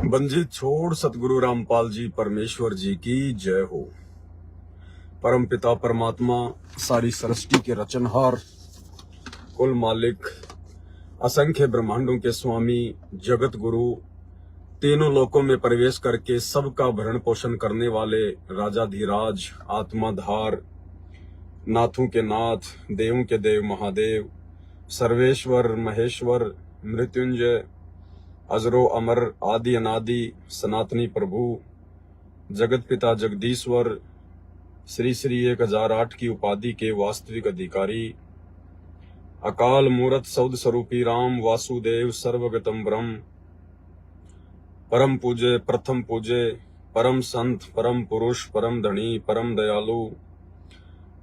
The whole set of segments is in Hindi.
बंजी छोड़ सतगुरु रामपाल जी परमेश्वर जी की जय हो। परम पिता परमात्मा सारी सृष्टि के रचनहार, कुल मालिक, असंख्य ब्रह्मांडों के स्वामी, जगत गुरु, तीनों लोकों में प्रवेश करके सबका भरण पोषण करने वाले राजाधिराज, आत्माधार, नाथों के नाथ, देवों के देव महादेव, सर्वेश्वर महेश्वर, मृत्युंजय, अजरो अमर, आदि अनादि, सनातनी प्रभु, जगत पिता जगदीश्वर, श्री श्री 1008 की उपाधि के वास्तविक अधिकारी, अकाल मूरत सौद स्वरूपी राम वासुदेव सर्वगतम ब्रह्म, परम पूजे प्रथम पूजे, परम संत, परम पुरुष, परम धनी, परम दयालु,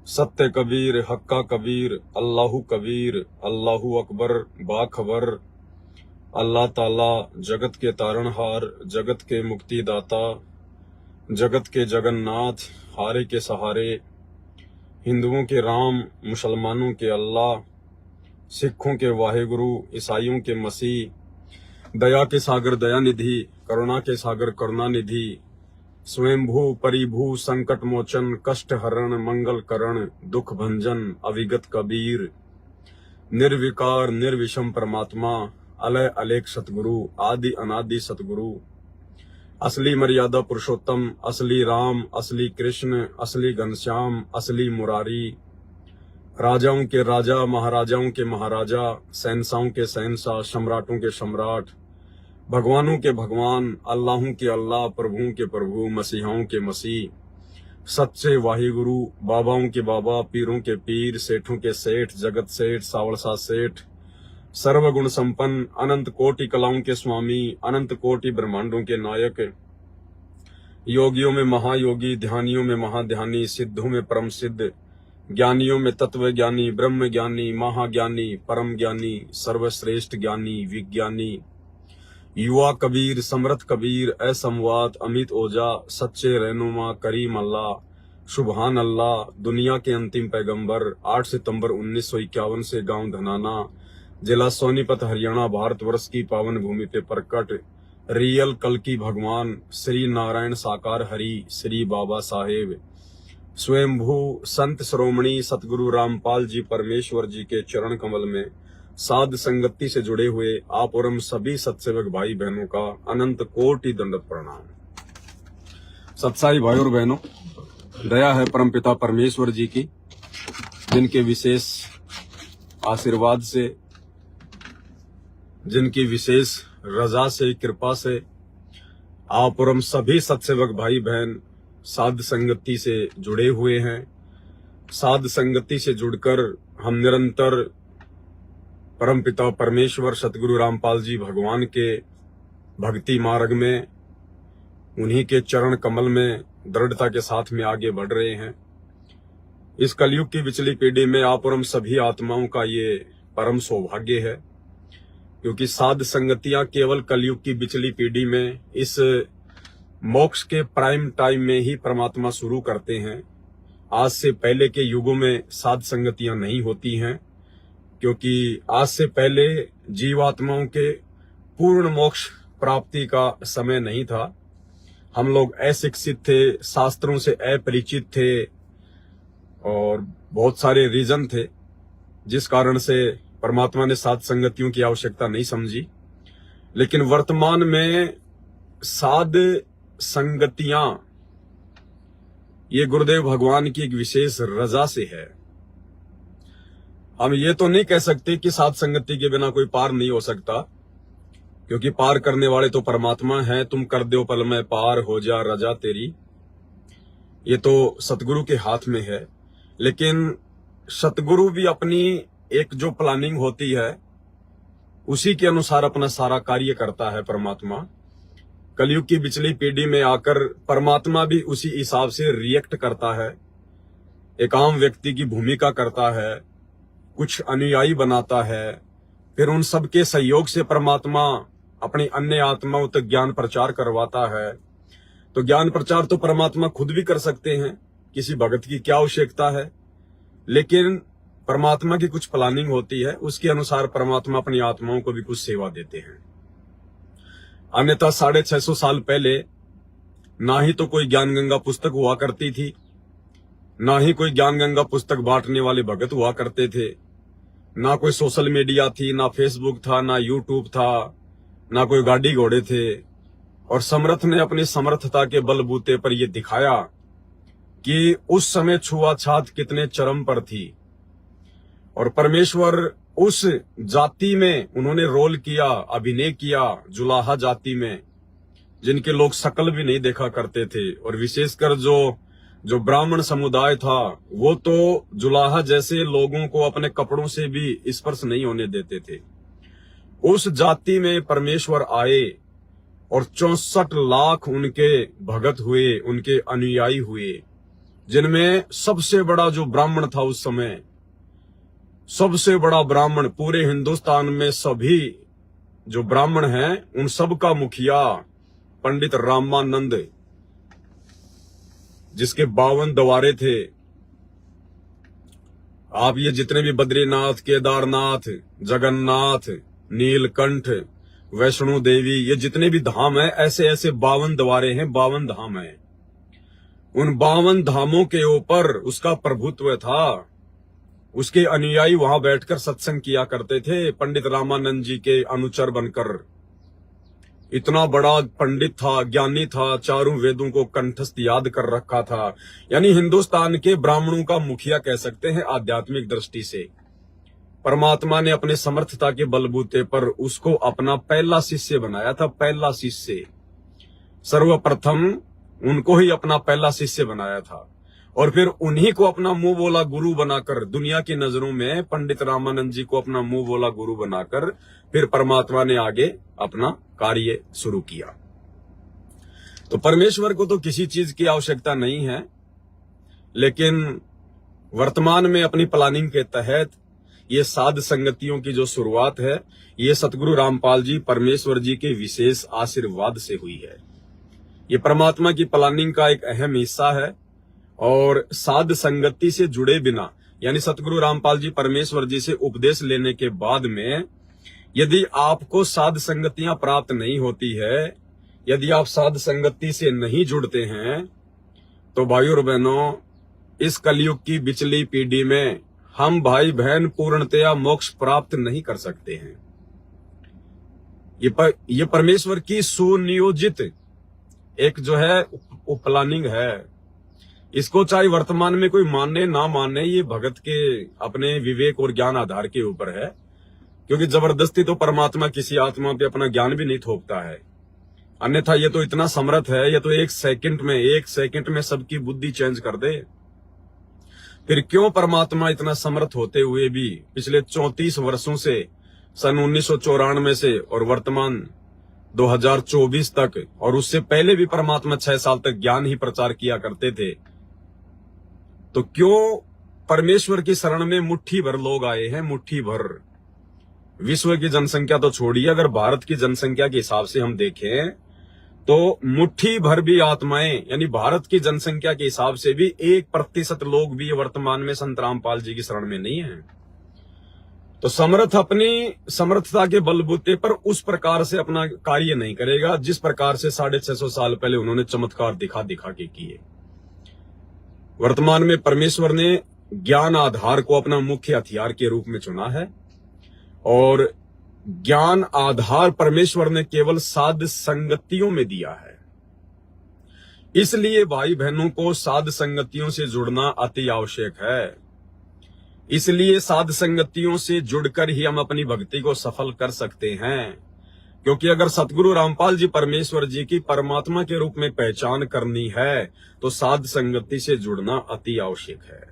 सत्य कबीर, हक्का कबीर, अल्लाहु कबीर, अल्लाहु अकबर, बाखबर, अल्लाह ताला जगत के तारणहार, जगत के मुक्तिदाता, जगत के जगन्नाथ, हारे के सहारे, हिंदुओं के राम, मुसलमानों के अल्लाह, सिखों के वाहेगुरु, ईसाइयों के मसीह, दया के सागर दयानिधि, करुणा के सागर करुणानिधि, स्वयंभू परिभू, संकट मोचन, कष्ट हरण, मंगल करण, दुख भंजन, अविगत कबीर, निर्विकार निर्विषम परमात्मा, अलय अलेख सतगुरु, आदि अनादि सतगुरु, असली मर्यादा पुरुषोत्तम, असली राम, असली कृष्ण, असली घनश्याम, असली मुरारी, राजाओं के राजा, महाराजाओं के महाराजा, शहंशाहों के शहंशाह, सम्राटों के सम्राट, भगवानों के भगवान, अल्लाहों के अल्लाह, प्रभुओं के प्रभु, मसीहाओं के मसीह, सच्चे वाहिगुरु, बाबाओं के बाबा, पीरों के पीर, सेठों के सेठ, जगत सेठ, सावलसा सेठ, सर्वगुण संपन्न, अनंत कोटि कलाओं के स्वामी, अनंत कोटि ब्रह्मांडों के नायक, योगियों में महायोगी, ध्यानियों में महाध्यानी, सिद्धों में परम सिद्ध, ज्ञानियों में तत्व ज्ञानी, ब्रह्म ज्ञानी, महाज्ञानी, परम ज्ञानी, सर्वश्रेष्ठ ज्ञानी, विज्ञानी, युवा कबीर, समर्थ कबीर, असंवाद, अमित ओजा, सच्चे रहनुमा, करीम अल्लाह, सुबहान अल्लाह, दुनिया के अंतिम पैगंबर, 8 सितंबर 1951 से गांव धनाना, जिला सोनीपत, हरियाणा, भारतवर्ष की पावन भूमि पे प्रकट रियल कल की भगवान श्री नारायण साकार हरि, श्री बाबा साहेब स्वयंभू संत श्रोमणी सतगुरु रामपाल जी परमेश्वर जी के चरण कमल में साध संगति से जुड़े हुए आप और हम सभी सत्सेवक भाई बहनों का अनंत कोटि दंडवत प्रणाम। सत्साई भाई और बहनों, दया है परमपिता परमेश्वर जी की, जिनके विशेष आशीर्वाद से, जिनकी विशेष रजा से, कृपा से आप और हम सभी सत्सेवक भाई बहन साध संगति से जुड़े हुए हैं। साध संगति से जुड़कर हम निरंतर परमपिता परमेश्वर सतगुरु रामपाल जी भगवान के भक्ति मार्ग में, उन्हीं के चरण कमल में दृढ़ता के साथ में आगे बढ़ रहे हैं। इस कलयुग की पिछली पीढ़ी में आप और हम सभी आत्माओं का ये परम सौभाग्य है, क्योंकि साध संगतियां केवल कलयुग की पिछली पीढ़ी में इस मोक्ष के प्राइम टाइम में ही परमात्मा शुरू करते हैं। आज से पहले के युगों में साध संगतियां नहीं होती हैं, क्योंकि आज से पहले जीवात्माओं के पूर्ण मोक्ष प्राप्ति का समय नहीं था। हम लोग अशिक्षित थे, शास्त्रों से अपरिचित थे और बहुत सारे रीजन थे, जिस कारण से परमात्मा ने साध संगतियों की आवश्यकता नहीं समझी। लेकिन वर्तमान में साध संगतियां ये गुरुदेव भगवान की एक विशेष रजा से है। हम ये तो नहीं कह सकते कि साध संगति के बिना कोई पार नहीं हो सकता, क्योंकि पार करने वाले तो परमात्मा है। तुम कर दो पल में पार, हो जा रजा तेरी, ये तो सतगुरु के हाथ में है। लेकिन सतगुरु भी अपनी एक जो प्लानिंग होती है उसी के अनुसार अपना सारा कार्य करता है। परमात्मा कलयुग की पिछली पीढ़ी में आकर परमात्मा भी उसी हिसाब से रिएक्ट करता है, एक आम व्यक्ति की भूमिका करता है, कुछ अनुयायी बनाता है, फिर उन सबके सहयोग से परमात्मा अपनी अन्य आत्माओं तक ज्ञान प्रचार करवाता है। तो ज्ञान प्रचार तो परमात्मा खुद भी कर सकते हैं, किसी भगत की क्या आवश्यकता है। लेकिन परमात्मा की कुछ प्लानिंग होती है, उसके अनुसार परमात्मा अपनी आत्माओं को भी कुछ सेवा देते हैं। अन्यथा 650 साल पहले ना ही तो कोई ज्ञान गंगा पुस्तक हुआ करती थी, ना ही कोई ज्ञान गंगा पुस्तक बांटने वाले भगत हुआ करते थे, ना कोई सोशल मीडिया थी, ना फेसबुक था, ना यूट्यूब था, ना कोई गाड़ी घोड़े थे। और समर्थ ने अपनी समर्थता के बलबूते पर यह दिखाया कि उस समय छुआछात कितने चरम पर थी। और परमेश्वर उस जाति में उन्होंने रोल किया, अभिनय किया, जुलाहा जाति में, जिनके लोग शकल भी नहीं देखा करते थे। और विशेषकर जो ब्राह्मण समुदाय था, वो तो जुलाहा जैसे लोगों को अपने कपड़ों से भी स्पर्श नहीं होने देते थे। उस जाति में परमेश्वर आए और 64 लाख उनके भगत हुए, उनके अनुयायी हुए, जिनमें सबसे बड़ा जो ब्राह्मण था उस समय, सबसे बड़ा ब्राह्मण पूरे हिंदुस्तान में, सभी जो ब्राह्मण हैं उन सब का मुखिया पंडित रामानंद, जिसके 52 द्वारे थे। आप ये जितने भी बद्रीनाथ, केदारनाथ, जगन्नाथ, नीलकंठ, वैष्णो देवी, ये जितने भी धाम हैं, ऐसे ऐसे 52 द्वारे हैं, 52 धाम हैं। उन 52 धामों के ऊपर उसका प्रभुत्व था। उसके अनुयायी वहां बैठकर सत्संग किया करते थे, पंडित रामानंद जी के अनुचर बनकर। इतना बड़ा पंडित था, ज्ञानी था, चारों वेदों को कंठस्थ याद कर रखा था। यानी हिंदुस्तान के ब्राह्मणों का मुखिया कह सकते हैं आध्यात्मिक दृष्टि से। परमात्मा ने अपने समर्थता के बलबूते पर उसको अपना पहला शिष्य बनाया था, पहला शिष्य। सर्वप्रथम उनको ही अपना पहला शिष्य बनाया था और फिर उन्हीं को अपना मुंह बोला गुरु बनाकर, दुनिया की नजरों में पंडित रामानंद जी को अपना मुंह बोला गुरु बनाकर फिर परमात्मा ने आगे अपना कार्य शुरू किया। तो परमेश्वर को तो किसी चीज की आवश्यकता नहीं है, लेकिन वर्तमान में अपनी प्लानिंग के तहत ये साध संगतियों की जो शुरुआत है, ये सतगुरु रामपाल जी परमेश्वर जी के विशेष आशीर्वाद से हुई है। ये परमात्मा की प्लानिंग का एक अहम हिस्सा है। और साध संगति से जुड़े बिना, यानी सतगुरु रामपाल जी परमेश्वर जी से उपदेश लेने के बाद में यदि आपको साध संगतियां प्राप्त नहीं होती है, यदि आप साध संगति से नहीं जुड़ते हैं, तो भाइयों और बहनों, इस कलयुग की बिचली पीढ़ी में हम भाई बहन पूर्णतया मोक्ष प्राप्त नहीं कर सकते हैं। ये परमेश्वर की सुनियोजित एक जो है प्लानिंग है। इसको चाहे वर्तमान में कोई माने ना माने, ये भगत के अपने विवेक और ज्ञान आधार के ऊपर है, क्योंकि जबरदस्ती तो परमात्मा किसी आत्मा पे अपना ज्ञान भी नहीं थोपता है। अन्यथा ये तो इतना समर्थ है, ये तो एक सेकंड में सबकी बुद्धि चेंज कर दे। फिर क्यों परमात्मा इतना समर्थ होते हुए भी पिछले 34 वर्षों से, सन 1994 से और वर्तमान 2024 तक, और उससे पहले भी परमात्मा 6 साल तक ज्ञान ही प्रचार किया करते थे, तो क्यों परमेश्वर की शरण में मुट्ठी भर लोग आए हैं? मुट्ठी भर। विश्व की जनसंख्या तो छोड़िए, अगर भारत की जनसंख्या के हिसाब से हम देखें तो मुट्ठी भर भी आत्माएं, यानी भारत की जनसंख्या के हिसाब से भी 1% लोग भी वर्तमान में संत रामपाल जी की शरण में नहीं है। तो समर्थ अपनी समर्थता के बलबूते पर उस प्रकार से अपना कार्य नहीं करेगा जिस प्रकार से 650 साल पहले उन्होंने चमत्कार दिखा के किए। वर्तमान में परमेश्वर ने ज्ञान आधार को अपना मुख्य हथियार के रूप में चुना है, और ज्ञान आधार परमेश्वर ने केवल साध संगतियों में दिया है। इसलिए भाई बहनों को साध संगतियों से जुड़ना अति आवश्यक है। इसलिए साध संगतियों से जुड़कर ही हम अपनी भक्ति को सफल कर सकते हैं, क्योंकि अगर सतगुरु रामपाल जी परमेश्वर जी की परमात्मा के रूप में पहचान करनी है तो साध संगति से जुड़ना अति आवश्यक है।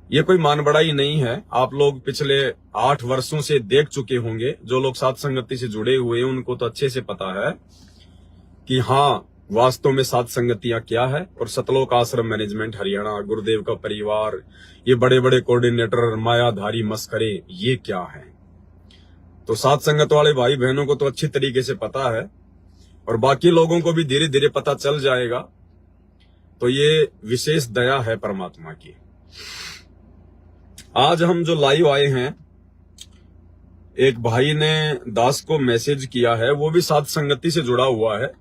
ये कोई मान बढ़ाई नहीं है। आप लोग पिछले 8 वर्षों से देख चुके होंगे, जो लोग साध संगति से जुड़े हुए हैं उनको तो अच्छे से पता है कि हाँ, वास्तव में साध संगतियां क्या है। और सतलोक आश्रम मैनेजमेंट हरियाणा, गुरुदेव का परिवार, ये बड़े बड़े कोऑर्डिनेटर, मायाधारी मस्करे, ये क्या है। तो साध संगत वाले भाई बहनों को तो अच्छी तरीके से पता है, और बाकी लोगों को भी धीरे धीरे पता चल जाएगा। तो ये विशेष दया है परमात्मा की। आज हम जो लाइव आए हैं, एक भाई ने दास को मैसेज किया है, वो भी साध संगति से जुड़ा हुआ है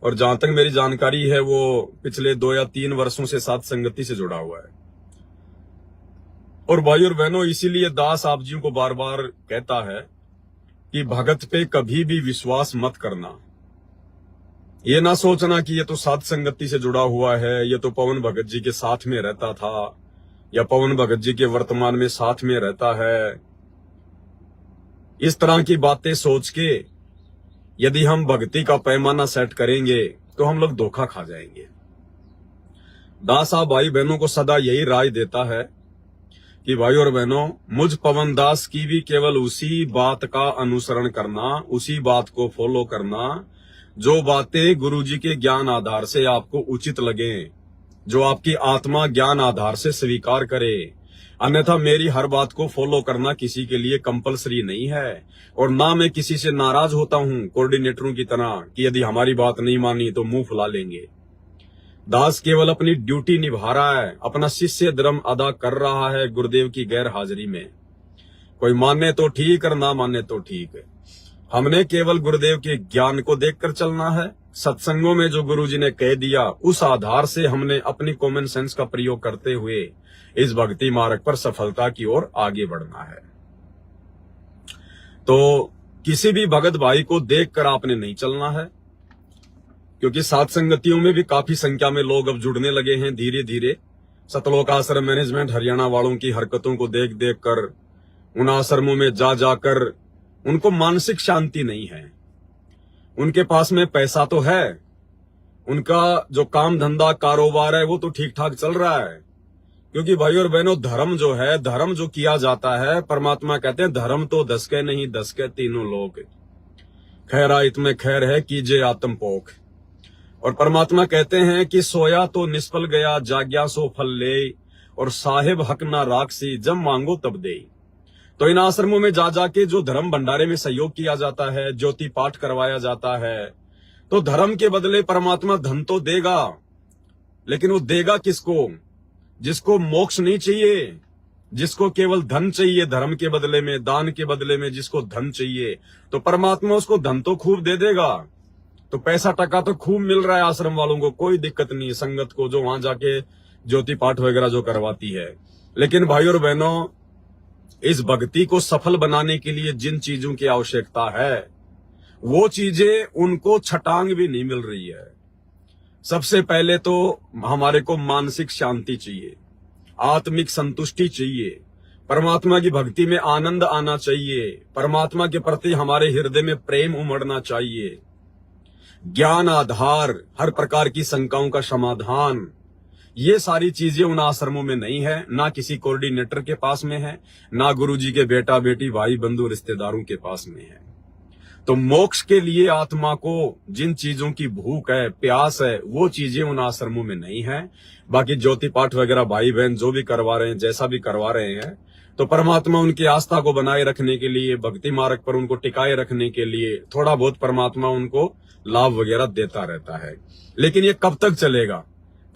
और जहां तक मेरी जानकारी है वो पिछले 2 या 3 वर्षों से साध संगति से जुड़ा हुआ है। और भाई और बहनों, इसीलिए दास आप जी को बार बार कहता है कि भगत पे कभी भी विश्वास मत करना। ये ना सोचना कि ये तो साध संगति से जुड़ा हुआ है, ये तो पवन भगत जी के साथ में रहता था या पवन भगत जी के वर्तमान में साथ में रहता है। इस तरह की बातें सोच के यदि हम भक्ति का पैमाना सेट करेंगे तो हम लोग धोखा खा जाएंगे। दास आप भाई बहनों को सदा यही राय देता है कि भाई और बहनों, मुझ पवन दास की भी केवल उसी बात का अनुसरण करना, उसी बात को फॉलो करना जो बातें गुरुजी के ज्ञान आधार से आपको उचित लगे, जो आपकी आत्मा ज्ञान आधार से स्वीकार करे। अन्यथा मेरी हर बात को फॉलो करना किसी के लिए कंपलसरी नहीं है और ना मैं किसी से नाराज होता हूं कोऑर्डिनेटरों की तरह कि यदि हमारी बात नहीं मानी तो मुंह फुला लेंगे। दास केवल अपनी ड्यूटी निभा रहा है, अपना शिष्य धर्म अदा कर रहा है गुरुदेव की गैर हाजिरी में। कोई माने तो ठीक और ना माने तो ठीक। हमने केवल गुरुदेव के ज्ञान को देखकर चलना है। सत्संगों में जो गुरुजी ने कह दिया उस आधार से हमने अपनी कॉमन सेंस का प्रयोग करते हुए इस भक्ति मार्ग पर सफलता की ओर आगे बढ़ना है। तो किसी भी भगत भाई को देखकर आपने नहीं चलना है, क्योंकि साध संगतियों में भी काफी संख्या में लोग अब जुड़ने लगे हैं धीरे धीरे। सतलोक आश्रम मैनेजमेंट हरियाणा वालों की हरकतों को देख देख कर, उन आश्रमों में जा जाकर उनको मानसिक शांति नहीं है। उनके पास में पैसा तो है, उनका जो काम धंधा कारोबार है वो तो ठीक ठाक चल रहा है, क्योंकि भाई और बहनों, धर्म जो है, धर्म जो किया जाता है, परमात्मा कहते हैं धर्म तो 10 के नहीं 10 के तीनों लोग। खैरा इतमें खैर है कीजिए आत्म पोख। और परमात्मा कहते हैं कि सोया तो निष्फल गया, जाग्या सो फल ले, और साहिब हक ना राखसी, जब मांगो तब दे। तो इन आश्रमों में जा जाके जो धर्म भंडारे में सहयोग किया जाता है, ज्योति पाठ करवाया जाता है, तो धर्म के बदले परमात्मा धन तो देगा, लेकिन वो देगा किसको? जिसको मोक्ष नहीं चाहिए, जिसको केवल धन चाहिए धर्म के बदले में, दान के बदले में जिसको धन चाहिए, तो परमात्मा उसको धन तो खूब दे देगा। तो पैसा टका तो खूब मिल रहा है आश्रम वालों को, कोई दिक्कत नहीं, संगत को जो वहां जाके ज्योति पाठ वगैरह जो करवाती है। लेकिन भाई और बहनों, इस भक्ति को सफल बनाने के लिए जिन चीजों की आवश्यकता है वो चीजें उनको छटांग भी नहीं मिल रही है। सबसे पहले तो हमारे को मानसिक शांति चाहिए, आत्मिक संतुष्टि चाहिए, परमात्मा की भक्ति में आनंद आना चाहिए, परमात्मा के प्रति हमारे हृदय में प्रेम उमड़ना चाहिए, ज्ञान आधार, हर प्रकार की शंकाओं का समाधान। ये सारी चीजें उन आश्रमों में नहीं है, ना किसी कोऑर्डिनेटर के पास में है, ना गुरुजी के बेटा बेटी भाई बंधु रिश्तेदारों के पास में है। तो मोक्ष के लिए आत्मा को जिन चीजों की भूख है, प्यास है, वो चीजें उन आश्रमों में नहीं है। बाकी ज्योति पाठ वगैरह भाई बहन जो भी करवा रहे हैं, जैसा भी करवा रहे हैं, तो परमात्मा उनकी आस्था को बनाए रखने के लिए, भक्ति मार्ग पर उनको टिकाए रखने के लिए थोड़ा बहुत परमात्मा उनको लाभ वगैरह देता रहता है। लेकिन ये कब तक चलेगा?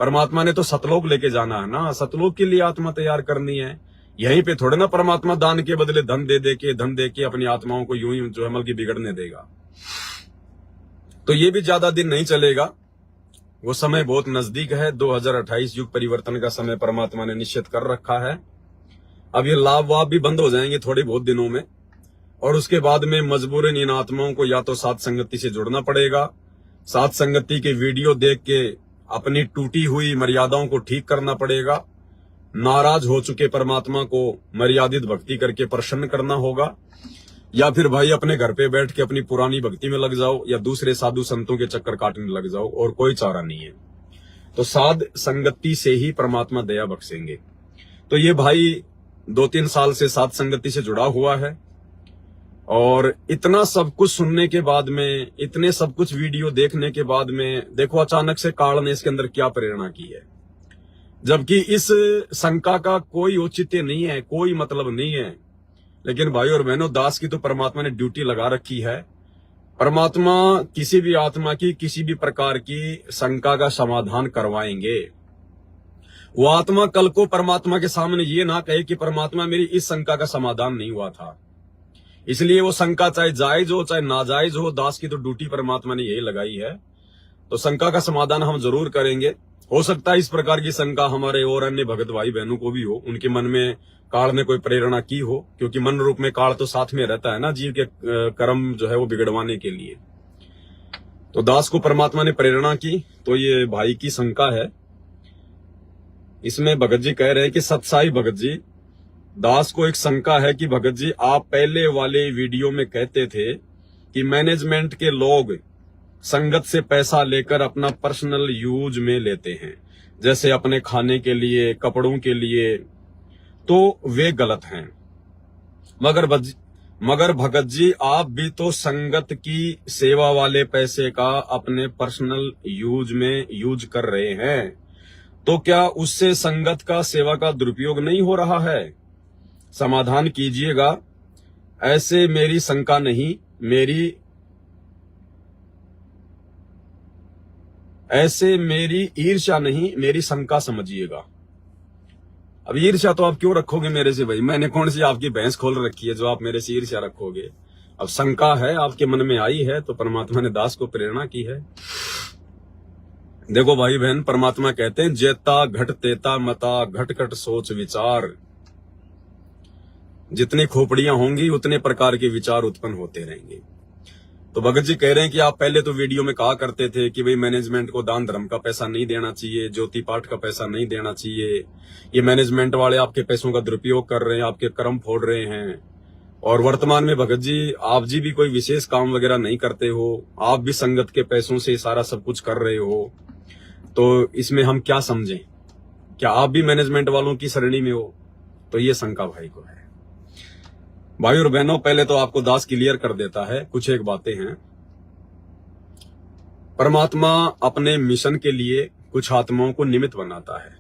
परमात्मा ने तो सतलोक लेके जाना है ना, सतलोक के लिए आत्मा तैयार करनी है। यहीं पे थोड़े ना परमात्मा दान के बदले धन दे के अपनी आत्माओं को यूं ही जो अमल की बिगड़ने देगा। तो ये भी ज्यादा दिन नहीं चलेगा, वो समय बहुत नजदीक है। 2028 युग परिवर्तन का समय परमात्मा ने निश्चित कर रखा है। अब ये लाभ वाभ भी बंद हो जाएंगे थोड़े बहुत दिनों में, और उसके बाद में मजबूरन इन आत्माओं को या तो साध संगति से जुड़ना पड़ेगा, साध संगति के वीडियो देख के अपनी टूटी हुई मर्यादाओं को ठीक करना पड़ेगा, नाराज हो चुके परमात्मा को मर्यादित भक्ति करके प्रसन्न करना होगा, या फिर भाई अपने घर पे बैठ के अपनी पुरानी भक्ति में लग जाओ या दूसरे साधु संतों के चक्कर काटने लग जाओ, और कोई चारा नहीं है। तो साध संगति से ही परमात्मा दया बख्शेंगे। तो ये भाई 2-3 साल से साध संगति से जुड़ा हुआ है, और इतना सब कुछ सुनने के बाद में, इतने सब कुछ वीडियो देखने के बाद में, देखो अचानक से काल ने इसके अंदर क्या प्रेरणा की है। जबकि इस शंका का कोई औचित्य नहीं है, कोई मतलब नहीं है। लेकिन भाई और बहनों, दास की तो परमात्मा ने ड्यूटी लगा रखी है। परमात्मा किसी भी आत्मा की किसी भी प्रकार की शंका का समाधान करवाएंगे। वो आत्मा कल को परमात्मा के सामने ये ना कहे कि परमात्मा मेरी इस शंका का समाधान नहीं हुआ था, इसलिए वो शंका चाहे जायज हो चाहे नाजायज हो, दास की तो ड्यूटी परमात्मा ने यही लगाई है। तो शंका का समाधान हम जरूर करेंगे। हो सकता है इस प्रकार की शंका हमारे और अन्य भगत भाई बहनों को भी हो, उनके मन में काल ने कोई प्रेरणा की हो, क्योंकि मन रूप में काल तो साथ में रहता है ना जीव के कर्म जो है वो बिगड़वाने के लिए। तो दास को परमात्मा ने प्रेरणा की, तो ये भाई की शंका है। इसमें भगत जी कह रहे हैं कि सतसाई भगत जी, दास को एक शंका है कि भगत जी आप पहले वाले वीडियो में कहते थे कि मैनेजमेंट के लोग संगत से पैसा लेकर अपना पर्सनल यूज में लेते हैं, जैसे अपने खाने के लिए, कपड़ों के लिए, तो वे गलत हैं। मगर भगत जी आप भी तो संगत की सेवा वाले पैसे का अपने पर्सनल यूज में यूज कर रहे हैं, तो क्या उससे संगत का सेवा का दुरुपयोग नहीं हो रहा है? समाधान कीजिएगा। ऐसे मेरी शंका नहीं, ऐसे मेरी ईर्ष्या नहीं, मेरी शंका समझिएगा। अब ईर्ष्या तो आप क्यों रखोगे मेरे से भाई? मैंने कौन सी आपकी भैंस खोल रखी है जो आप मेरे से ईर्ष्या रखोगे? अब शंका है, आपके मन में आई है, तो परमात्मा ने दास को प्रेरणा की है। देखो भाई बहन, परमात्मा कहते हैं जेता घट तेता मता, घट घट सोच विचार। जितनी खोपड़ियां होंगी उतने प्रकार के विचार उत्पन्न होते रहेंगे। तो भगत जी कह रहे हैं कि आप पहले तो वीडियो में कहा करते थे कि भाई मैनेजमेंट को दान धर्म का पैसा नहीं देना चाहिए, ज्योति पाठ का पैसा नहीं देना चाहिए, ये मैनेजमेंट वाले आपके पैसों का दुरुपयोग कर रहे हैं, आपके कर्म फोड़ रहे हैं। और वर्तमान में भगत जी आप जी भी कोई विशेष काम वगैरह नहीं करते हो, आप भी संगत के पैसों से सारा सब कुछ कर रहे हो, तो इसमें हम क्या समझें? क्या आप भी मैनेजमेंट वालों की श्रेणी में हो? तो ये शंका भाई को है। भाई और बहनों, पहले तो आपको दास क्लियर कर देता है, कुछ एक बातें हैं। परमात्मा अपने मिशन के लिए कुछ आत्माओं को निमित्त बनाता है,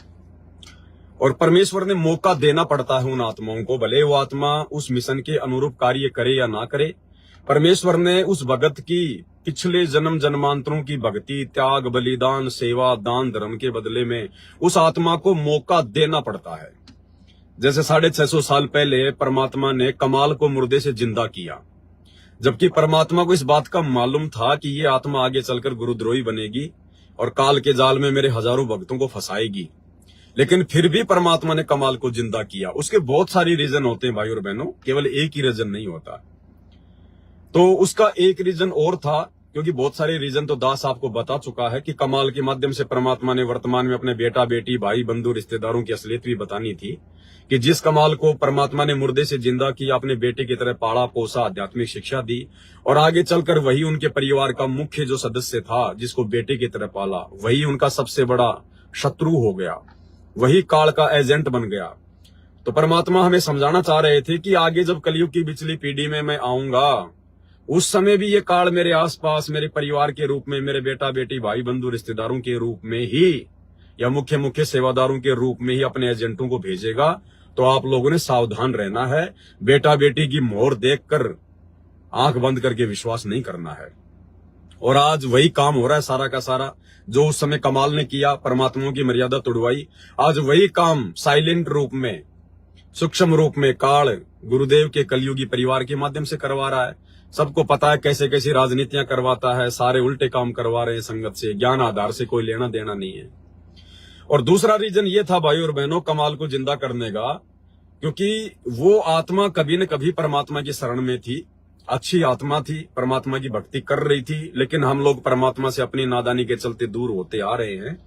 और परमेश्वर ने मौका देना पड़ता है उन आत्माओं को, भले वो आत्मा उस मिशन के अनुरूप कार्य करे या ना करे। परमेश्वर ने उस भगत की पिछले जन्म जन्मांतरों की भक्ति, त्याग, बलिदान, सेवा, दान धर्म के बदले में उस आत्मा को मौका देना पड़ता है। जैसे 650 साल पहले परमात्मा ने कमाल को मुर्दे से जिंदा किया, जबकि परमात्मा को इस बात का मालूम था कि ये आत्मा आगे चलकर गुरुद्रोही बनेगी और काल के जाल में मेरे हजारों भक्तों को फंसाएगी, लेकिन फिर भी परमात्मा ने कमाल को जिंदा किया। उसके बहुत सारी रीजन होते हैं भाई और बहनों, केवल एक ही रीजन नहीं होता। तो उसका एक रीजन और था, क्योंकि बहुत सारे रीजन तो दास आपको बता चुका है कि कमाल के माध्यम से परमात्मा ने वर्तमान में अपने बेटा बेटी, भाई बंधु, रिश्तेदारों की असलियत भी बतानी थी कि जिस कमाल को परमात्मा ने मुर्दे से जिंदा किया, अपने बेटे की तरह पाला पोसा, आध्यात्मिक शिक्षा दी, और आगे चलकर वही उनके परिवार का मुख्य जो सदस्य था, जिसको बेटे की तरह पाला, वही उनका सबसे बड़ा शत्रु हो गया, वही काल का एजेंट बन गया। तो परमात्मा हमें समझाना चाह रहे थे कि आगे जब कलयुग की पिछली पीढ़ी में मैं आऊंगा, उस समय भी ये काल मेरे आसपास, मेरे परिवार के रूप में, मेरे बेटा बेटी, भाई बंधु, रिश्तेदारों के रूप में ही, या मुख्य सेवादारों के रूप में ही अपने एजेंटों को भेजेगा। तो आप लोगों ने सावधान रहना है, बेटा बेटी की मोहर देखकर आंख बंद करके विश्वास नहीं करना है। और आज वही काम हो रहा है सारा का सारा, जो उस समय कमाल ने किया, परमात्माओं की मर्यादा तोड़वाई, आज वही काम साइलेंट रूप में, सूक्ष्म रूप में काल गुरुदेव के कलयुगी परिवार के माध्यम से करवा रहा है। सबको पता है कैसे कैसे राजनीतियां करवाता है, सारे उल्टे काम करवा रहे हैं संगत से, ज्ञान आधार से कोई लेना देना नहीं है। और दूसरा रीजन ये था भाई और बहनों कमाल को जिंदा करने का, क्योंकि वो आत्मा कभी न कभी परमात्मा की शरण में थी, अच्छी आत्मा थी, परमात्मा की भक्ति कर रही थी, लेकिन हम लोग परमात्मा से अपनी नादानी के चलते दूर होते आ रहे हैं।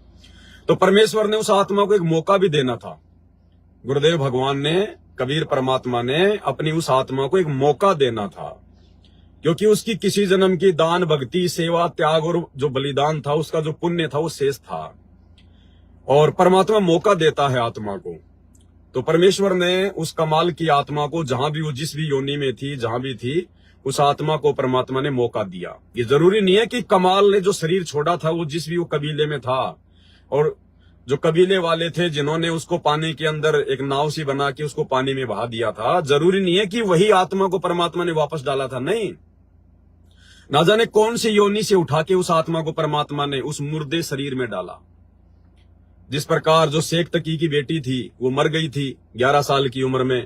तो परमेश्वर ने उस आत्मा को एक मौका भी देना था। गुरुदेव भगवान ने, कबीर परमात्मा ने अपनी उस आत्मा को एक मौका देना था, क्योंकि उसकी किसी जन्म की दान, भक्ति, सेवा, त्याग और जो बलिदान था, उसका जो पुण्य था वो शेष था। और परमात्मा मौका देता है आत्मा को। तो परमेश्वर ने उस कमाल की आत्मा को, जहां भी वो जिस भी योनि में थी, जहां भी थी, उस आत्मा को परमात्मा ने मौका दिया। ये जरूरी नहीं है कि कमाल ने जो शरीर छोड़ा था वो जिस भी वो कबीले में था, और जो कबीले वाले थे जिन्होंने उसको पानी के अंदर एक नाव सी बना के उसको पानी में बहा दिया था, जरूरी नहीं है कि वही आत्मा को परमात्मा ने वापस डाला था। नहीं, ना जाने कौन सी योनि से उठा के उस आत्मा को परमात्मा ने उस मुर्दे शरीर में डाला। जिस प्रकार जो शेख तकी की बेटी थी वो मर गई थी 11 साल की उम्र में,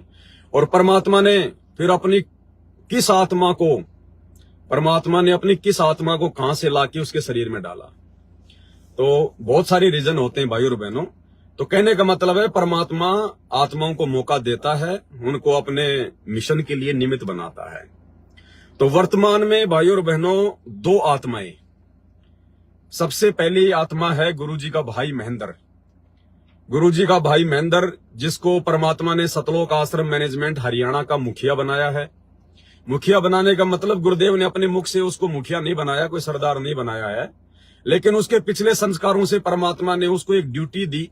और परमात्मा ने फिर अपनी किस आत्मा को परमात्मा ने अपनी किस आत्मा को कहां से लाके उसके शरीर में डाला। तो बहुत सारे रीजन होते हैं भाई और बहनों। तो कहने का मतलब है परमात्मा आत्माओं को मौका देता है, उनको अपने मिशन के लिए निमित्त बनाता है। तो वर्तमान में भाई और बहनों दो आत्माएं, सबसे पहली आत्मा है गुरुजी का भाई महेंद्र। गुरुजी का भाई महेंद्र, जिसको परमात्मा ने सतलोक आश्रम मैनेजमेंट हरियाणा का मुखिया बनाया है। मुखिया बनाने का मतलब गुरुदेव ने अपने मुख से उसको मुखिया नहीं बनाया, कोई सरदार नहीं बनाया है, लेकिन उसके पिछले संस्कारों से परमात्मा ने उसको एक ड्यूटी दी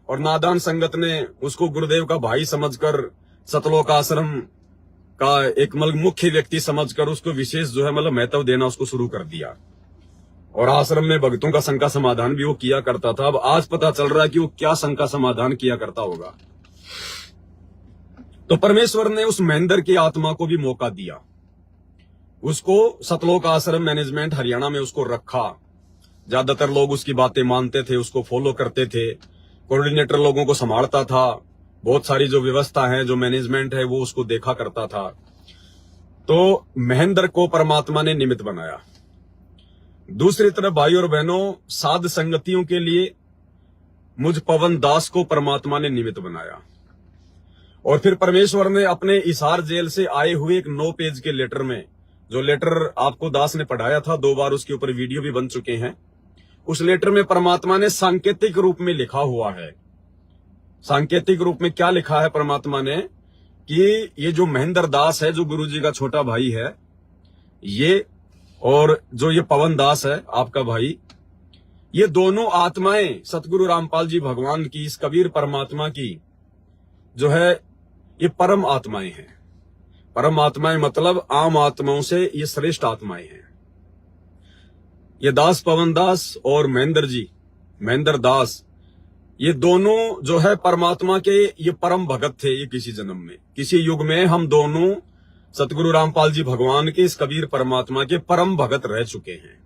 और नादान संगत ने उसको गुरुदेव का भाई समझकर सतलोक आश्रम का एक मुख्य व्यक्ति समझकर उसको विशेष जो है महत्व देना उसको शुरू कर दिया। और आश्रम में भक्तों का शंका समाधान भी वो किया करता था। अब आज पता चल रहा है कि वो क्या शंका समाधान किया करता होगा। तो परमेश्वर ने उस महेंद्र की आत्मा को भी मौका दिया, उसको सतलोक आश्रम मैनेजमेंट हरियाणा में उसको रखा। ज्यादातर लोग उसकी बातें मानते थे, उसको फॉलो करते थे, कोऑर्डिनेटर लोगों को संभालता था, बहुत सारी जो व्यवस्था है, जो मैनेजमेंट है, वो उसको देखा करता था। तो महेंद्र को परमात्मा ने निमित्त बनाया। दूसरी तरफ भाई और बहनों, साध संगतियों के लिए मुझ पवन दास को परमात्मा ने निमित्त बनाया। और फिर परमेश्वर ने अपने इसार जेल से आए हुए एक 9 पेज के लेटर में, जो लेटर आपको दास ने पढ़ाया था 2 बार, उसके ऊपर वीडियो भी बन चुके हैं, उस लेटर में परमात्मा ने सांकेतिक रूप में लिखा हुआ है। सांकेतिक रूप में क्या लिखा है परमात्मा ने कि ये जो महेंद्र दास है, जो गुरुजी का छोटा भाई है, ये और जो ये पवन दास है आपका भाई, ये दोनों आत्माएं सतगुरु रामपाल जी भगवान की, इस कबीर परमात्मा की जो है, ये परम आत्माएं हैं। परम आत्माएं मतलब आम आत्माओं से ये श्रेष्ठ आत्माएं हैं। ये दास पवन दास और महेंद्र दास, ये दोनों जो है परमात्मा के ये परम भगत थे। ये किसी जन्म में, किसी युग में हम दोनों सतगुरु रामपाल जी भगवान के, इस कबीर परमात्मा के परम भगत रह चुके हैं।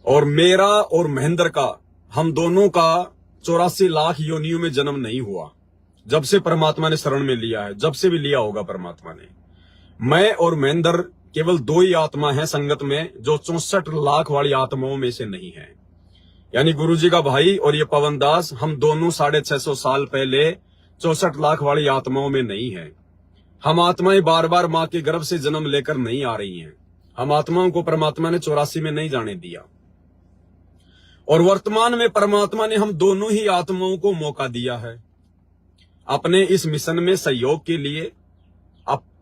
और मेरा और महेंद्र का, हम दोनों का 84 लाख योनियों में जन्म नहीं हुआ, जब से परमात्मा ने शरण में लिया है, जब से भी लिया होगा परमात्मा ने। मैं और महेंद्र केवल 2 ही आत्मा है संगत में, जो 64 लाख वाली आत्माओं में से नहीं है। यानी गुरुजी का भाई और ये पवन दास, हम दोनों 650 साल पहले 64 लाख वाली आत्माओं में नहीं है। हम आत्माएं बार बार मां के गर्भ से जन्म लेकर नहीं आ रही हैं। हम आत्माओं को परमात्मा ने 84 में नहीं जाने दिया। और वर्तमान में परमात्मा ने हम दोनों ही आत्माओं को मौका दिया है अपने इस मिशन में सहयोग के लिए,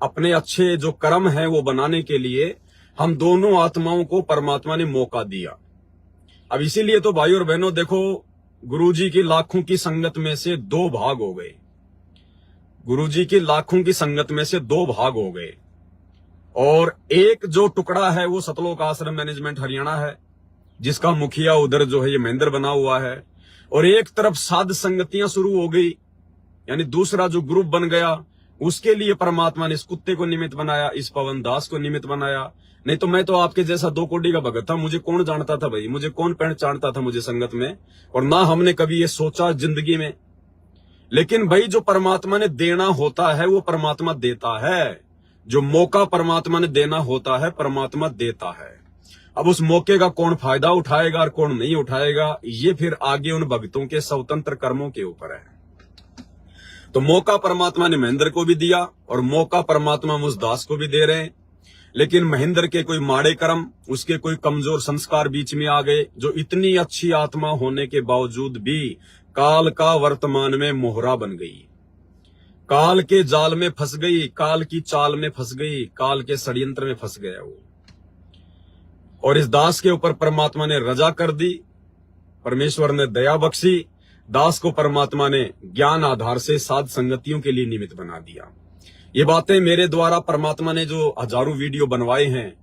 अपने अच्छे जो कर्म है वो बनाने के लिए हम दोनों आत्माओं को परमात्मा ने मौका दिया। अब इसीलिए तो भाई और बहनों देखो, गुरुजी की लाखों की संगत में से 2 भाग हो गए। गुरुजी की लाखों की संगत में से 2 भाग हो गए, और एक जो टुकड़ा है वो सतलोक आश्रम मैनेजमेंट हरियाणा है, जिसका मुखिया उधर जो है ये महेंद्र बना हुआ है। और एक तरफ साध संगतियां शुरू हो गई, यानी दूसरा जो ग्रुप बन गया, उसके लिए परमात्मा ने इस कुत्ते को निमित्त बनाया, इस पवन दास को निमित्त बनाया। नहीं तो मैं तो आपके जैसा 2 कोड़ी का भगत था, मुझे कौन जानता था भाई, मुझे कौन पहचानता था मुझे संगत में, और ना हमने कभी ये सोचा जिंदगी में। लेकिन भाई जो परमात्मा ने देना होता है वो परमात्मा देता है, जो मौका परमात्मा ने देना होता है परमात्मा देता है। अब उस मौके का कौन फायदा उठाएगा और कौन नहीं उठाएगा, ये फिर आगे उन भक्तों के स्वतंत्र कर्मों के ऊपर है। तो मौका परमात्मा ने महेंद्र को भी दिया और मौका परमात्मा मुझ दास को भी दे रहे हैं। लेकिन महेंद्र के कोई माड़े कर्म, उसके कोई कमजोर संस्कार बीच में आ गए, जो इतनी अच्छी आत्मा होने के बावजूद भी काल का वर्तमान में मोहरा बन गई, काल के जाल में फंस गई, काल की चाल में फंस गई, काल के षड्यंत्र में फंस गया वो। और इस दास के ऊपर परमात्मा ने रजा कर दी, परमेश्वर ने दया बख्शी। दास को परमात्मा ने ज्ञान आधार से साध संगतियों के लिए निमित्त बना दिया। ये बातें मेरे द्वारा परमात्मा ने जो हजारों वीडियो बनवाए हैं,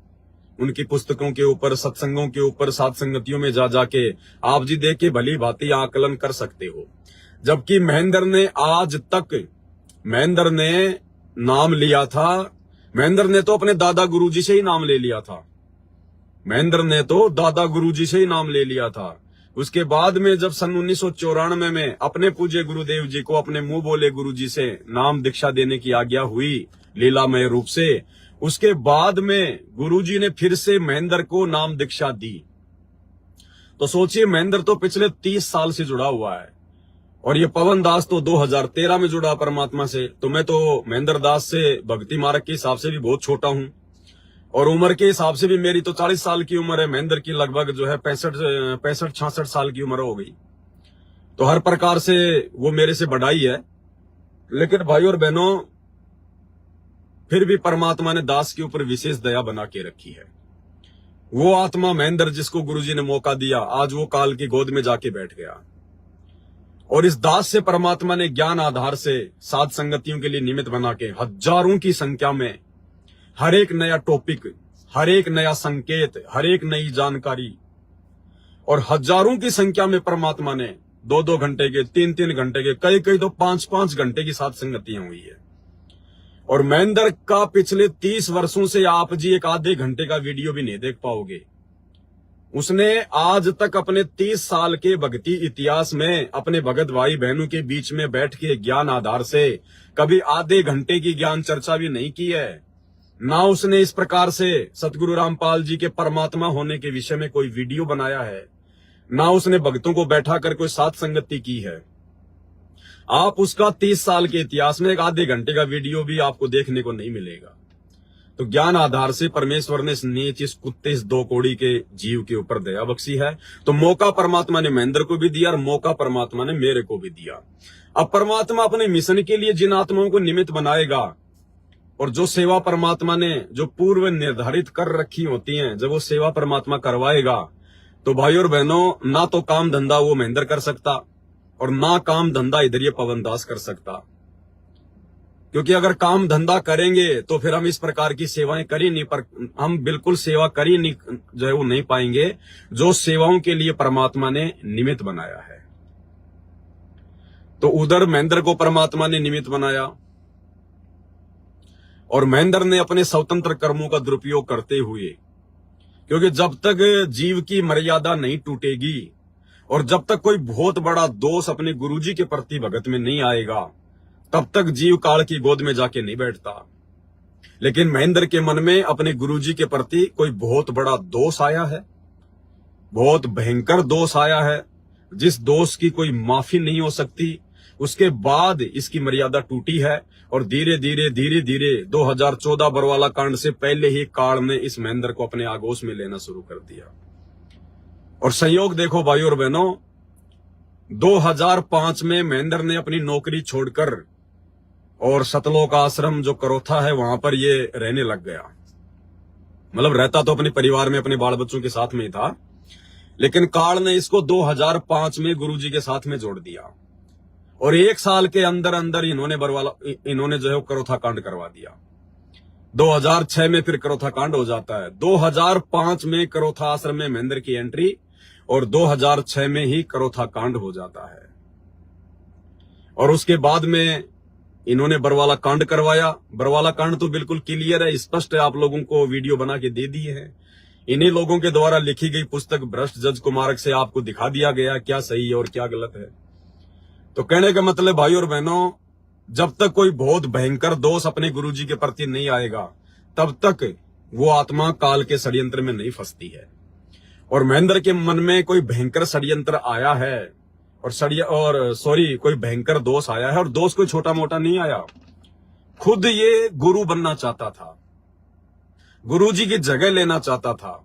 उनकी पुस्तकों के ऊपर, सत्संगों के ऊपर, साध संगतियों में जा जाके आप जी देख के भली भांति आकलन कर सकते हो। जबकि महेंद्र ने आज तक, महेंद्र ने नाम लिया था, महेंद्र ने तो अपने दादा गुरुजी से ही नाम ले लिया था, महेंद्र ने तो दादा गुरुजी से ही नाम ले लिया था। उसके बाद में जब सन 1994 में अपने पूज्य गुरुदेव जी को अपने मुंह बोले गुरुजी से नाम दीक्षा देने की आज्ञा हुई लीलामय रूप से, उसके बाद में गुरुजी ने फिर से महेंद्र को नाम दीक्षा दी। तो सोचिए, महेंद्र तो पिछले 30 साल से जुड़ा हुआ है और ये पवन दास तो 2013 में जुड़ा परमात्मा से। तो मैं तो महेंद्र दास से भक्ति मार्ग के हिसाब से भी बहुत छोटा हूं और उम्र के हिसाब से भी मेरी तो 40 साल की उम्र है। महेंद्र की लगभग जो है 65-66 साल की उम्र हो गई। तो हर प्रकार से वो मेरे से बड़ा ही है। लेकिन भाई और बहनों, फिर भी परमात्मा ने दास के ऊपर विशेष दया बना के रखी है। वो आत्मा महेंद्र जिसको गुरुजी ने मौका दिया, आज वो काल की गोद में जाके बैठ गया और इस दास से परमात्मा ने ज्ञान आधार से साध संगतियों के लिए निमित्त बना के हजारों की संख्या में हर एक नया टॉपिक, हर एक नया संकेत, हर एक नई जानकारी और हजारों की संख्या में परमात्मा ने 2-2 घंटे के, 3-3 घंटे के, कई तो 5-5 घंटे की साध संगतियां हुई है। और महेंद्र का पिछले 30 वर्षों से आप जी एक आधे घंटे का वीडियो भी नहीं देख पाओगे। उसने आज तक अपने 30 साल के भक्ति इतिहास में अपने भगत भाई बहनों के बीच में बैठ के ज्ञान आधार से कभी आधे घंटे की ज्ञान चर्चा भी नहीं की है। ना उसने इस प्रकार से सतगुरु रामपाल जी के परमात्मा होने के विषय में कोई वीडियो बनाया है, ना उसने भक्तों को बैठा कर कोई साध संगति की है। आप उसका 30 साल के इतिहास में एक आधे घंटे का वीडियो भी आपको देखने को नहीं मिलेगा। तो ज्ञान आधार से परमेश्वर ने इस नीच, इस कुत्ते, इस 2 कौड़ी के जीव के ऊपर दया बख्शी है। तो मौका परमात्मा ने महेंद्र को भी दिया और मौका परमात्मा ने मेरे को भी दिया। अब परमात्मा अपने मिशन के लिए जिन आत्माओं को निमित्त बनाएगा और जो सेवा परमात्मा ने जो पूर्व निर्धारित कर रखी होती हैं, जब वो सेवा परमात्मा करवाएगा तो भाई और बहनों, ना तो काम धंधा वो महेंद्र कर सकता और ना काम धंधा इधर ये पवन दास कर सकता। क्योंकि अगर काम धंधा करेंगे तो फिर हम इस प्रकार की सेवाएं कर ही नहीं, पर हम बिल्कुल सेवा कर ही नहीं, जो है वो नहीं पाएंगे जो सेवाओं के लिए परमात्मा ने निमित्त बनाया है। तो उधर महेंद्र को परमात्मा ने निमित्त बनाया और महेंद्र ने अपने स्वतंत्र कर्मों का दुरुपयोग करते हुए, क्योंकि जब तक जीव की मर्यादा नहीं टूटेगी और जब तक कोई बहुत बड़ा दोष अपने गुरुजी के प्रति भगत में नहीं आएगा, तब तक जीव काल की गोद में जाके नहीं बैठता। लेकिन महेंद्र के मन में अपने गुरुजी के प्रति कोई बहुत बड़ा दोष आया है, बहुत भयंकर दोष आया है, जिस दोष की कोई माफी नहीं हो सकती। उसके बाद इसकी मर्यादा टूटी है और धीरे धीरे 2014 बरवाला कांड से पहले ही काल ने इस महेंद्र को अपने आगोश में लेना शुरू कर दिया। और संयोग देखो भाई और बहनों, 2005 में महेंद्र ने अपनी नौकरी छोड़कर और सतलोक आश्रम जो करोथा है वहां पर ये रहने लग गया। मतलब रहता तो अपने परिवार में अपने बाल बच्चों के साथ में ही था, लेकिन काल ने इसको 2005 में गुरुजी के साथ में जोड़ दिया और 1 साल के अंदर अंदर इन्होंने जो है करोथा कांड करवा दिया। 2006 में फिर करोथा कांड हो जाता है। 2005 में करोथा आश्रम में महेंद्र की एंट्री और 2006 में ही करोथा कांड हो जाता है। और उसके बाद में इन्होंने बरवाला कांड करवाया। बरवाला कांड तो बिल्कुल क्लियर है, स्पष्ट है, आप लोगों को वीडियो बना के दे दिए हैं। इन्हीं लोगों के द्वारा लिखी गई पुस्तक भ्रष्ट जज कुमारक से आपको दिखा दिया गया क्या सही है और क्या गलत है। तो कहने का मतलब भाई और बहनों, जब तक कोई बहुत भयंकर दोष अपने गुरुजी के प्रति नहीं आएगा, तब तक वो आत्मा काल के षड्यंत्र में नहीं फंसती है। और महेंद्र के मन में कोई भयंकर षड्यंत्र आया है कोई भयंकर दोष आया है, और दोष कोई छोटा मोटा नहीं आया। खुद ये गुरु बनना चाहता था, गुरुजी की जगह लेना चाहता था।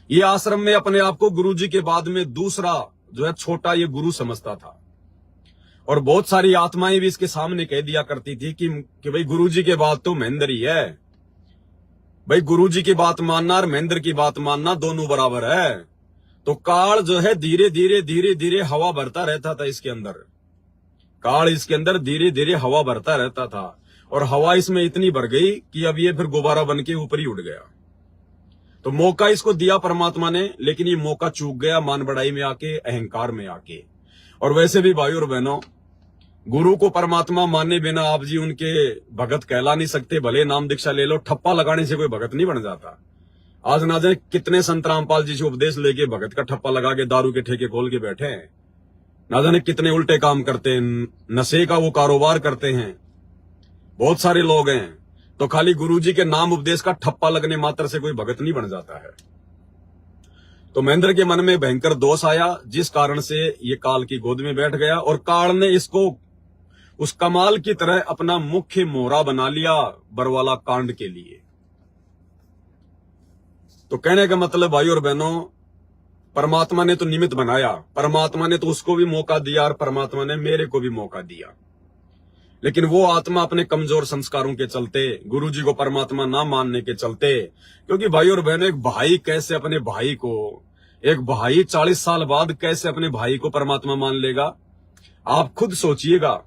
ये आश्रम में अपने आप को गुरुजी के बाद में दूसरा जो है छोटा ये गुरु समझता था। और बहुत सारी आत्माएं भी इसके सामने कह दिया करती थी कि भाई गुरुजी के बाद तो महेंद्र ही है, भाई गुरुजी की बात मानना और महेंद्र की बात मानना दोनों बराबर है। तो काल जो है धीरे धीरे हवा भरता रहता था इसके अंदर। काल इसके अंदर धीरे धीरे हवा भरता रहता था और हवा इसमें इतनी भर गई कि अब ये फिर गुब्बारा बन के ऊपर ही उड़ गया। तो मौका इसको दिया परमात्मा ने, लेकिन ये मौका चूक गया मान बढ़ाई में आके, अहंकार में आके। और वैसे भी भाई और बहनों, गुरु को परमात्मा माने बिना आप जी उनके भगत कहला नहीं सकते। भले नाम दीक्षा ले लो, ठप्पा लगाने से कोई भगत नहीं बन जाता। आज ना जाने कितने संत रामपाल जी से उपदेश लेके भगत का ठप्पा लगा के दारू के ठेके खोल के बैठे हैं, ना जाने कितने उल्टे काम करते हैं, नशे का वो कारोबार करते हैं। बहुत सारे लोग हैं, तो खाली गुरुजी के नाम उपदेश का ठप्पा लगने मात्र से कोई भगत नहीं बन जाता है। तो महेंद्र के मन में भयंकर दोष आया, जिस कारण से ये काल की गोद में बैठ गया और काल ने इसको उस कमाल की तरह अपना मुख्य मोहरा बना लिया बरवाला कांड के लिए। तो कहने का मतलब भाई और बहनों, परमात्मा ने तो निमित्त बनाया, परमात्मा ने तो उसको भी मौका दिया और परमात्मा ने मेरे को भी मौका दिया, लेकिन वो आत्मा अपने कमजोर संस्कारों के चलते, गुरुजी को परमात्मा ना मानने के चलते, क्योंकि भाई और बहनों, एक भाई कैसे अपने भाई को, एक भाई 40 साल बाद कैसे अपने भाई को परमात्मा मान लेगा? आप खुद सोचिएगा,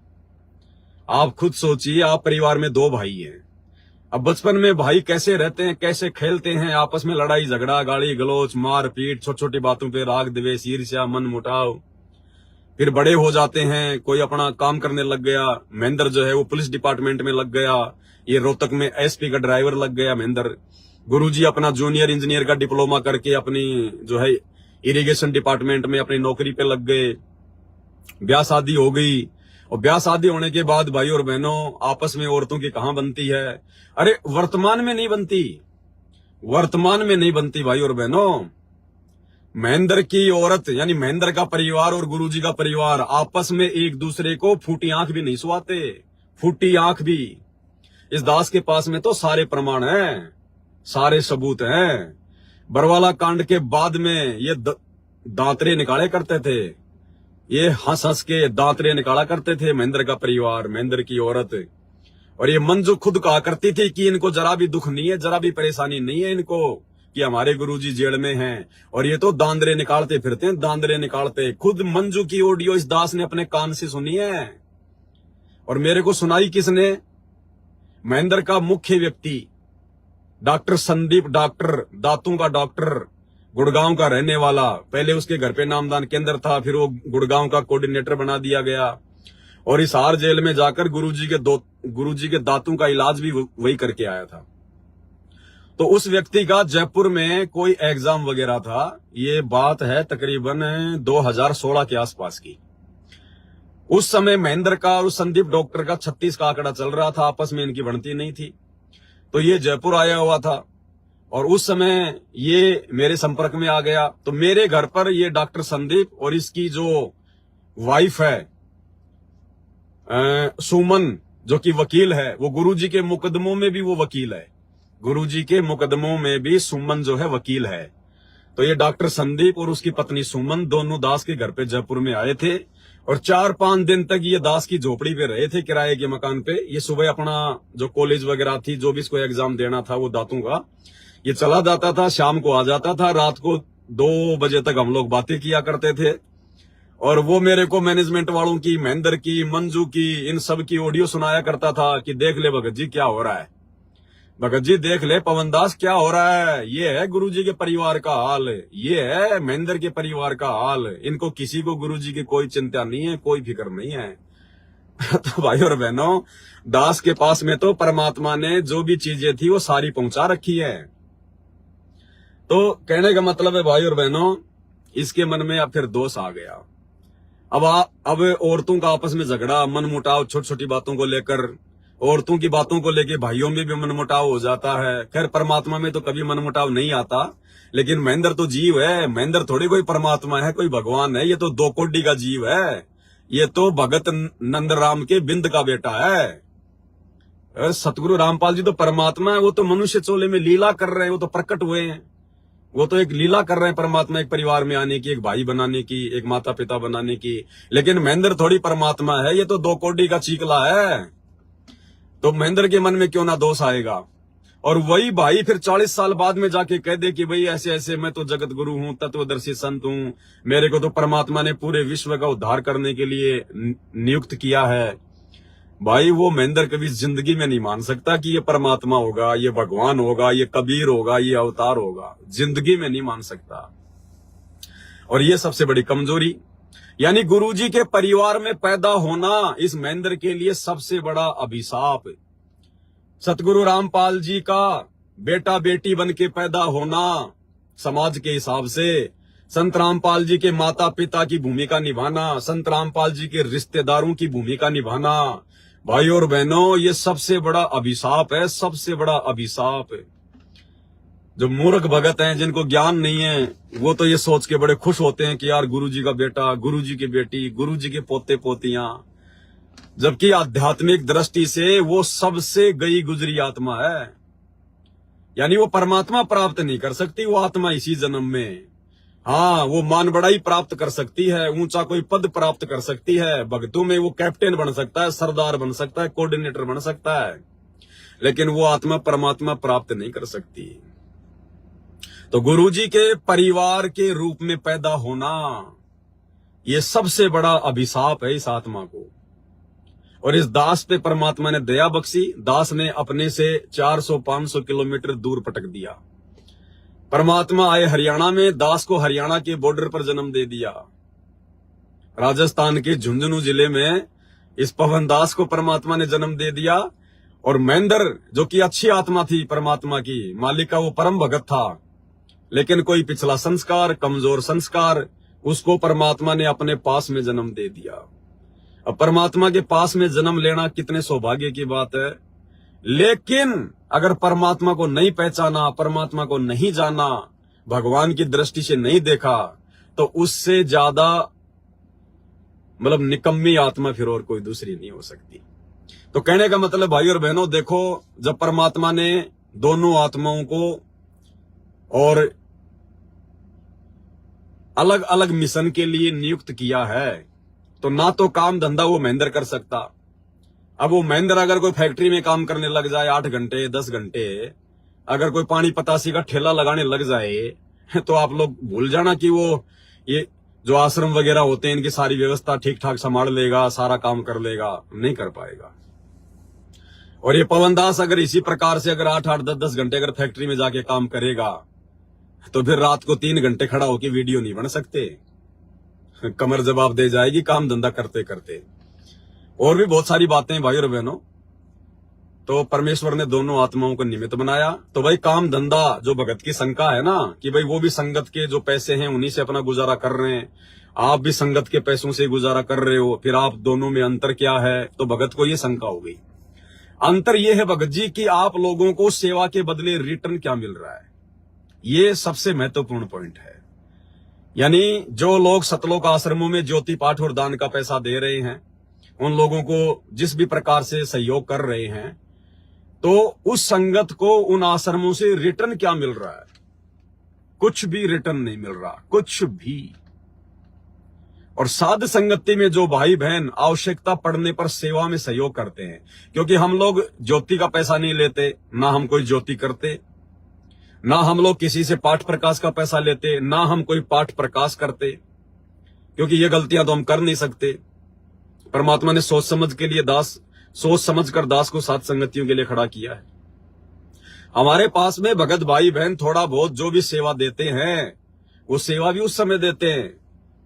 आप खुद सोचिए। आप परिवार में 2 भाई हैं, अब बचपन में भाई कैसे रहते हैं, कैसे खेलते हैं, आपस में लड़ाई झगड़ा, गाली गलौच, मारपीट, छोटी छोटी बातों पे राग द्वेष, ईर्ष्या, मन मुटाव। फिर बड़े हो जाते हैं, कोई अपना काम करने लग गया। महेंद्र जो है वो पुलिस डिपार्टमेंट में लग गया, ये रोहतक में एसपी का ड्राइवर लग गया महेंद्र। गुरुजी अपना जूनियर इंजीनियर का डिप्लोमा करके अपनी जो है इरिगेशन डिपार्टमेंट में अपनी नौकरी पे लग गए। ब्याह शादी हो गई, और ब्याह शादी होने के बाद भाई और बहनों, आपस में औरतों की कहां बनती है? अरे वर्तमान में नहीं बनती, वर्तमान में नहीं बनती भाई और बहनों। महेंद्र की औरत यानी महेंद्र का परिवार और गुरुजी का परिवार आपस में एक दूसरे को फूटी आंख भी नहीं सुहाते, फूटी आंख भी। इस दास के पास में तो सारे प्रमाण हैं, सारे सबूत हैं। बरवाला कांड के बाद में ये दांतरे निकाले करते थे, ये हंस हंस के दांतरे निकाला करते थे महेंद्र का परिवार, महेंद्र की औरत। और ये मंजू खुद कहा करती थी कि इनको जरा भी दुख नहीं है, जरा भी परेशानी नहीं है इनको कि हमारे गुरुजी जेल में हैं, और ये तो दांतरे निकालते फिरते हैं, दांतरे निकालते। खुद मंजू की ऑडियो इस दास ने अपने कान से सुनी है, और मेरे को सुनाई किसने? महेंद्र का मुख्य व्यक्ति डॉक्टर संदीप, डॉक्टर, दांतों का डॉक्टर, गुड़गांव का रहने वाला। पहले उसके घर पे नामदान केंद्र था, फिर वो गुड़गांव का कोऑर्डिनेटर बना दिया गया, और इस हार जेल में जाकर गुरुजी के दांतों का इलाज भी वही करके आया था। तो उस व्यक्ति का जयपुर में कोई एग्जाम वगैरह था, ये बात है तकरीबन 2016 के आसपास की। उस समय महेंद्र का और संदीप डॉक्टर का 36 का आंकड़ा चल रहा था, आपस में इनकी बनती नहीं थी। तो ये जयपुर आया हुआ था, और उस समय ये मेरे संपर्क में आ गया। तो मेरे घर पर ये डॉक्टर संदीप और इसकी जो वाइफ है सुमन, जो कि वकील है, वो गुरुजी के मुकदमों में भी वो वकील है, गुरुजी के मुकदमों में भी सुमन जो है वकील है। तो ये डॉक्टर संदीप और उसकी पत्नी सुमन दोनों दास के घर पे जयपुर में आए थे, और 4-5 दिन तक ये दास की झोपड़ी पे रहे थे, किराए के मकान पे। ये सुबह अपना जो कॉलेज वगैरह थी, जो भी इसको एग्जाम देना था वो दांतों का, ये चला जाता था, शाम को आ जाता था, रात को 2 बजे तक हम लोग बातें किया करते थे। और वो मेरे को मैनेजमेंट वालों की, महेंद्र की, मंजू की, इन सब की ऑडियो सुनाया करता था कि देख ले भगत जी क्या हो रहा है, भगत जी देख ले पवन दास क्या हो रहा है, ये है गुरुजी के परिवार का हाल, ये है महेंद्र के परिवार का हाल। इनको किसी को गुरुजी की कोई चिंता नहीं है, कोई फिक्र नहीं है। तो भाई और बहनों, दास के पास में तो परमात्मा ने जो भी चीजें थी वो सारी पहुंचा रखी है। तो कहने का मतलब है भाई और बहनों, इसके मन में अब फिर दोष आ गया। अब औरतों का आपस में झगड़ा, मन मुटाव, छोटी छोटी बातों को लेकर, औरतों की बातों को लेकर भाइयों में भी मन मुटाव हो जाता है। खैर परमात्मा में तो कभी मन मुटाव नहीं आता, लेकिन महेंद्र तो जीव है, महेंद्र थोड़ी कोई परमात्मा है, कोई भगवान है, ये तो 2 कोड़ी का जीव है, ये तो भगत नंदराम के बिंद का बेटा है। सतगुरु रामपाल जी तो परमात्मा है, वो तो मनुष्य चोले में लीला कर रहे हैं, वो तो प्रकट हुए हैं, वो तो एक लीला कर रहे हैं परमात्मा, एक परिवार में आने की, एक भाई बनाने की, एक माता पिता बनाने की। लेकिन महेंद्र थोड़ी परमात्मा है, ये तो 2 कोड़ी का चीकला है। तो महेंद्र के मन में क्यों ना दोष आएगा? और वही भाई फिर 40 साल बाद में जाके कह दे कि भाई ऐसे ऐसे मैं तो जगत गुरु हूं, तत्वदर्शी संत हूं, मेरे को तो परमात्मा ने पूरे विश्व का उद्धार करने के लिए नियुक्त किया है। भाई वो महेंद्र कभी जिंदगी में नहीं मान सकता कि ये परमात्मा होगा, ये भगवान होगा, ये कबीर होगा, ये अवतार होगा, जिंदगी में नहीं मान सकता। और ये सबसे बड़ी कमजोरी, यानी गुरुजी के परिवार में पैदा होना इस महेंद्र के लिए सबसे बड़ा अभिशाप। सतगुरु रामपाल जी का बेटा बेटी बन के पैदा होना समाज के हिसाब से, संत रामपाल जी के माता पिता की भूमिका निभाना, संत रामपाल जी के रिश्तेदारों की भूमिका निभाना, भाई और बहनों, ये सबसे बड़ा अभिशाप है, सबसे बड़ा अभिशाप है। जो मूर्ख भगत हैं, जिनको ज्ञान नहीं है, वो तो ये सोच के बड़े खुश होते हैं कि यार गुरुजी का बेटा, गुरुजी की बेटी, गुरुजी के पोते पोतियां, जबकि आध्यात्मिक दृष्टि से वो सबसे गई गुजरी आत्मा है। यानी वो परमात्मा प्राप्त नहीं कर सकती वो आत्मा इसी जन्म में। हाँ, वो मान बढ़ाई प्राप्त कर सकती है, ऊंचा कोई पद प्राप्त कर सकती है, भक्तों में वो कैप्टन बन सकता है, सरदार बन सकता है, कोऑर्डिनेटर बन सकता है, लेकिन वो आत्मा परमात्मा प्राप्त नहीं कर सकती। तो गुरुजी के परिवार के रूप में पैदा होना, ये सबसे बड़ा अभिशाप है इस आत्मा को। और इस दास पे परमात्मा ने दया बख्शी। दास ने अपने से 400-500 किलोमीटर दूर पटक दिया। परमात्मा आए हरियाणा में, दास को हरियाणा के बॉर्डर पर जन्म दे दिया। राजस्थान के झुंझुनू जिले में इस पवन दास को परमात्मा ने जन्म दे दिया। और महेंद्र, जो कि अच्छी आत्मा थी परमात्मा की, मालिक का वो परम भगत था, लेकिन कोई पिछला संस्कार, कमजोर संस्कार, उसको परमात्मा ने अपने पास में जन्म दे दिया। अब परमात्मा के पास में जन्म लेना कितने सौभाग्य की बात है। लेकिन अगर परमात्मा को नहीं पहचाना, परमात्मा को नहीं जाना, भगवान की दृष्टि से नहीं देखा, तो उससे ज्यादा मतलब निकम्मी आत्मा फिर और कोई दूसरी नहीं हो सकती। तो कहने का मतलब भाई और बहनों, देखो, जब परमात्मा ने दोनों आत्माओं को और अलग अलग मिशन के लिए नियुक्त किया है, तो ना तो काम धंधा वो महेंद्र कर सकता। अब वो महेंद्र अगर कोई फैक्ट्री में काम करने लग जाए 8 घंटे 10 घंटे, अगर कोई पानी पतासी का ठेला लगाने लग जाए, तो आप लोग भूल जाना कि वो ये जो आश्रम वगैरह होते हैं, इनकी सारी व्यवस्था ठीक ठाक संभाल लेगा, सारा काम कर लेगा, नहीं कर पाएगा। और ये पवन दास अगर इसी प्रकार से अगर 8-8 10-10 घंटे अगर फैक्ट्री में जाके काम करेगा, तो फिर रात को 3 घंटे खड़ा होकर वीडियो नहीं बन सकते, कमर जवाब दे जाएगी काम धंधा करते करते। और भी बहुत सारी बातें भाई और बहनों। तो परमेश्वर ने दोनों आत्माओं को निमित्त बनाया। तो भाई काम धंधा, जो भगत की शंका है ना कि भाई वो भी संगत के जो पैसे हैं उन्हीं से अपना गुजारा कर रहे हैं, आप भी संगत के पैसों से गुजारा कर रहे हो, फिर आप दोनों में अंतर क्या है? तो भगत को ये शंका हो गई। अंतर ये है भगत जी कि आप लोगों को सेवा के बदले रिटर्न क्या मिल रहा है, ये सबसे महत्वपूर्ण पॉइंट है। यानी जो लोग सतलोक आश्रमों में ज्योति पाठ और दान का पैसा दे रहे हैं, उन लोगों को जिस भी प्रकार से सहयोग कर रहे हैं, तो उस संगत को उन आश्रमों से रिटर्न क्या मिल रहा है? कुछ भी रिटर्न नहीं मिल रहा, कुछ भी। और साध संगति में जो भाई बहन आवश्यकता पड़ने पर सेवा में सहयोग करते हैं, क्योंकि हम लोग ज्योति का पैसा नहीं लेते, ना हम कोई ज्योति करते, ना हम लोग किसी से पाठ प्रकाश का पैसा लेते, ना हम कोई पाठ प्रकाश करते, क्योंकि ये गलतियां तो हम कर नहीं सकते। परमात्मा ने सोच समझ कर दास को साथ संगतियों के लिए खड़ा किया है। हमारे पास में भगत भाई बहन थोड़ा बहुत जो भी सेवा देते हैं, वो सेवा भी उस समय देते हैं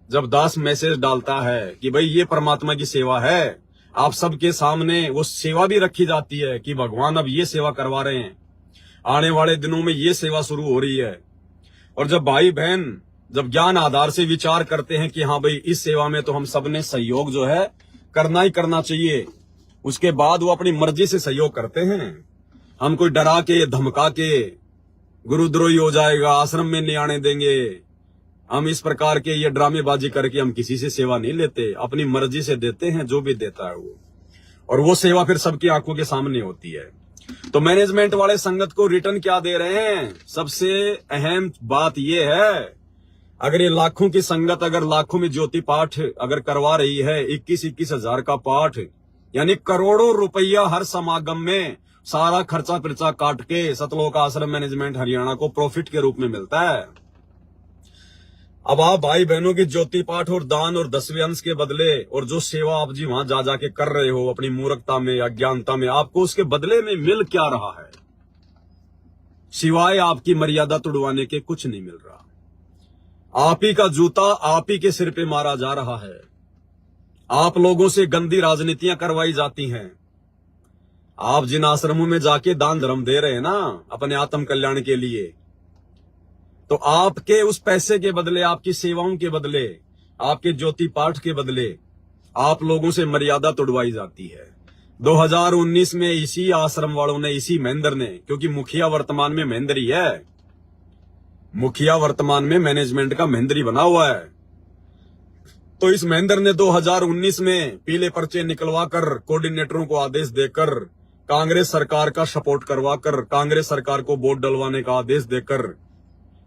जब दास मैसेज डालता है कि भाई ये परमात्मा की सेवा है। आप सबके सामने वो सेवा भी रखी जाती है कि भगवान अब ये सेवा करवा रहे हैं, आने वाले दिनों में ये सेवा शुरू हो रही है। और जब भाई बहन जब ज्ञान आधार से विचार करते हैं कि हाँ भाई इस सेवा में तो हम सब ने सहयोग जो है करना ही करना चाहिए, उसके बाद वो अपनी मर्जी से सहयोग करते हैं। हम कोई डरा के धमका के गुरुद्रोही हो जाएगा, आश्रम में नहीं आने देंगे, हम इस प्रकार के ये ड्रामेबाजी करके हम किसी से सेवा नहीं लेते, अपनी मर्जी से देते हैं जो भी देता है वो। और वो सेवा फिर सबकी आंखों के सामने होती है। तो मैनेजमेंट वाले संगत को रिटर्न क्या दे रहे हैं? सबसे अहम बात यह है, अगर ये लाखों की संगत अगर लाखों में ज्योति पाठ अगर करवा रही है, 21-21 हजार का पाठ, यानी करोड़ों रुपया हर समागम में सारा खर्चा पिर्चा काट के सतलोक आश्रम मैनेजमेंट हरियाणा को प्रॉफिट के रूप में मिलता है। अब आप भाई बहनों की ज्योति पाठ और दान और 10वें अंश के बदले और जो सेवा आप जी वहां जा जाके कर रहे हो अपनी मूर्खता में, अज्ञानता में, आपको उसके बदले में मिल क्या रहा है? सिवाय आपकी मर्यादा तुड़वाने के कुछ नहीं मिल रहा। आप ही का जूता आप ही के सिर पे मारा जा रहा है। आप लोगों से गंदी राजनीतियां करवाई जाती हैं। आप जिन आश्रमों में जाके दान धर्म दे रहे हैं ना अपने आत्म कल्याण के लिए, तो आपके उस पैसे के बदले, आपकी सेवाओं के बदले, आपके ज्योति पाठ के बदले आप लोगों से मर्यादा तोड़वाई जाती है। 2019 में इसी आश्रम वालों ने, इसी महेंद्र ने, क्योंकि मुखिया वर्तमान में महेंद्र ही है, मुखिया वर्तमान में मैनेजमेंट का महेंद्र ही बना हुआ है। तो इस महेंद्र ने 2019 में पीले पर्चे निकलवाकर, कोऑर्डिनेटरों को आदेश देकर, कांग्रेस सरकार का सपोर्ट करवाकर, कांग्रेस सरकार को वोट डलवाने का आदेश देकर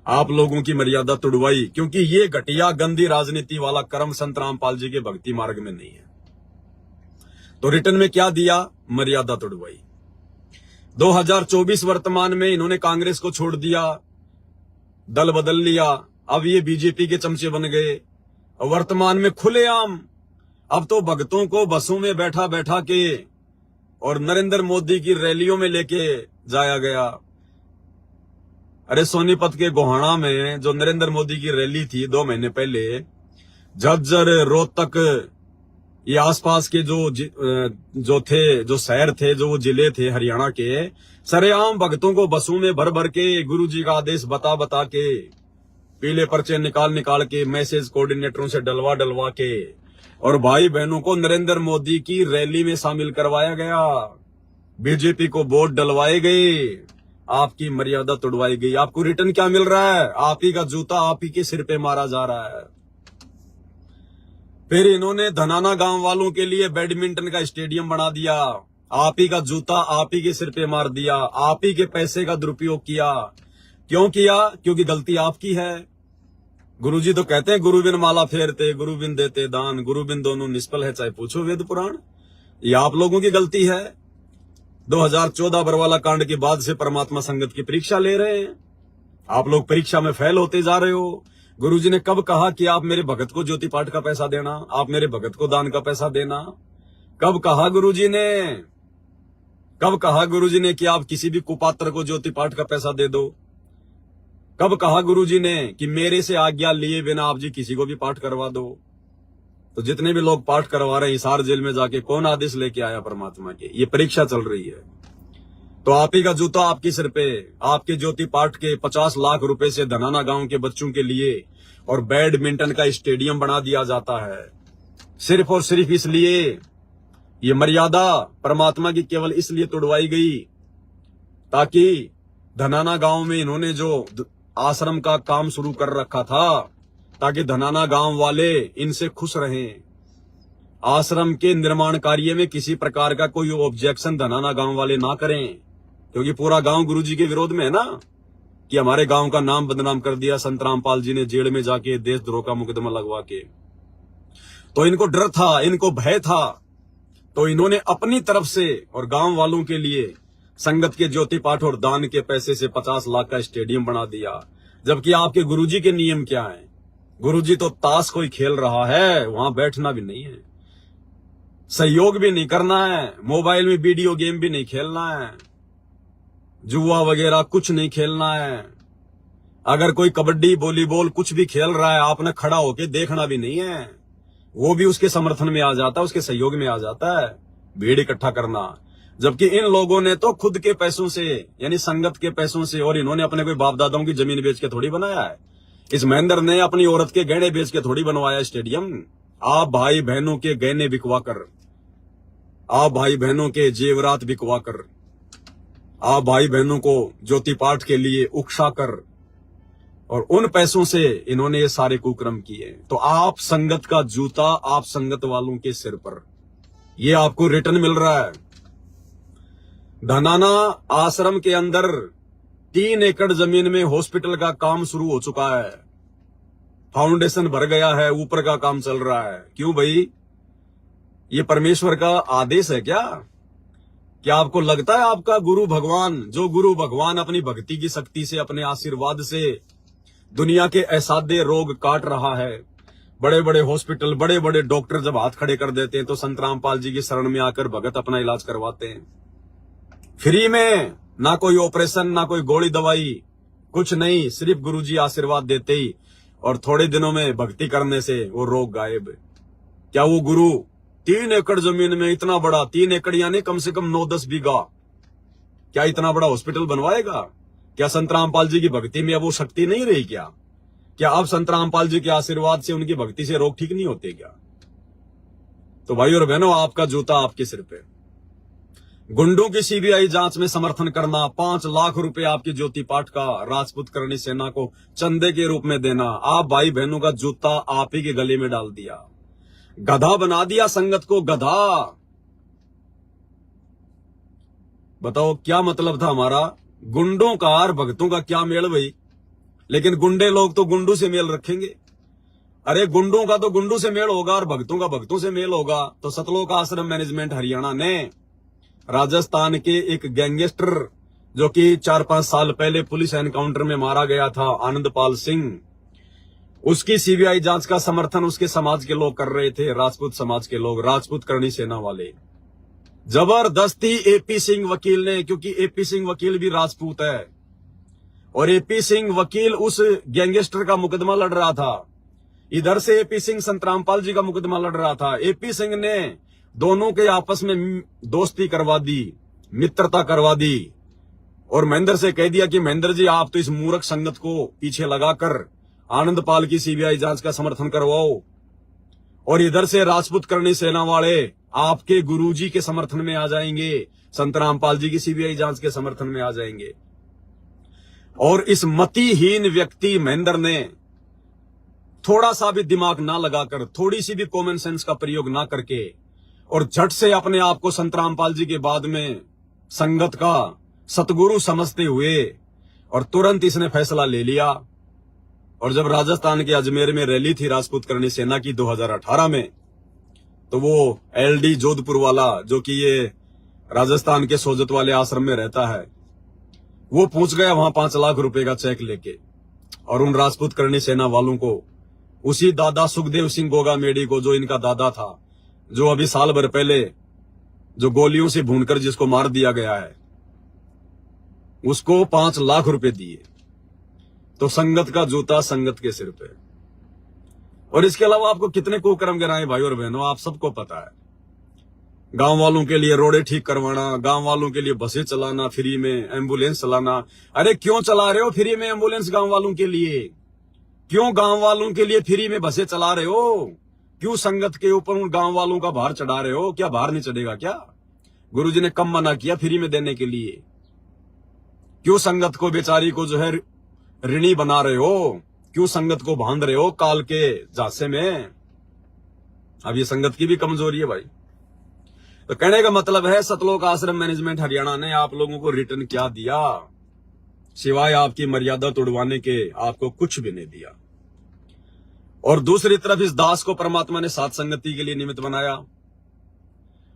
आप लोगों की मर्यादा तोड़वाई, क्योंकि ये घटिया गंदी राजनीति वाला कर्म संत रामपाल जी के भक्ति मार्ग में नहीं है। तो रिटर्न में क्या दिया? मर्यादा तोड़वाई। 2024 वर्तमान में इन्होंने कांग्रेस को छोड़ दिया, दल बदल लिया, अब ये बीजेपी के चमचे बन गए। वर्तमान में खुलेआम अब तो भक्तों को बसों में बैठा बैठा के और नरेंद्र मोदी की रैलियों में लेके जाया गया। अरे सोनीपत के गोहाना में जो नरेंद्र मोदी की रैली थी 2 महीने पहले, झज्जर, रोहतक, ये आसपास के जो थे, जो शहर थे, जो वो जिले थे हरियाणा के, सरेआम भक्तों को बसों में भर भर के, गुरुजी का आदेश बता बता के, पीले पर्चे निकाल निकाल के, मैसेज कोऑर्डिनेटरों से डलवा डलवा के, और भाई बहनों को नरेंद्र मोदी की रैली में शामिल करवाया गया। बीजेपी को वोट डलवाए गए, आपकी मर्यादा तोड़वाई गई। आपको रिटर्न क्या मिल रहा है? आप ही का जूता आप ही के सिर पे मारा जा रहा है। फिर इन्होंने धनाना गांव वालों के लिए बैडमिंटन का स्टेडियम बना दिया, आप ही का जूता आप ही के सिर पे मार दिया, आप ही के पैसे का दुरुपयोग किया। क्यों किया? क्योंकि गलती आपकी है। गुरुजी तो कहते हैं गुरु बिन माला फेरते, गुरु बिन देते दान, गुरु बिन दोनों निष्फल है, चाहे पूछो वेद पुराण। ये आप लोगों की गलती है। 2014 बरवाला कांड के बाद से परमात्मा संगत की परीक्षा ले रहे हैं। आप लोग परीक्षा में फेल होते जा रहे हो। गुरुजी ने कब कहा कि आप मेरे भगत को ज्योति पाठ का पैसा देना, आप मेरे भगत को दान का पैसा देना? कब कहा गुरुजी ने? कब कहा गुरुजी ने कि आप किसी भी कुपात्र को ज्योति पाठ का पैसा दे दो? कब कहा गुरुजी ने कि मेरे से आज्ञा लिए बिना आप जी किसी को भी पाठ करवा दो? तो जितने भी लोग पाठ करवा रहे हैं हिसार जेल में जाके, कौन आदेश लेके आया परमात्मा के? ये परीक्षा चल रही है। तो आप ही का जूता आपके सिर पे, आपके ज्योति पाठ के 50 लाख रुपए से धनाना गांव के बच्चों के लिए और बैडमिंटन का स्टेडियम बना दिया जाता है, सिर्फ और सिर्फ इसलिए। ये मर्यादा परमात्मा की केवल इसलिए तोड़वाई गई ताकि धनाना गांव में इन्होंने जो आश्रम का काम शुरू कर रखा था, ताकि धनाना गांव वाले इनसे खुश रहें। आश्रम के निर्माण कार्य में किसी प्रकार का कोई ऑब्जेक्शन धनाना गांव वाले ना करें, क्योंकि पूरा गांव गुरुजी के विरोध में है ना, कि हमारे गांव का नाम बदनाम कर दिया संत रामपाल जी ने जेल में जाके देशद्रोह का मुकदमा लगवा के। तो इनको डर था, इनको भय था, तो इन्होंने अपनी तरफ से और गांव वालों के लिए संगत के ज्योति पाठ और दान के पैसे से 50 लाख का स्टेडियम बना दिया। जबकि आपके गुरुजी के नियम क्या हैं? गुरुजी तो ताश कोई खेल रहा है, वहां बैठना भी नहीं है, सहयोग भी नहीं करना है, मोबाइल में वीडियो गेम भी नहीं खेलना है, जुआ वगैरह कुछ नहीं खेलना है। अगर कोई कबड्डी वॉलीबॉल कुछ भी खेल रहा है, आपने खड़ा होके देखना भी नहीं है, वो भी उसके समर्थन में आ जाता है, उसके सहयोग में आ जाता है, भीड़ इकट्ठा करना। जबकि इन लोगों ने तो खुद के पैसों से, यानी संगत के पैसों से, और इन्होंने अपने कोई बाप दादाओं की जमीन बेच के थोड़ी बनाया है। इस महेंद्र ने अपनी औरत के गहने बेच के थोड़ी बनवाया स्टेडियम। आप भाई बहनों के गहने बिकवा कर, आप भाई बहनों के जेवरात बिकवा कर, आप भाई बहनों को ज्योति पाठ के लिए उकसा कर, और उन पैसों से इन्होंने ये सारे कुकर्म किए। तो आप संगत का जूता आप संगत वालों के सिर पर, ये आपको रिटर्न मिल रहा है। धनाना आश्रम के अंदर 3 एकड़ जमीन में हॉस्पिटल का काम शुरू हो चुका है, फाउंडेशन भर गया है, ऊपर का काम चल रहा है। क्यों भाई? ये परमेश्वर का आदेश है क्या? क्या आपको लगता है आपका गुरु भगवान, जो गुरु भगवान अपनी भक्ति की शक्ति से, अपने आशीर्वाद से दुनिया के असाध्य रोग काट रहा है, बड़े बड़े हॉस्पिटल, बड़े बड़े डॉक्टर जब हाथ खड़े कर देते हैं तो संत रामपाल जी की शरण में आकर भगत अपना इलाज करवाते हैं फ्री में, ना कोई ऑपरेशन, ना कोई गोली दवाई, कुछ नहीं, सिर्फ गुरुजी आशीर्वाद देते ही और थोड़े दिनों में भक्ति करने से वो रोग गायब। क्या वो गुरु 3 एकड़ जमीन में इतना बड़ा, 3 एकड़ यानी कम से कम 9-10 बीघा, क्या इतना बड़ा हॉस्पिटल बनवाएगा? क्या संत रामपाल जी की भक्ति में अब वो शक्ति नहीं रही क्या? क्या अब संत रामपाल जी के आशीर्वाद से, उनकी भक्ति से रोग ठीक नहीं होते क्या? तो भाई और बहनों, आपका जूता आपके सिर पे। गुंडों की सीबीआई जांच में समर्थन करना, 5 लाख रुपए आपकी ज्योति पाठ का राजपूत करणी सेना को चंदे के रूप में देना, आप भाई बहनों का जूता आप ही के गले में डाल दिया, गधा बना दिया संगत को, गधा। बताओ क्या मतलब था हमारा? गुंडों का और भक्तों का क्या मेल भाई? लेकिन गुंडे लोग तो गुंडू से मेल रखेंगे। अरे गुंडों का तो गुंडू से मेल होगा और भक्तों का भक्तों से मेल होगा। तो सतलोक आश्रम मैनेजमेंट हरियाणा ने राजस्थान के एक गैंगस्टर जो कि 4-5 साल पहले पुलिस एनकाउंटर में मारा गया था, आनंदपाल सिंह, उसकी सीबीआई जांच का समर्थन उसके समाज के लोग कर रहे थे, राजपूत समाज के लोग, राजपूत करणी सेना वाले। जबरदस्ती एपी सिंह वकील ने, क्योंकि एपी सिंह वकील भी राजपूत है और एपी सिंह वकील उस गैंगस्टर का मुकदमा लड़ रहा था, इधर से एपी सिंह संत रामपाल जी का मुकदमा लड़ रहा था। एपी सिंह ने दोनों के आपस में दोस्ती करवा दी, मित्रता करवा दी और महेंद्र से कह दिया कि महेंद्र जी आप तो इस मूर्ख संगत को पीछे लगाकर आनंदपाल की सीबीआई जांच का समर्थन करवाओ और इधर से राजपूत करणी सेना वाले आपके गुरुजी के समर्थन में आ जाएंगे, संत रामपाल जी की सीबीआई जांच के समर्थन में आ जाएंगे। और इस मतिहीन व्यक्ति महेंद्र ने थोड़ा सा भी दिमाग ना लगाकर, थोड़ी सी भी कॉमन सेंस का प्रयोग ना करके और झट से अपने आप को संत रामपाल जी के बाद में संगत का सतगुरु समझते हुए और तुरंत इसने फैसला ले लिया। और जब राजस्थान के अजमेर में रैली थी राजपूत करणी सेना की 2018 में, तो वो एलडी जोधपुर वाला जो कि ये राजस्थान के सोजत वाले आश्रम में रहता है, वो पहुंच गया वहां 5 लाख रुपए का चेक लेके और उन राजपूत करणी सेना वालों को, उसी दादा सुखदेव सिंह गोगा मेडी को जो इनका दादा था, जो अभी साल भर पहले जो गोलियों से भूनकर जिसको मार दिया गया है, उसको 5 लाख रुपए दिए। तो संगत का जूता संगत के सिर पे। और इसके अलावा आपको कितने कुकर्म गिराए भाई और बहनों, आप सबको पता है। गांव वालों के लिए रोडे ठीक करवाना, गांव वालों के लिए बसें चलाना फ्री में, एम्बुलेंस चलाना। अरे क्यों चला रहे हो फ्री में एम्बुलेंस गांव वालों के लिए? क्यों गांव वालों के लिए फ्री में बसें चला रहे हो? क्यों संगत के ऊपर उन गांव वालों का भार चढ़ा रहे हो? क्या भार नहीं चढ़ेगा क्या? गुरुजी ने कम मना किया फ्री में देने के लिए। क्यों संगत को बेचारी को जो है ऋणी बना रहे हो? क्यों संगत को बांध रहे हो काल के झांसे में? अब ये संगत की भी कमजोरी है भाई। तो कहने का मतलब है सतलोक आश्रम मैनेजमेंट हरियाणा ने आप लोगों को रिटर्न क्या दिया? सिवाय आपकी मर्यादा तोड़वाने के आपको कुछ भी नहीं दिया। और दूसरी तरफ इस दास को परमात्मा ने सात संगति के लिए निमित्त बनाया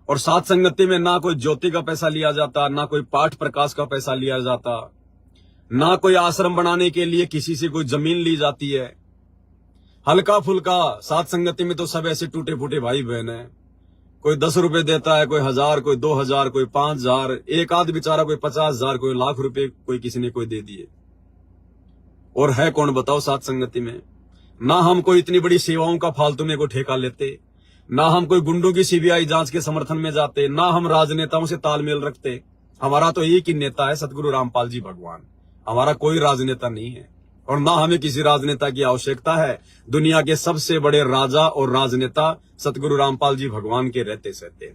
और सात संगति में ना कोई ज्योति का पैसा लिया जाता, ना कोई पाठ प्रकाश का पैसा लिया जाता, ना कोई आश्रम बनाने के लिए किसी से कोई जमीन ली जाती है। हल्का फुल्का सात संगति में तो सब ऐसे टूटे फूटे भाई बहन है। कोई 10 रुपए देता है, कोई 1000, कोई 2000, कोई 5000, एक आध बेचारा कोई 50,000, कोई लाख रुपए कोई किसी ने कोई दे दिए। और है कौन बताओ सात संगति में? ना हम कोई इतनी बड़ी सेवाओं का फालतू में को ठेका लेते, ना हम कोई गुंडों की सीबीआई जांच के समर्थन में जाते, ना हम राजनेताओं से तालमेल रखते। हमारा तो एक ही नेता है, सतगुरु रामपाल जी भगवान। हमारा कोई राजनेता नहीं है और ना हमें किसी राजनेता की आवश्यकता है। दुनिया के सबसे बड़े राजा और राजनेता सतगुरु रामपाल जी भगवान के रहते सहते।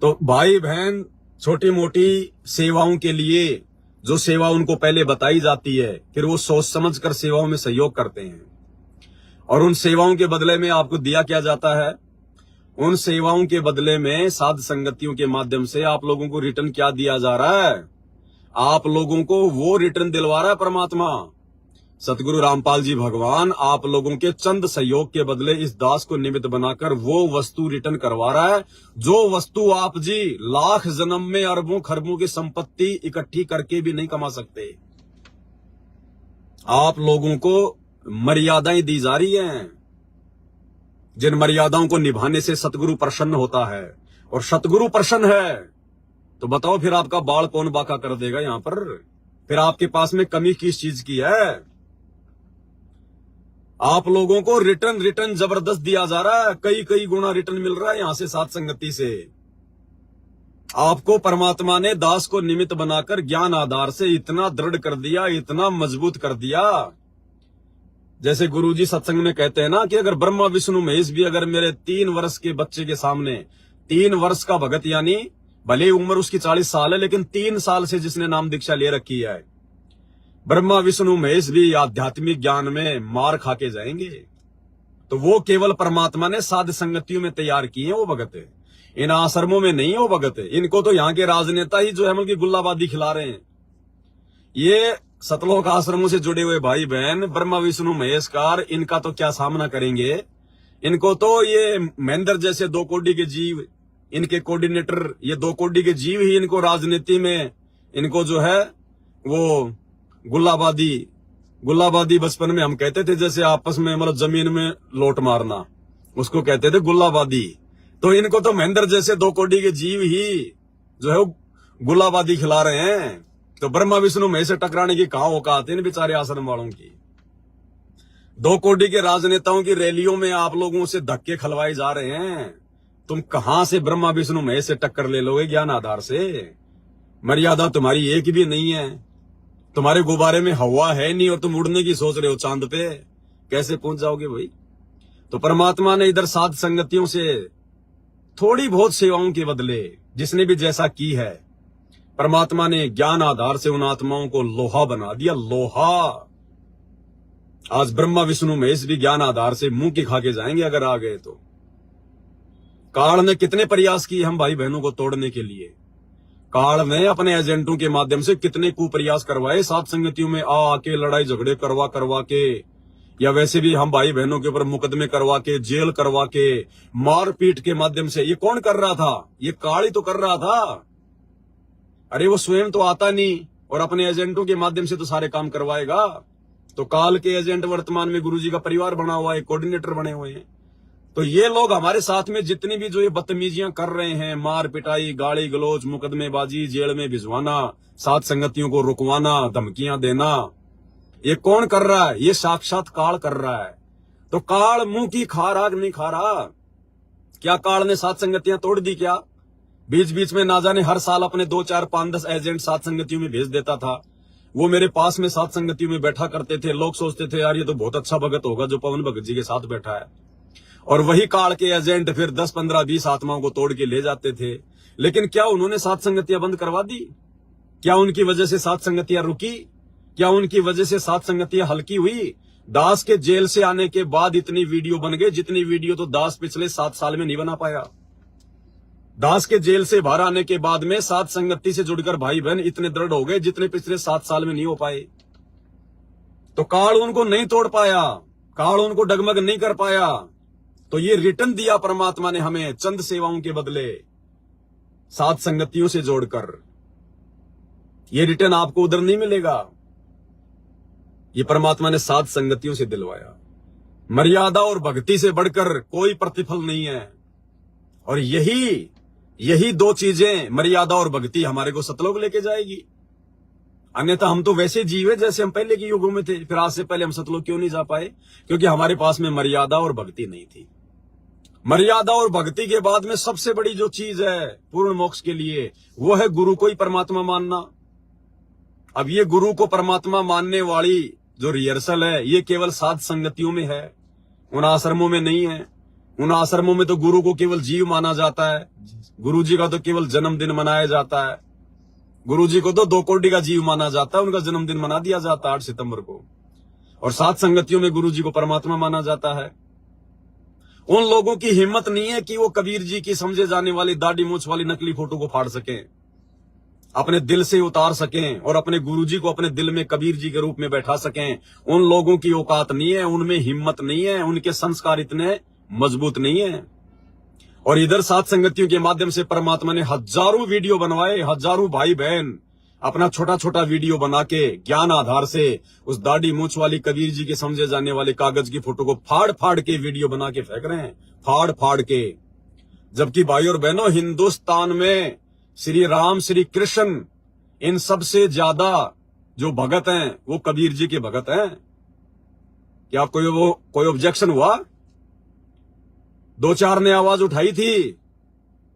तो भाई बहन छोटी मोटी सेवाओं के लिए जो सेवा उनको पहले बताई जाती है, फिर वो सोच समझ कर सेवाओं में सहयोग करते हैं। और उन सेवाओं के बदले में आपको दिया क्या जाता है? उन सेवाओं के बदले में साध संगतियों के माध्यम से आप लोगों को रिटर्न क्या दिया जा रहा है? आप लोगों को वो रिटर्न दिलवा रहा है परमात्मा सतगुरु रामपाल जी भगवान। आप लोगों के चंद सहयोग के बदले इस दास को निमित्त बनाकर वो वस्तु रिटर्न करवा रहा है, जो वस्तु आप जी लाख जन्म में अरबों खरबों की संपत्ति इकट्ठी करके भी नहीं कमा सकते। आप लोगों को मर्यादाएं दी जा रही हैं, जिन मर्यादाओं को निभाने से सतगुरु प्रसन्न होता है। और सतगुरु प्रसन्न है तो बताओ फिर आपका बाल कौन बाका कर देगा यहां पर? फिर आपके पास में कमी किस चीज की है? आप लोगों को रिटर्न जबरदस्त दिया जा रहा है, कई गुना रिटर्न मिल रहा है यहां से सात संगति से। आपको परमात्मा ने दास को निमित्त बनाकर ज्ञान आधार से इतना दृढ़ कर दिया, इतना मजबूत कर दिया। जैसे गुरुजी सत्संग में कहते हैं ना कि अगर ब्रह्मा विष्णु महेश भी अगर मेरे 3 वर्ष के बच्चे के सामने 3 वर्ष का भगत, यानी भले ही उम्र उसकी 40 साल है, लेकिन 3 साल से जिसने नाम दीक्षा ले रखी है, ब्रह्मा विष्णु महेश भी आध्यात्मिक ज्ञान में मार खा के जाएंगे। तो वो केवल परमात्मा ने साध संगतियों में तैयार किए हैं वो भगत है, इन आश्रमों में नहीं है वो भगत है। इनको तो यहाँ के राजनेता ही जो है मतलब गुल्लाबादी खिला रहे हैं। ये सतलोक आश्रमों से जुड़े हुए भाई बहन ब्रह्मा विष्णु महेशकार, इनका तो क्या सामना करेंगे। इनको तो ये महेंद्र जैसे 2 कोड़ी के जीव, इनके कोऑर्डिनेटर, ये 2 कोड़ी के जीव ही इनको राजनीति में, इनको जो है वो गुल्लाबादी बचपन में हम कहते थे, जैसे आपस में मतलब जमीन में लोट मारना, उसको कहते थे गुल्लाबादी। तो इनको तो महेंद्र जैसे 2 कोड़ी के जीव ही जो है गुल्लाबादी खिला रहे हैं। तो ब्रह्मा विष्णु महेश से टकराने की कहां औकात है इन बेचारे आश्रम वालों की। 2 कोड़ी के राजनेताओं की रैलियों में आप लोगों से धक्के खलवाए जा रहे हैं। तुम कहां से ब्रह्मा विष्णु महेश से टक्कर ले लोगे ज्ञान आधार से? मर्यादा तुम्हारी एक भी नहीं है, तुम्हारे गुब्बारे में हवा है नहीं और तुम उड़ने की सोच रहे हो चांद पे, कैसे पहुंच जाओगे भाई? तो परमात्मा ने इधर साध संगतियों से थोड़ी बहुत सेवाओं के बदले, जिसने भी जैसा की है, परमात्मा ने ज्ञान आधार से उन आत्माओं को लोहा बना दिया, लोहा। आज ब्रह्मा विष्णु महेश भी ज्ञान आधार से मुंह की खा के जाएंगे अगर आ गए तो। काल ने कितने प्रयास किए हम भाई बहनों को तोड़ने के लिए। काल ने अपने एजेंटों के माध्यम से कितने कुप्रयास करवाए, साध संगतियों में आके लड़ाई झगड़े करवा के, या वैसे भी हम भाई बहनों के ऊपर मुकदमे करवा के, जेल करवा के, मारपीट के माध्यम से। ये कौन कर रहा था? ये काल ही तो कर रहा था। अरे वो स्वयं तो आता नहीं और अपने एजेंटों के माध्यम से तो सारे काम करवाएगा। तो काल के एजेंट वर्तमान में गुरुजी का परिवार बना हुआ है, कोऑर्डिनेटर बने हुए हैं। तो ये लोग हमारे साथ में जितनी भी जो ये बदतमीजियां कर रहे हैं, मार पिटाई, गाली गलौज, मुकदमेबाजी, जेल में भिजवाना, साथ संगतियों को रुकवाना, धमकियां देना, ये कौन कर रहा है? ये साक्षात काल कर रहा है। तो काल मुंह की खा रहा नहीं खा रहा? क्या काल ने साथ संगतियां तोड़ दी क्या? बीच बीच में ना जाने हर साल अपने 2, 4, 5, 10 एजेंट साथ संगतियों में भेज देता था। वो मेरे पास में साथ संगतियों में बैठा करते थे। लोग सोचते थे यार ये तो बहुत अच्छा भगत होगा जो पवन भगत जी के साथ बैठा है। और वही काल के एजेंट फिर 10, 15, 20 आत्माओं को तोड़ के ले जाते थे। लेकिन क्या उन्होंने साथ संगतियां बंद करवा दी? क्या उनकी वजह से साथ संगतियां रुकी? क्या उनकी वजह से साथ संगतियां हल्की हुई? दास के जेल से आने के बाद इतनी वीडियो बन गई जितनी वीडियो तो दास पिछले 7 साल में नहीं बना पाया। दास के जेल से बाहर आने के बाद में साथ संगति से जुड़कर भाई बहन इतने दृढ़ हो गए जितने पिछले 7 साल में नहीं हो पाए। तो काल उनको नहीं तोड़ पाया, काल उनको डगमग नहीं कर पाया। तो ये रिटर्न दिया परमात्मा ने हमें चंद सेवाओं के बदले, साथ संगतियों से जोड़कर। ये रिटर्न आपको उधर नहीं मिलेगा, ये परमात्मा ने साथ संगतियों से दिलवाया। मर्यादा और भक्ति से बढ़कर कोई प्रतिफल नहीं है। और यही 2 चीजें, मर्यादा और भक्ति, हमारे को सतलोक लेके जाएगी। अन्यथा हम तो वैसे जीवे जैसे हम पहले के युगों में थे। फिर आज से पहले हम सतलोक क्यों नहीं जा पाए? क्योंकि हमारे पास में मर्यादा और भक्ति नहीं थी। मर्यादा और भक्ति के बाद में सबसे बड़ी जो चीज है पूर्ण मोक्ष के लिए, वो है गुरु को ही परमात्मा मानना। अब ये गुरु को परमात्मा मानने वाली जो रिहर्सल है, ये केवल साध संगतियों में है, उन आश्रमों में नहीं है। उन आश्रमों में तो गुरु को केवल जीव माना जाता है। गुरु जी का तो केवल जन्मदिन मनाया जाता है। गुरु जी को तो 2 कोड़ी का जीव माना जाता है, उनका जन्मदिन मना दिया जाता है 8 सितंबर को। और सात संगतियों में गुरु जी को परमात्मा माना जाता है। उन लोगों की हिम्मत नहीं है कि वो कबीर जी की समझे जाने वाली दाढ़ी मूछ वाली नकली फोटो को फाड़ सकें, अपने दिल से उतार सकें और अपने गुरु जी को अपने दिल में कबीर जी के रूप में बैठा सकें। उन लोगों की औकात नहीं है, उनमें हिम्मत नहीं है, उनके संस्कार इतने मजबूत नहीं है। और इधर सात संगतियों के माध्यम से परमात्मा ने हजारों वीडियो बनवाए, हजारों भाई बहन अपना छोटा छोटा वीडियो बना के ज्ञान आधार से उस दाढ़ी मूछ वाली कबीर जी के समझे जाने वाले कागज की फोटो को फाड़ फाड़ के वीडियो बना के फेंक रहे हैं, फाड़ फाड़ के। जबकि भाई और बहनों, हिंदुस्तान में श्री राम, श्री कृष्ण, इन सबसे ज्यादा जो भगत हैं वो कबीर जी के भगत हैं। क्या कोई ऑब्जेक्शन हुआ? 2-4 ने आवाज उठाई थी,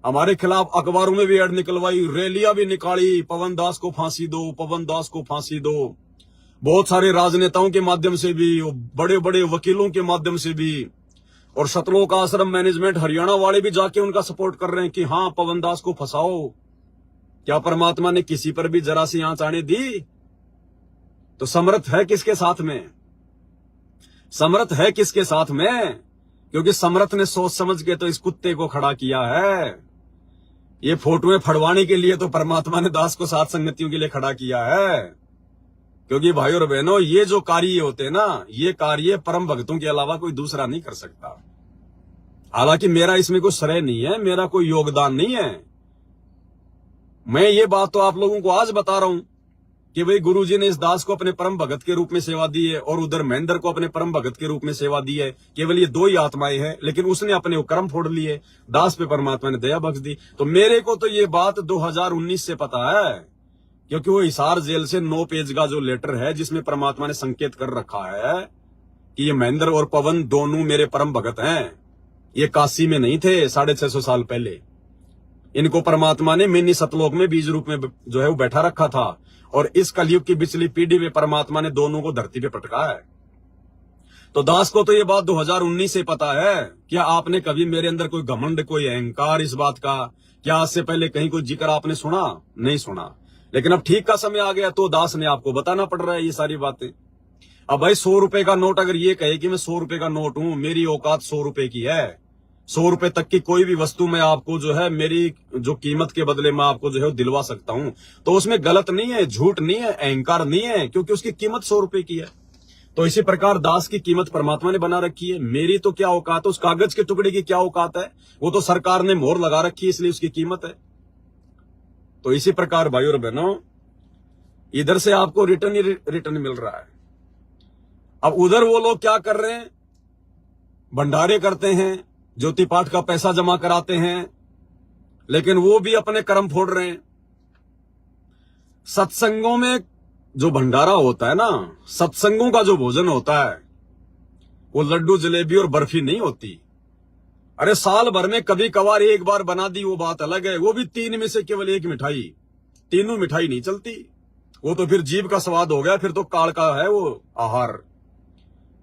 हमारे खिलाफ अखबारों में भी एड निकलवाई, रैलियां भी निकाली, पवन दास को फांसी दो, पवन दास को फांसी दो। बहुत सारे राजनेताओं के माध्यम से भी, बड़े बड़े वकीलों के माध्यम से भी, और सतलोक आश्रम मैनेजमेंट हरियाणा वाले भी जाके उनका सपोर्ट कर रहे हैं कि हाँ पवन दास को फंसाओ। क्या परमात्मा ने किसी पर भी जरा सी आंच आने दी? तो समर्थ है किसके साथ में? समर्थ है किसके साथ में? क्योंकि समर्थ ने सोच समझ के तो इस कुत्ते को खड़ा किया है। ये फोटोएं फड़वाने के लिए तो परमात्मा ने दास को साथ संगतियों के लिए खड़ा किया है। क्योंकि भाई और बहनों, ये जो कार्य होते हैं ना, ये कार्य परम भक्तों के अलावा कोई दूसरा नहीं कर सकता। हालांकि मेरा इसमें कोई श्रेय नहीं है, मेरा कोई योगदान नहीं है। मैं ये बात तो आप लोगों को आज बता रहा हूं कि भाई गुरुजी ने इस दास को अपने परम भगत के रूप में सेवा दी है और उधर महेंद्र को अपने परम भगत के रूप में सेवा दी है। केवल ये दो ही आत्माएं हैं, लेकिन उसने अपने कर्म फोड़ लिए, दास पे परमात्मा ने दया बख्श दी। तो मेरे को तो ये बात 2019 से पता है, क्योंकि वो हिसार जेल से 9 पेज का जो लेटर है जिसमें परमात्मा ने संकेत कर रखा है कि ये महेंद्र और पवन दोनों मेरे परम भगत हैं। ये काशी में नहीं थे 650 साल पहले। इनको परमात्मा ने मिनी सतलोक में बीज रूप में जो है वो बैठा रखा था, और इस कलयुग की पिछली पीढ़ी में परमात्मा ने दोनों को धरती पे पटका है। तो दास को तो ये बात 2019 से पता है। क्या आपने कभी मेरे अंदर कोई घमंड, कोई अहंकार इस बात का, क्या आज से पहले कहीं कोई जिक्र आपने सुना? नहीं सुना। लेकिन अब ठीक का समय आ गया तो दास ने आपको बताना पड़ रहा है ये सारी बातें। अब भाई 100 रुपए का नोट अगर ये कहे कि मैं 100 रुपए का नोट हूं, मेरी औकात 100 रुपए की है, 100 रुपए तक की कोई भी वस्तु मैं आपको जो है मेरी जो कीमत के बदले में आपको जो है दिलवा सकता हूं, तो उसमें गलत नहीं है, झूठ नहीं है, अहंकार नहीं है, क्योंकि उसकी कीमत 100 रुपए की है। तो इसी प्रकार दास की कीमत परमात्मा ने बना रखी है। मेरी तो क्या औकात है, उस कागज के टुकड़े की क्या औकात है? वो तो सरकार ने मोहर लगा रखी है, इसलिए उसकी कीमत है। तो इसी प्रकार भाई और बहनों, इधर से आपको रिटर्न ही रिटर्न मिल रहा है। अब उधर वो लोग क्या कर रहे हैं? भंडारे करते हैं, ज्योति पाठ का पैसा जमा कराते हैं, लेकिन वो भी अपने कर्म फोड़ रहे हैं। सत्संगों में जो भंडारा होता है ना, सत्संगों का जो भोजन होता है, वो लड्डू जलेबी और बर्फी नहीं होती। अरे साल भर में कभी कभार एक बार बना दी वो बात अलग है, वो भी 3 में से केवल एक मिठाई। तीनों मिठाई नहीं चलती, वो तो फिर जीभ का स्वाद हो गया, फिर तो काल का है वो आहार।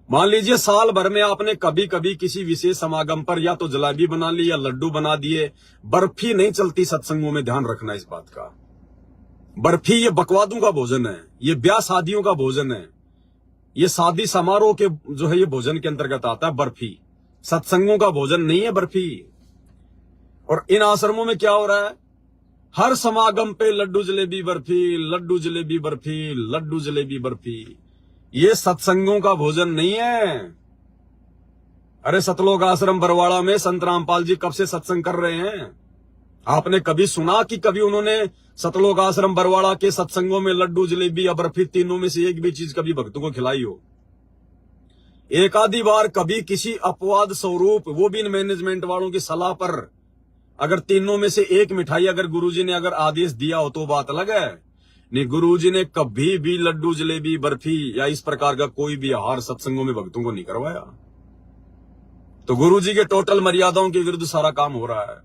मान लीजिए साल भर में आपने कभी कभी किसी विशेष समागम पर या तो जलेबी बना ली या लड्डू बना दिए, बर्फी नहीं चलती सत्संगों में। ध्यान रखना इस बात का। बर्फी ये बकवादों का भोजन है, ये ब्याह शादियों का भोजन है, ये शादी समारोह के जो है ये भोजन के अंतर्गत आता है बर्फी। सत्संगों का भोजन नहीं है बर्फी। और इन आश्रमों में क्या हो रहा है? हर समागम पे लड्डू जलेबी बर्फी, लड्डू जलेबी बर्फी, लड्डू जलेबी बर्फी। ये सत्संगों का भोजन नहीं है। अरे सतलोक आश्रम बरवाड़ा में संत रामपाल जी कब से सत्संग कर रहे हैं? आपने कभी सुना कि कभी उन्होंने सतलोक आश्रम बरवाड़ा के सत्संगों में लड्डू जलेबी या बर्फी तीनों में से एक भी चीज कभी भक्तों को खिलाई हो? एक आधी बार कभी किसी अपवाद स्वरूप, वो भी इन मैनेजमेंट वालों की सलाह पर, अगर तीनों में से एक मिठाई अगर गुरुजी ने अगर आदेश दिया हो तो बात अलग है। नहीं, गुरुजी ने कभी भी लड्डू जलेबी बर्फी या इस प्रकार का कोई भी आहार सत्संगों में भक्तों को नहीं करवाया। तो गुरुजी के टोटल मर्यादाओं के विरुद्ध सारा काम हो रहा है।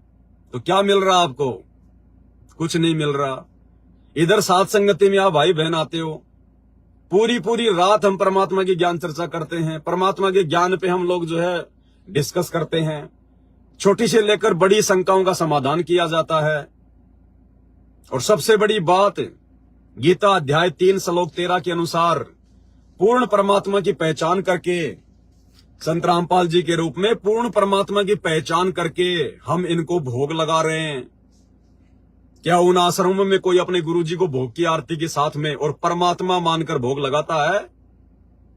तो क्या मिल रहा आपको? कुछ नहीं मिल रहा। इधर साथ संगति में आप भाई बहन आते हो, पूरी पूरी रात हम परमात्मा की ज्ञान चर्चा करते हैं, परमात्मा के ज्ञान पे हम लोग जो है डिस्कस करते हैं, छोटी से लेकर बड़ी शंकाओं का समाधान किया जाता है। और सबसे बड़ी बात, गीता अध्याय 3 श्लोक 13 के अनुसार पूर्ण परमात्मा की पहचान करके, संत रामपाल जी के रूप में पूर्ण परमात्मा की पहचान करके हम इनको भोग लगा रहे हैं। क्या उन आश्रमों में कोई अपने गुरुजी को भोग की आरती के साथ में और परमात्मा मानकर भोग लगाता है?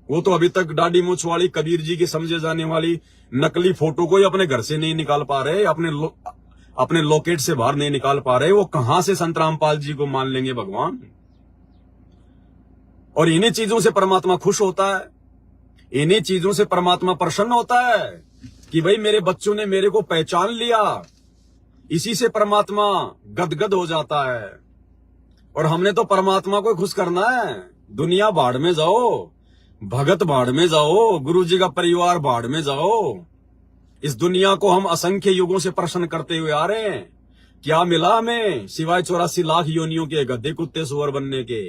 वो तो अभी तक दाढ़ी मूंछ वाली कबीर जी की समझे जाने वाली नकली फोटो को ही अपने घर से नहीं निकाल पा रहे, अपने लॉकेट से बाहर नहीं निकाल पा रहे। वो कहां से संत रामपाल जी को मान लेंगे भगवान? और इन्हीं चीजों से परमात्मा खुश होता है, इन्हीं चीजों से परमात्मा प्रसन्न होता है कि भाई मेरे बच्चों ने मेरे को पहचान लिया। इसी से परमात्मा गदगद हो जाता है। और हमने तो परमात्मा को खुश करना है। दुनिया भाड़ में जाओ, भगत भाड़ में जाओ, गुरुजी का परिवार भाड़ में जाओ। इस दुनिया को हम असंख्य युगों से प्रश्न करते हुए आ रहे हैं। क्या मिला हमें सिवाय 84 लाख योनियों के, गधे कुत्ते सुअर बनने के?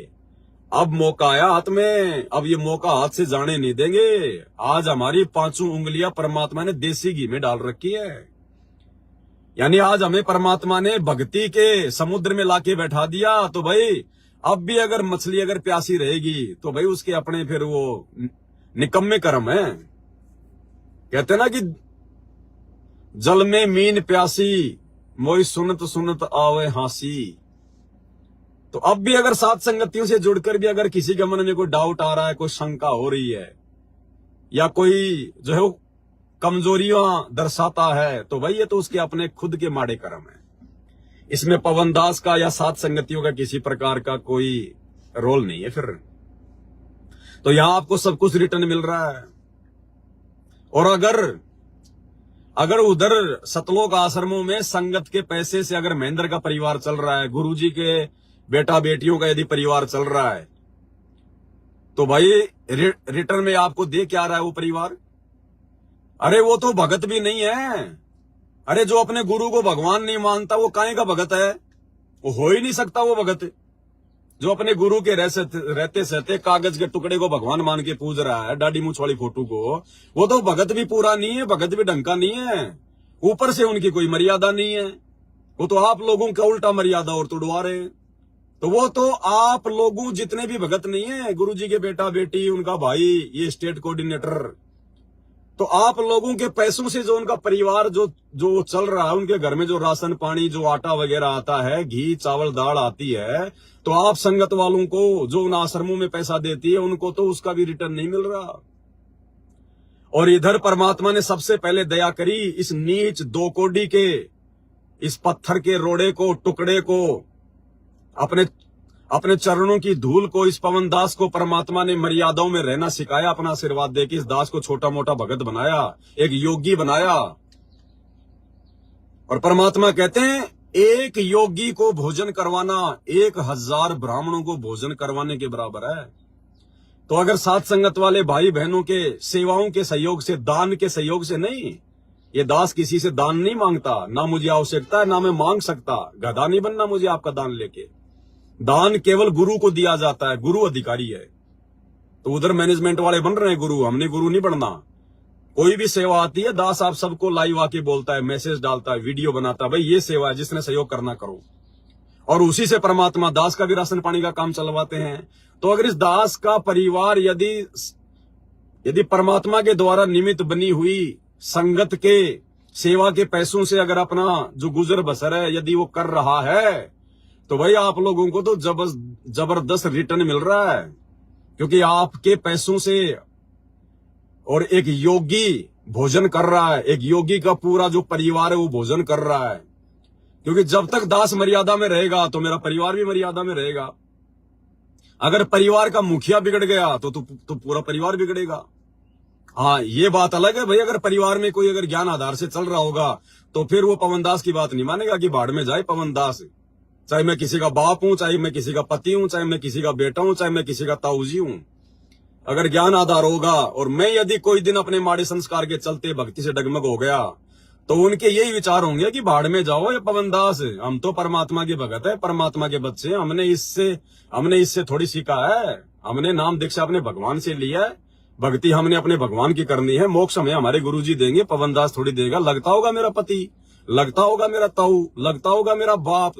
अब मौका आया हाथ में, अब ये मौका हाथ से जाने नहीं देंगे। आज हमारी पांचों उंगलियां परमात्मा ने देसी घी में डाल रखी है। यानी आज हमें परमात्मा ने भक्ति के समुद्र में लाके बैठा दिया। तो भाई अब भी अगर मछली अगर प्यासी रहेगी तो भाई उसके अपने फिर वो निकम्मे कर्म है। कहते ना कि जल में मीन प्यासी, मोई सुनत सुनत आवे हासी। तो अब भी अगर सात संगतियों से जुड़कर भी अगर किसी के मन में कोई डाउट आ रहा है, कोई शंका हो रही है, या कोई जो है वो कमजोरियां दर्शाता है, तो भाई ये तो उसके अपने खुद के माड़े कर्म है। इसमें पवन दास का या सात संगतियों का किसी प्रकार का कोई रोल नहीं है। फिर तो यहां आपको सब कुछ रिटर्न मिल रहा है। और अगर उधर सतलोक आश्रमों में संगत के पैसे से अगर महेंद्र का परिवार चल रहा है, गुरुजी के बेटा बेटियों का यदि परिवार चल रहा है, तो भाई रिटर्न में आपको दे क्या रहा है वो परिवार? अरे वो तो भगत भी नहीं है। अरे जो अपने गुरु को भगवान नहीं मानता वो काहे का भगत है? वो हो ही नहीं सकता वो भगत। जो अपने गुरु के रहते सहते कागज के टुकड़े को भगवान मान के पूज रहा है, दाढ़ी मूछ वाली फोटो को, वो तो भगत भी पूरा नहीं है, भगत भी ढंग का नहीं है। ऊपर से उनकी कोई मर्यादा नहीं है। वो तो आप लोगों का उल्टा मर्यादा और तुड़वा रहे हैं। तो वो तो आप लोगों जितने भी भगत नहीं है, गुरु जी के बेटा बेटी, उनका भाई, ये स्टेट कोऑर्डिनेटर, तो आप लोगों के पैसों से जो उनका परिवार जो चल रहा है, उनके घर में जो राशन पानी, जो आटा वगैरह आता है, घी चावल दाल आती है, तो आप संगत वालों को जो उन आश्रमों में पैसा देती है, उनको तो उसका भी रिटर्न नहीं मिल रहा। और इधर परमात्मा ने सबसे पहले दया करी इस नीच दो कोडी के, इस पत्थर के रोड़े को, टुकड़े को, अपने चरणों की धूल को, इस पवन दास को परमात्मा ने मर्यादाओं में रहना सिखाया। अपना आशीर्वाद देके इस दास को छोटा मोटा भगत बनाया, एक योगी बनाया। और परमात्मा कहते हैं एक योगी को भोजन करवाना 1000 ब्राह्मणों को भोजन करवाने के बराबर है। तो अगर साथ संगत वाले भाई बहनों के सेवाओं के सहयोग से, दान के सहयोग से नहीं, ये दास किसी से दान नहीं मांगता, ना मुझे आवश्यकता है, ना मैं मांग सकता। गधा नहीं बनना मुझे आपका दान लेके। दान केवल गुरु को दिया जाता है, गुरु अधिकारी है। तो उधर मैनेजमेंट वाले बन रहे हैं गुरु, हमने गुरु नहीं बनना। कोई भी सेवा आती है, दास आप सबको लाइव आके बोलता है, मैसेज डालता है, वीडियो बनाता है, भाई ये सेवा है, जिसने सहयोग करना करो। और उसी से परमात्मा दास का भी राशन पानी का काम चलवाते हैं। तो अगर इस दास का परिवार यदि परमात्मा के द्वारा निमित्त बनी हुई संगत के सेवा के पैसों से अगर अपना जो गुजर बसर है यदि वो कर रहा है, तो भाई आप लोगों को तो जबरदस्त रिटर्न मिल रहा है। क्योंकि आपके पैसों से और एक योगी भोजन कर रहा है, एक योगी का पूरा जो परिवार है वो भोजन कर रहा है। क्योंकि जब तक दास मर्यादा में रहेगा तो मेरा परिवार भी मर्यादा में रहेगा। अगर परिवार का मुखिया बिगड़ गया तो पूरा परिवार बिगड़ेगा। हाँ, ये बात अलग है भाई, अगर परिवार में कोई अगर ज्ञान आधार से चल रहा होगा तो फिर वो पवन दास की बात नहीं मानेगा कि भाड़ में जाए पवन दास। चाहे मैं किसी का बाप हूं, चाहे मैं किसी का पति हूं, चाहे मैं किसी का बेटा हूं, चाहे मैं किसी का ताऊजी हूं। अगर ज्ञान आधार होगा और मैं यदि कोई दिन अपने माड़े संस्कार के चलते भक्ति से डगमग हो गया तो उनके यही विचार होंगे कि भाड़ में जाओ ये पवन दास, हम तो परमात्मा के भगत है, परमात्मा के बच्चे हैं, हमने इससे थोड़ी सीखा है। हमने नाम दीक्षा अपने भगवान से लिया है, भक्ति हमने अपने भगवान की करनी है, मोक्ष हमें हमारे गुरुजी देंगे, पवन दास थोड़ी देगा। लगता होगा मेरा पति, लगता होगा मेरा ताऊ, लगता होगा मेरा बाप,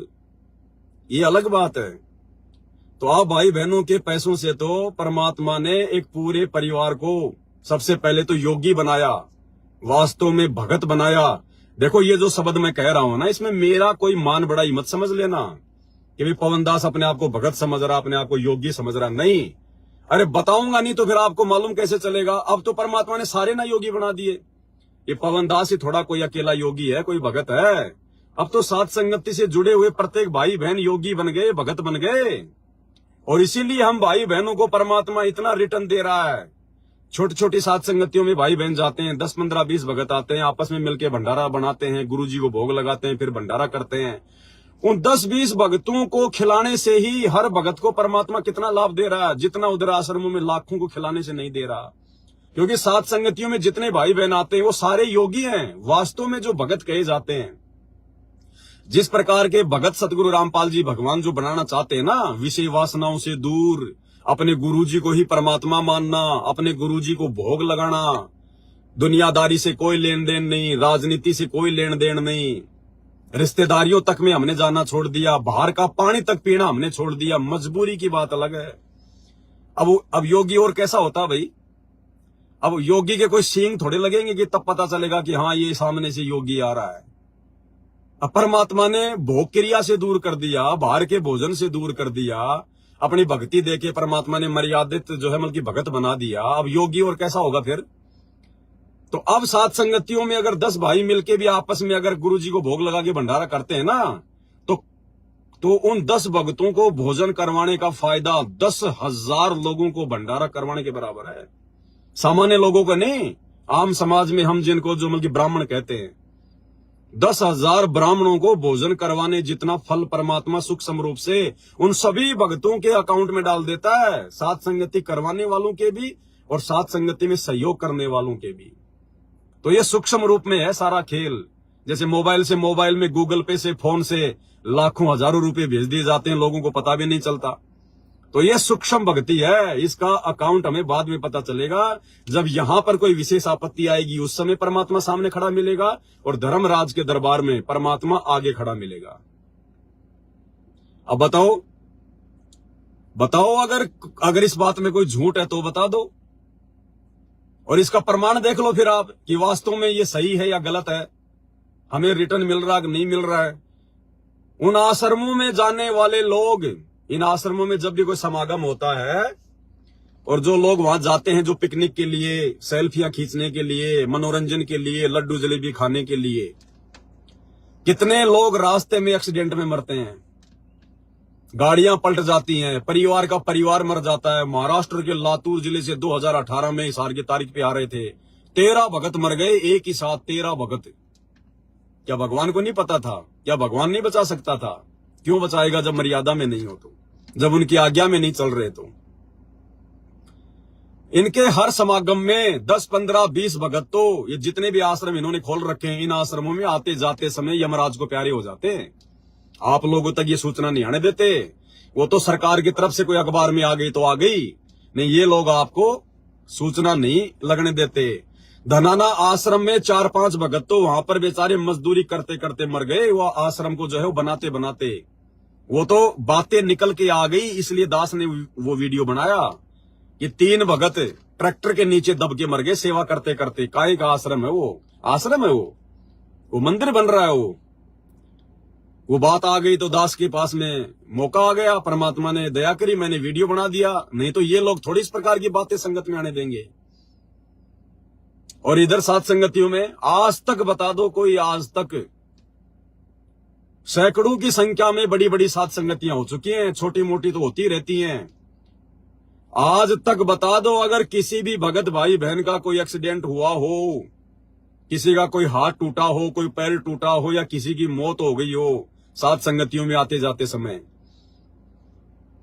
ये अलग बात है। तो आप भाई बहनों के पैसों से तो परमात्मा ने एक पूरे परिवार को सबसे पहले तो योगी बनाया, वास्तव में भगत बनाया। देखो ये जो शब्द मैं कह रहा हूं ना, इसमें मेरा कोई मान बढ़ाई मत समझ लेना कि भाई पवन दास अपने आप को भगत समझ रहा, अपने आप को योगी समझ रहा, नहीं। अरे बताऊंगा नहीं तो फिर आपको मालूम कैसे चलेगा। अब तो परमात्मा ने सारे ना योगी बना दिए। ये पवन दास ही थोड़ा कोई अकेला योगी है, कोई भगत है। अब तो सात संगति से जुड़े हुए प्रत्येक भाई बहन योगी बन गए, भगत बन गए। और इसीलिए हम भाई बहनों को परमात्मा इतना रिटर्न दे रहा है। छोटी छोटी सात संगतियों में भाई बहन जाते हैं, 10 15 20 भगत आते हैं, आपस में मिलकर भंडारा बनाते हैं, गुरुजी को भोग लगाते हैं, फिर भंडारा करते हैं। उन 10-20 भगतों को खिलाने से ही हर भगत को परमात्मा कितना लाभ दे रहा है, जितना उधर आश्रमों में लाखों को खिलाने से नहीं दे रहा। क्योंकि सात संगतियों में जितने भाई बहन आते हैं वो सारे योगी हैं, वास्तव में जो भगत कहे जाते हैं। जिस प्रकार के भगत सतगुरु रामपाल जी भगवान जो बनाना चाहते हैं ना, विषय वासनाओं से दूर, अपने गुरुजी को ही परमात्मा मानना, अपने गुरुजी को भोग लगाना, दुनियादारी से कोई लेन देन नहीं, राजनीति से कोई लेन देन नहीं, रिश्तेदारियों तक में हमने जाना छोड़ दिया, बाहर का पानी तक पीना हमने छोड़ दिया। मजबूरी की बात अलग है। अब योगी और कैसा होता भाई? अब योगी के कोई सींग थोड़े लगेंगे कि तब पता चलेगा कि हाँ ये सामने से योगी आ रहा है। अब परमात्मा ने भोग क्रिया से दूर कर दिया, बाहर के भोजन से दूर कर दिया, अपनी भक्ति देके परमात्मा ने मर्यादित जो है मतलब कि भगत बना दिया। अब योगी और कैसा होगा फिर? तो अब सात संगतियों में अगर 10 भाई मिलके भी आपस में अगर गुरुजी को भोग लगा के भंडारा करते हैं ना, तो उन 10 भक्तों को भोजन करवाने का फायदा 10,000 लोगों को भंडारा करवाने के बराबर है। सामान्य लोगों का नहीं, आम समाज में हम जिनको जो मतलब ब्राह्मण कहते हैं, 10,000 ब्राह्मणों को भोजन करवाने जितना फल परमात्मा सूक्ष्म रूप से उन सभी भक्तों के अकाउंट में डाल देता है, सात संगति करवाने वालों के भी और सात संगति में सहयोग करने वालों के भी। तो ये सूक्ष्म रूप में है सारा खेल। जैसे मोबाइल से मोबाइल में गूगल पे से फोन से लाखों हजारों रुपए भेज दिए जाते हैं, लोगों को पता भी नहीं चलता। तो ये सूक्ष्म भक्ति है, इसका अकाउंट हमें बाद में पता चलेगा। जब यहां पर कोई विशेष आपत्ति आएगी उस समय परमात्मा सामने खड़ा मिलेगा और धर्मराज के दरबार में परमात्मा आगे खड़ा मिलेगा। अब बताओ अगर इस बात में कोई झूठ है तो बता दो, और इसका प्रमाण देख लो फिर आप कि वास्तव में ये सही है या गलत है, हमें रिटर्न मिल रहा है कि नहीं मिल रहा है। उन आश्रमों में जाने वाले लोग, इन आश्रमों में जब भी कोई समागम होता है और जो लोग वहां जाते हैं जो पिकनिक के लिए, सेल्फियां खींचने के लिए, मनोरंजन के लिए, लड्डू जलेबी खाने के लिए, कितने लोग रास्ते में एक्सीडेंट में मरते हैं, गाड़ियां पलट जाती हैं, परिवार का परिवार मर जाता है। महाराष्ट्र के लातूर जिले से 2018 में इसार की तारीख पे आ रहे थे, 13 भगत मर गए एक ही साथ, 13 भगत। क्या भगवान को नहीं पता था? क्या भगवान नहीं बचा सकता था? क्यों बचाएगा जब मर्यादा में नहीं हो तो, जब उनकी आज्ञा में नहीं चल रहे तो। इनके हर समागम में 10, 15, 20 भगत, तो ये जितने भी आश्रम इन्होंने खोल रखे हैं, इन आश्रमों में आते जाते समय यमराज को प्यारे हो जाते हैं। आप लोगों तक ये सूचना नहीं आने देते, वो तो सरकार की तरफ से कोई अखबार में आ गई तो आ गई, नहीं ये लोग आपको सूचना नहीं लगने देते। धनाना आश्रम में 4-5 भगत तो वहां पर बेचारे मजदूरी करते करते मर गए, वो आश्रम को जो है वो बनाते बनाते, वो तो बातें निकल के आ गई। इसलिए दास ने वो वीडियो बनाया कि 3 भगत ट्रैक्टर के नीचे दब के मर गए सेवा करते करते। काय का आश्रम है वो? आश्रम है वो मंदिर बन रहा है। वो बात आ गई तो दास के पास में मौका आ गया, परमात्मा ने दया करी, मैंने वीडियो बना दिया। नहीं तो ये लोग थोड़ी इस प्रकार की बातें संगत में आने देंगे। और इधर सात संगतियों में आज तक बता दो, कोई आज तक, सैकड़ों की संख्या में बड़ी बड़ी सात संगतियां हो चुकी हैं, छोटी मोटी तो होती रहती हैं। आज तक बता दो अगर किसी भी भगत भाई बहन का कोई एक्सीडेंट हुआ हो, किसी का कोई हाथ टूटा हो, कोई पैर टूटा हो, या किसी की मौत हो गई हो सात संगतियों में आते जाते समय,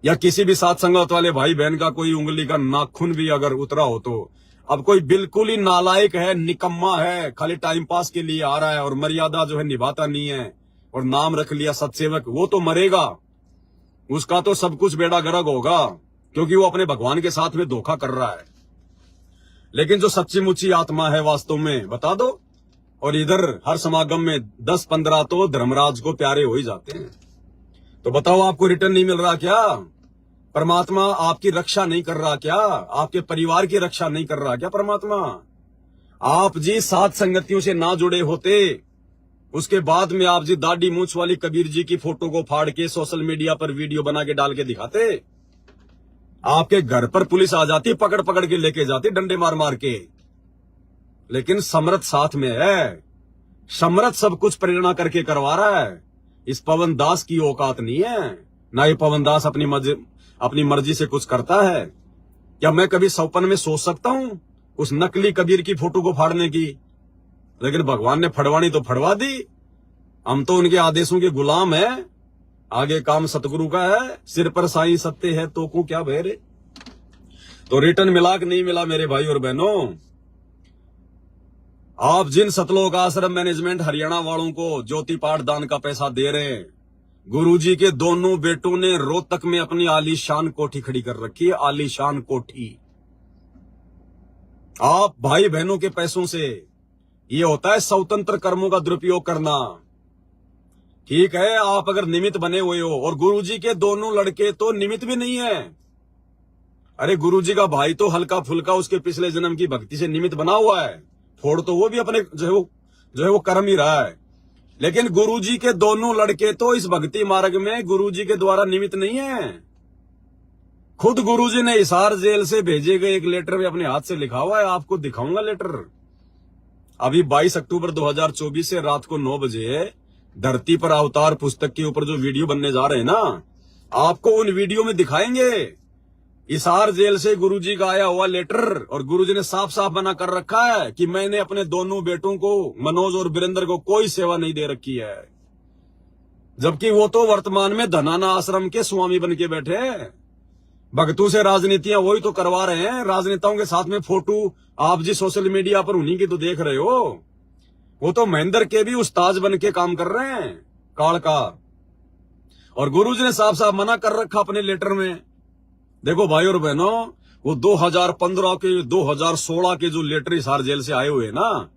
या किसी भी सात संगत वाले भाई बहन का कोई उंगली का नाखून भी अगर उतरा हो, तो अब कोई बिल्कुल ही नालायक है, निकम्मा है, खाली टाइम पास के लिए आ रहा है और मर्यादा जो है निभाता नहीं है और नाम रख लिया सत्सेवक, वो तो मरेगा, उसका तो सब कुछ बेड़ा गर्क होगा, क्योंकि वो अपने भगवान के साथ में धोखा कर रहा है। लेकिन जो सच्ची मुच्ची आत्मा है वास्तव में, बता दो। और इधर हर समागम में 10-15 तो धर्मराज को प्यारे हो ही जाते हैं। तो बताओ आपको रिटर्न नहीं मिल रहा क्या? परमात्मा आपकी रक्षा नहीं कर रहा क्या? आपके परिवार की रक्षा नहीं कर रहा क्या परमात्मा? आप जी सात संगतियों से ना जुड़े होते, उसके बाद में आप जी दाढ़ी मूंछ वाली कबीर जी की फोटो को फाड़ के सोशल मीडिया पर वीडियो बना के डाल के दिखाते, आपके घर पर पुलिस आ जाती, पकड़ पकड़ के लेके जाती डंडे मार मार के। लेकिन समर्थ साथ में है, समर्थ सब कुछ प्रेरणा करके करवा रहा है। इस पवन दास की औकात नहीं है, ना ये पवन दास अपनी मर्जी से कुछ करता है। क्या मैं कभी सपन में सोच सकता हूं उस नकली कबीर की फोटो को फाड़ने की? लेकिन भगवान ने फड़वानी तो फड़वा दी, हम तो उनके आदेशों के गुलाम हैं। आगे काम सतगुरु का है, सिर पर साईं सत्य है तो को क्या भय रे। तो रिटर्न मिला कि नहीं मिला मेरे भाई और बहनों? आप जिन सतलोक आश्रम मैनेजमेंट हरियाणा वालों को ज्योति पाठ दान का पैसा दे रहे हैं, गुरुजी के दोनों बेटों ने रोहतक में अपनी आलीशान कोठी खड़ी कर रखी है, आलीशान कोठी। आप भाई बहनों के पैसों से, ये होता है स्वतंत्र कर्मों का दुरुपयोग करना। ठीक है, आप अगर निमित्त बने हुए हो, और गुरुजी के दोनों लड़के तो निमित्त भी नहीं है। अरे गुरुजी का भाई तो हल्का फुल्का उसके पिछले जन्म की भक्ति से निमित्त बना हुआ है, फोड़ तो वो भी अपने जो है वो कर्म ही रहा है। लेकिन गुरुजी के दोनों लड़के तो इस भक्ति मार्ग में गुरुजी के द्वारा निमित्त नहीं है। खुद गुरुजी ने हिसार जेल से भेजे गए एक लेटर में अपने हाथ से लिखा हुआ है, आपको दिखाऊंगा लेटर। अभी 22 अक्टूबर 2024 से रात को 9 बजे धरती पर अवतार पुस्तक के ऊपर जो वीडियो बनने जा रहे हैं ना, आपको उन वीडियो में दिखाएंगे हिसार जेल से गुरुजी का आया हुआ लेटर। और गुरुजी ने साफ साफ मना कर रखा है कि मैंने अपने दोनों बेटों को, मनोज और वीरेंद्र को, कोई सेवा नहीं दे रखी है। जबकि वो तो वर्तमान में धनाना आश्रम के स्वामी बन के बैठे हैं। भक्तों से राजनीतियां वही तो करवा रहे हैं। राजनेताओं के साथ में फोटो आप जी सोशल मीडिया पर उन्हीं की तो देख रहे हो। वो तो महेंद्र के भी उस्ताद बन के काम कर रहे हैं, काल का। और गुरुजी ने साफ साफ मना कर रखा अपने लेटर में। देखो भाई और बहनों, वो 2015 के 2016 के जो लेटर हिसार जेल से आए हुए हैं ना,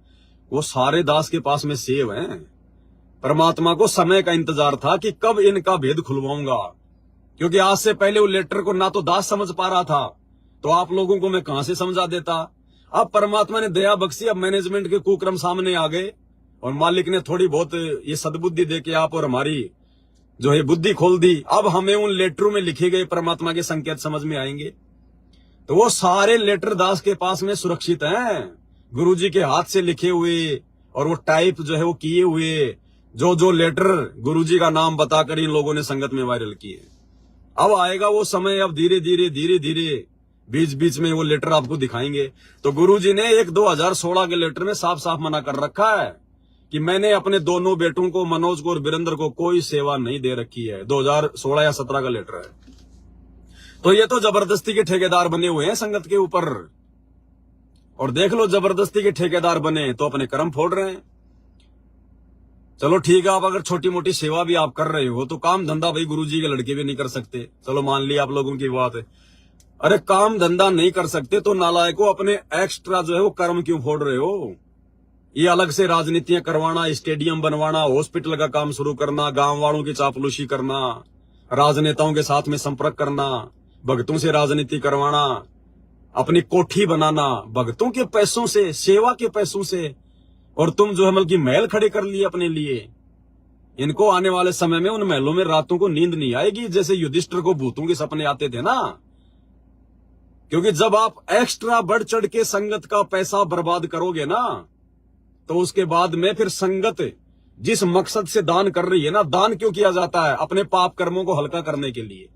वो सारे दास के पास में सेव हैं। परमात्मा को समय का इंतजार था कि कब इनका भेद खुलवाऊंगा, क्योंकि आज से पहले वो लेटर को ना तो दास समझ पा रहा था, तो आप लोगों को मैं कहां से समझा देता। अब परमात्मा ने दया बख्शी, अब मैनेजमेंट के कुक्रम सामने आ गए और मालिक ने थोड़ी बहुत ये सद्बुद्धि दे के आप और हमारी जो है बुद्धि खोल दी। अब हमें उन लेटरों में लिखे गए परमात्मा के संकेत समझ में आएंगे। तो वो सारे लेटर दास के पास में सुरक्षित हैं, गुरुजी के हाथ से लिखे हुए, और वो टाइप जो है वो किए हुए जो लेटर गुरुजी का नाम बताकर इन लोगों ने संगत में वायरल किए। अब आएगा वो समय, अब धीरे धीरे बीच बीच में वो लेटर आपको दिखाएंगे। तो गुरुजी ने एक 2016 के लेटर में साफ साफ मना कर रखा है कि मैंने अपने दोनों बेटों को, मनोज को और वीरेंद्र को, कोई सेवा नहीं दे रखी है। 2016 या 17 का लेटर है। तो ये तो जबरदस्ती के ठेकेदार बने हुए हैं संगत के ऊपर। और देख लो, जबरदस्ती के ठेकेदार बने तो अपने कर्म फोड़ रहे हैं। चलो ठीक है, आप अगर छोटी मोटी सेवा भी आप कर रहे हो तो काम धंधा भाई गुरुजी के लड़के भी नहीं कर सकते। चलो मान लिया आप लोगों की बात है। अरे काम धंधा नहीं कर सकते तो नालायकों अपने एक्स्ट्रा जो है वो कर्म क्यों फोड़ रहे हो? ये अलग से राजनीतियां करवाना, स्टेडियम बनवाना, हॉस्पिटल का काम शुरू करना, गांव वालों की चापलूसी करना, राजनेताओं के साथ में संपर्क करना, भक्तों से राजनीति करवाना, अपनी कोठी बनाना भक्तों के पैसों से, सेवा के पैसों से, और तुम जो है बल्कि महल खड़े कर लिए अपने लिए। इनको आने वाले समय में उन महलों में रातों को नींद नहीं आएगी, जैसे युधिष्ठिर को भूतों के सपने आते थे ना। क्योंकि जब आप एक्स्ट्रा बढ़ चढ़ के संगत का पैसा बर्बाद करोगे ना, तो उसके बाद में फिर संगत जिस मकसद से दान कर रही है ना, दान क्यों किया जाता है? अपने पाप कर्मों को हल्का करने के लिए।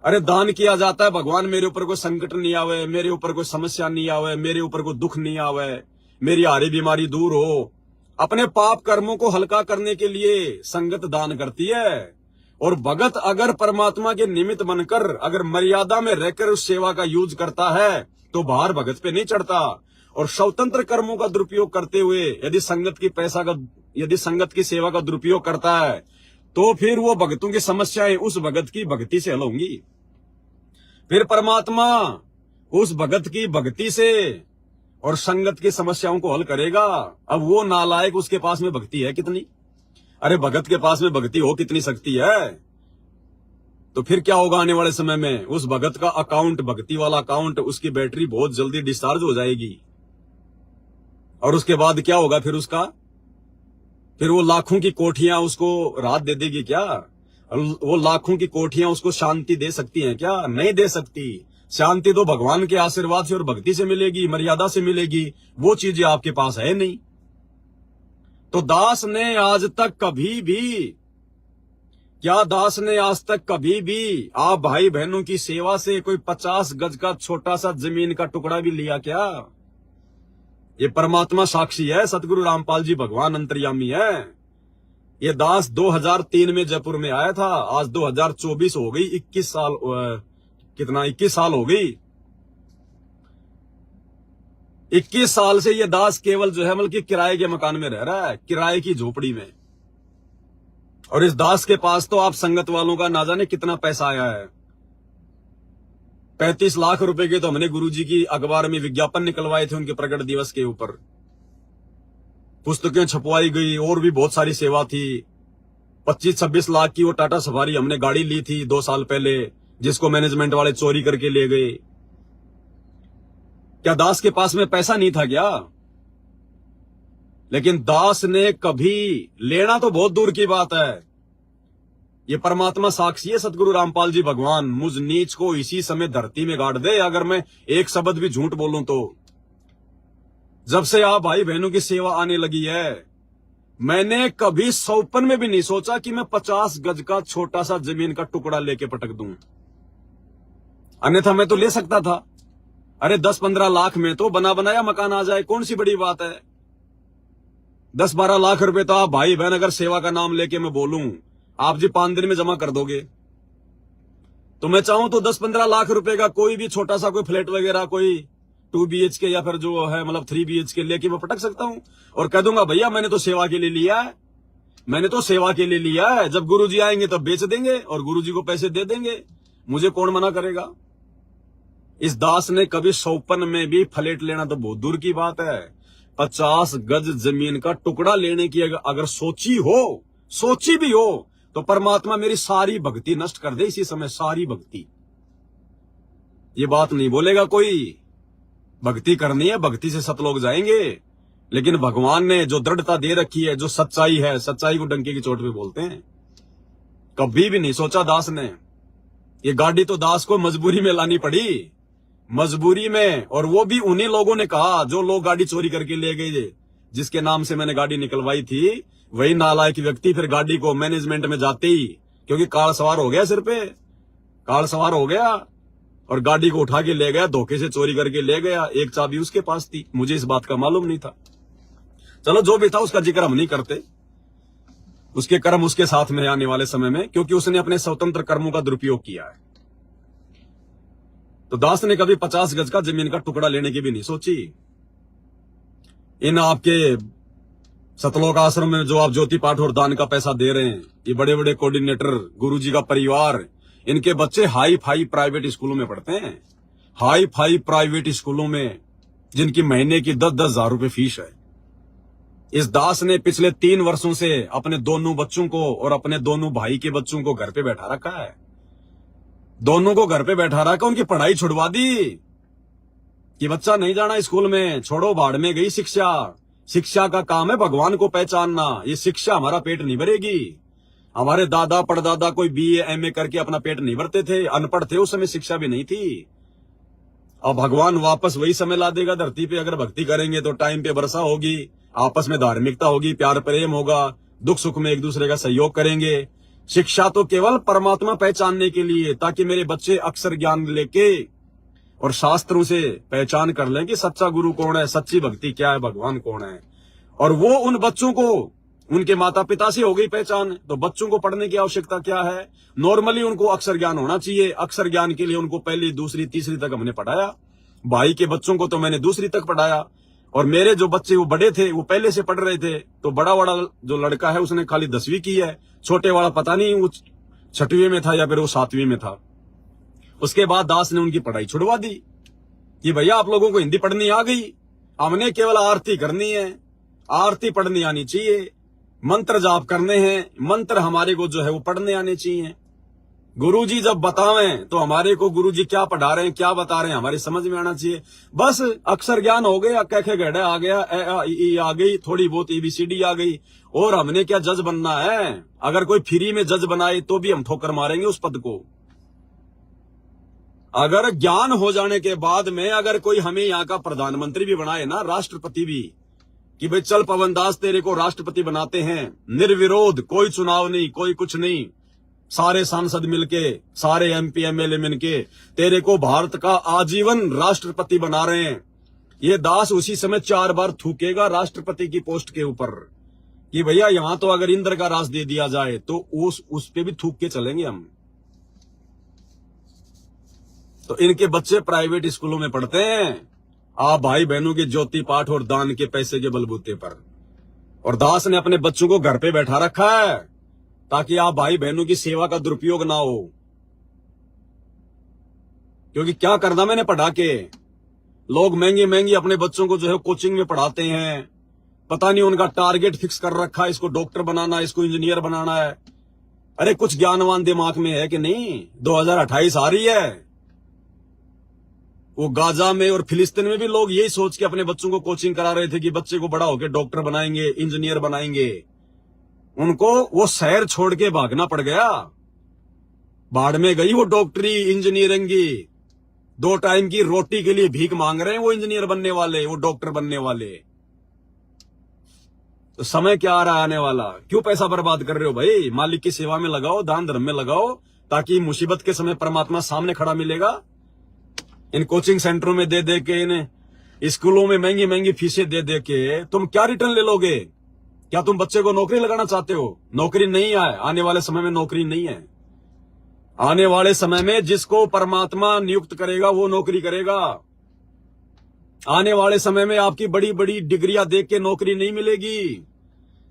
अरे दान किया जाता है, भगवान मेरे ऊपर कोई संकट नहीं आवे, मेरे ऊपर कोई समस्या नहीं आवे, मेरे ऊपर कोई दुख नहीं आवे, मेरी हारी बीमारी दूर हो। अपने पाप कर्मों को हल्का करने के लिए संगत दान करती है। और भगत अगर परमात्मा के निमित्त बनकर, अगर मर्यादा में रहकर उस सेवा का यूज करता है तो बाहर भगत पे नहीं चढ़ता। और स्वतंत्र कर्मों का दुरुपयोग करते हुए यदि संगत की सेवा का दुरुपयोग करता है तो फिर वो भगतों की समस्याएं उस भगत की भक्ति से हल होंगी। फिर परमात्मा उस भगत की भक्ति से और संगत की समस्याओं को हल करेगा। अब वो नालायक, उसके पास में भक्ति है कितनी? अरे भगत के पास में भक्ति हो कितनी शक्ति है, तो फिर क्या होगा आने वाले समय में? उस भगत का अकाउंट, भक्ति वाला अकाउंट, उसकी बैटरी बहुत जल्दी डिस्चार्ज हो जाएगी। और उसके बाद क्या होगा फिर उसका? फिर वो लाखों की कोठियां उसको राहत दे देगी क्या? वो लाखों की कोठियां उसको शांति दे सकती हैं क्या? नहीं दे सकती। शांति तो भगवान के आशीर्वाद से और भक्ति से मिलेगी, मर्यादा से मिलेगी। वो चीजें आपके पास है नहीं। तो दास ने आज तक कभी भी, क्या दास ने आज तक कभी भी आप भाई बहनों की सेवा से कोई 50 गज का छोटा सा जमीन का टुकड़ा भी लिया क्या? ये परमात्मा साक्षी है, सतगुरु रामपाल जी भगवान अंतर्यामी है। ये दास 2003 में जयपुर में आया था, आज 2024 हो गई, 21 साल हो गई। 21 साल से ये दास केवल जो है बल्कि किराए के मकान में रह रहा है, किराए की झोपड़ी में। और इस दास के पास तो आप संगत वालों का ना जाने कितना पैसा आया है। 35 लाख रुपए के तो हमने गुरुजी की अखबार में विज्ञापन निकलवाए थे उनके प्रकट दिवस के ऊपर। पुस्तकें छपवाई गई और भी बहुत सारी सेवा थी। 25-26 लाख की वो टाटा सफारी हमने गाड़ी ली थी 2 साल पहले, जिसको मैनेजमेंट वाले चोरी करके ले गए। क्या दास के पास में पैसा नहीं था क्या? लेकिन दास ने कभी, लेना तो बहुत दूर की बात है, ये परमात्मा साक्षी है, सतगुरु रामपाल जी भगवान मुझ नीच को इसी समय धरती में गाड़ दे अगर मैं एक शब्द भी झूठ बोलूं तो। जब से आप भाई बहनों की सेवा आने लगी है, मैंने कभी सौपन में भी नहीं सोचा कि मैं 50 गज का छोटा सा जमीन का टुकड़ा लेके पटक दूं। अन्यथा मैं तो ले सकता था। अरे 10-15 लाख में तो बना बनाया मकान आ जाए, कौन सी बड़ी बात है। 10-12 लाख रुपए तो आप भाई बहन अगर सेवा का नाम लेके मैं बोलूं, आप जी 5 दिन में जमा कर दोगे। तो मैं चाहूं तो 10-15 लाख रुपए का कोई भी छोटा सा कोई फ्लैट वगैरह, कोई 2 BHK या फिर जो है मतलब 3 BHK लेके मैं पटक सकता हूं और कह दूंगा भैया मैंने तो सेवा के लिए लिया है, मैंने तो सेवा के लिए लिया है, जब गुरुजी आएंगे तब बेच देंगे और गुरुजी को पैसे दे देंगे, मुझे कौन मना करेगा। इस दास ने कभी सौपन में भी फ्लैट लेना तो बहुत दूर की बात है, 50 गज जमीन का टुकड़ा लेने की अगर सोची भी हो तो परमात्मा मेरी सारी भक्ति नष्ट कर दे इसी समय, सारी भक्ति। ये बात नहीं बोलेगा कोई, भक्ति करनी है, भक्ति से सतलोक जाएंगे। लेकिन भगवान ने जो दृढ़ता दे रखी है, जो सच्चाई है, सच्चाई को डंके की चोट पे बोलते हैं। कभी भी नहीं सोचा दास ने। ये गाड़ी तो दास को मजबूरी में लानी पड़ी, मजबूरी में, और वो भी उन्हीं लोगों ने कहा जो लोग गाड़ी चोरी करके ले गए, जिसके नाम से मैंने गाड़ी निकलवाई थी। वही नालायक व्यक्ति फिर गाड़ी को मैनेजमेंट में जाते ही, क्योंकि कार सवार हो गया, सिर पे कार सवार हो गया और गाड़ी को उठा के ले गया, धोखे से चोरी करके ले गया। एक चाबी उसके पास थी, मुझे इस बात का मालूम नहीं था। चलो जो भी था उसका जिक्र हम नहीं करते, उसके कर्म उसके साथ में आने वाले समय में, क्योंकि उसने अपने स्वतंत्र कर्मों का दुरुपयोग किया है। तो दास ने कभी 50 गज का जमीन का टुकड़ा लेने की भी नहीं सोची। इन आपके सतलोक आश्रम में जो आप ज्योति पाठ और दान का पैसा दे रहे हैं, ये बड़े बड़े कोऑर्डिनेटर, गुरुजी का परिवार, इनके बच्चे हाई फाई प्राइवेट स्कूलों में पढ़ते हैं, हाई फाई प्राइवेट स्कूलों में, जिनकी महीने की 10-10 हजार रुपए फीस है। इस दास ने पिछले 3 वर्षों से अपने दोनों बच्चों को और अपने दोनों भाई के बच्चों को घर पे बैठा रखा है, दोनों को घर पे बैठा रखा, उनकी पढ़ाई छुड़वा दी कि बच्चा नहीं जाना स्कूल में, छोड़ो भाड़ में गई शिक्षा। शिक्षा का काम है भगवान को पहचानना, ये शिक्षा हमारा पेट नहीं भरेगी। हमारे दादा परदादा कोई BA MA करके अपना पेट नहीं भरते थे, अनपढ़ थे, उस समय शिक्षा भी नहीं थी। अब भगवान वापस वही समय ला देगा धरती पे, अगर भक्ति करेंगे तो टाइम पे वर्षा होगी, आपस में धार्मिकता होगी, प्यार प्रेम होगा, दुख सुख में एक दूसरे का सहयोग करेंगे। शिक्षा तो केवल परमात्मा पहचानने के लिए, ताकि मेरे बच्चे अक्षर ज्ञान लेके और शास्त्रों से पहचान कर लें कि सच्चा गुरु कौन है, सच्ची भक्ति क्या है, भगवान कौन है। और वो उन बच्चों को उनके माता पिता से हो गई पहचान, तो बच्चों को पढ़ने की आवश्यकता क्या है। नॉर्मली उनको अक्षर ज्ञान होना चाहिए। अक्षर ज्ञान के लिए उनको पहली दूसरी तीसरी तक हमने पढ़ाया। भाई के बच्चों को तो मैंने दूसरी तक पढ़ाया, और मेरे जो बच्चे वो बड़े थे वो पहले से पढ़ रहे थे। तो बड़ा वाला जो लड़का है उसने खाली 10वीं की है, छोटे वाला पता नहीं वो 6वीं में था या फिर वो 7वीं में था। उसके बाद दास ने उनकी पढ़ाई छुड़वा दी कि भैया आप लोगों को हिंदी पढ़नी आ गई, हमने केवल आरती करनी है, आरती पढ़नी आनी चाहिए, मंत्र जाप करने हैं, मंत्र हमारे को जो है वो पढ़ने आने चाहिए। गुरुजी जब बतावें तो हमारे को गुरुजी क्या पढ़ा रहे हैं, क्या बता रहे हैं, हमारी समझ में आना चाहिए। बस अक्षर ज्ञान हो गया, क ख ग आ गया, ए आ ई ई आ गई, थोड़ी बहुत ABCD आ गई, और हमने क्या जज बनना है। अगर कोई फ्री में जज बनाए तो भी हम ठोकर मारेंगे उस पद को। अगर ज्ञान हो जाने के बाद में अगर कोई हमें यहाँ का प्रधानमंत्री भी बनाए ना, राष्ट्रपति भी, कि भाई चल पवन दास तेरे को राष्ट्रपति बनाते हैं, निर्विरोध, कोई चुनाव नहीं, कोई कुछ नहीं, सारे सांसद मिलके, सारे MP MLA मिलके तेरे को भारत का आजीवन राष्ट्रपति बना रहे हैं, ये दास उसी समय 4 बार थूकेगा राष्ट्रपति की पोस्ट के ऊपर कि भैया यहां तो अगर इंद्र का राज दे दिया जाए तो उस पे भी थूक के चलेंगे हम। तो इनके बच्चे प्राइवेट स्कूलों में पढ़ते हैं, आप भाई बहनों के ज्योति पाठ और दान के पैसे के बलबूते पर, और दास ने अपने बच्चों को घर पे बैठा रखा है। ताकि आप भाई बहनों की सेवा का दुरुपयोग ना हो। क्योंकि क्या करना मैंने पढ़ा के, लोग महंगी महंगी अपने बच्चों को जो है कोचिंग में पढ़ाते हैं, पता नहीं उनका टारगेट फिक्स कर रखा है, इसको डॉक्टर बनाना है, इसको इंजीनियर बनाना है। अरे कुछ ज्ञानवान दिमाग में है कि नहीं? 2028 आ रही है। वो गाजा में और फिलिस्तीन में भी लोग यही सोच के अपने बच्चों को कोचिंग करा रहे थे कि बच्चे को बड़ा होकर डॉक्टर बनाएंगे, इंजीनियर बनाएंगे। उनको वो शहर छोड़ के भागना पड़ गया। बाढ़ में गई वो डॉक्टरी, इंजीनियरिंग की। 2 टाइम की रोटी के लिए भीख मांग रहे हैं वो इंजीनियर बनने वाले, वो डॉक्टर बनने वाले। तो समय क्या आ रहा है आने वाला? क्यों पैसा बर्बाद कर रहे हो भाई? मालिक की सेवा में लगाओ, दान धर्म में लगाओ, ताकि मुसीबत के समय परमात्मा सामने खड़ा मिलेगा। इन कोचिंग सेंटरों में दे दे के, इन स्कूलों में महंगी महंगी फीसें दे दे के तुम क्या रिटर्न ले लोगे? क्या तुम बच्चे को नौकरी लगाना चाहते हो? नौकरी नहीं है, आने वाले समय में नौकरी नहीं है। आने वाले समय में जिसको परमात्मा नियुक्त करेगा वो नौकरी करेगा। आने वाले समय में आपकी बड़ी बड़ी डिग्रियां देख के नौकरी नहीं मिलेगी।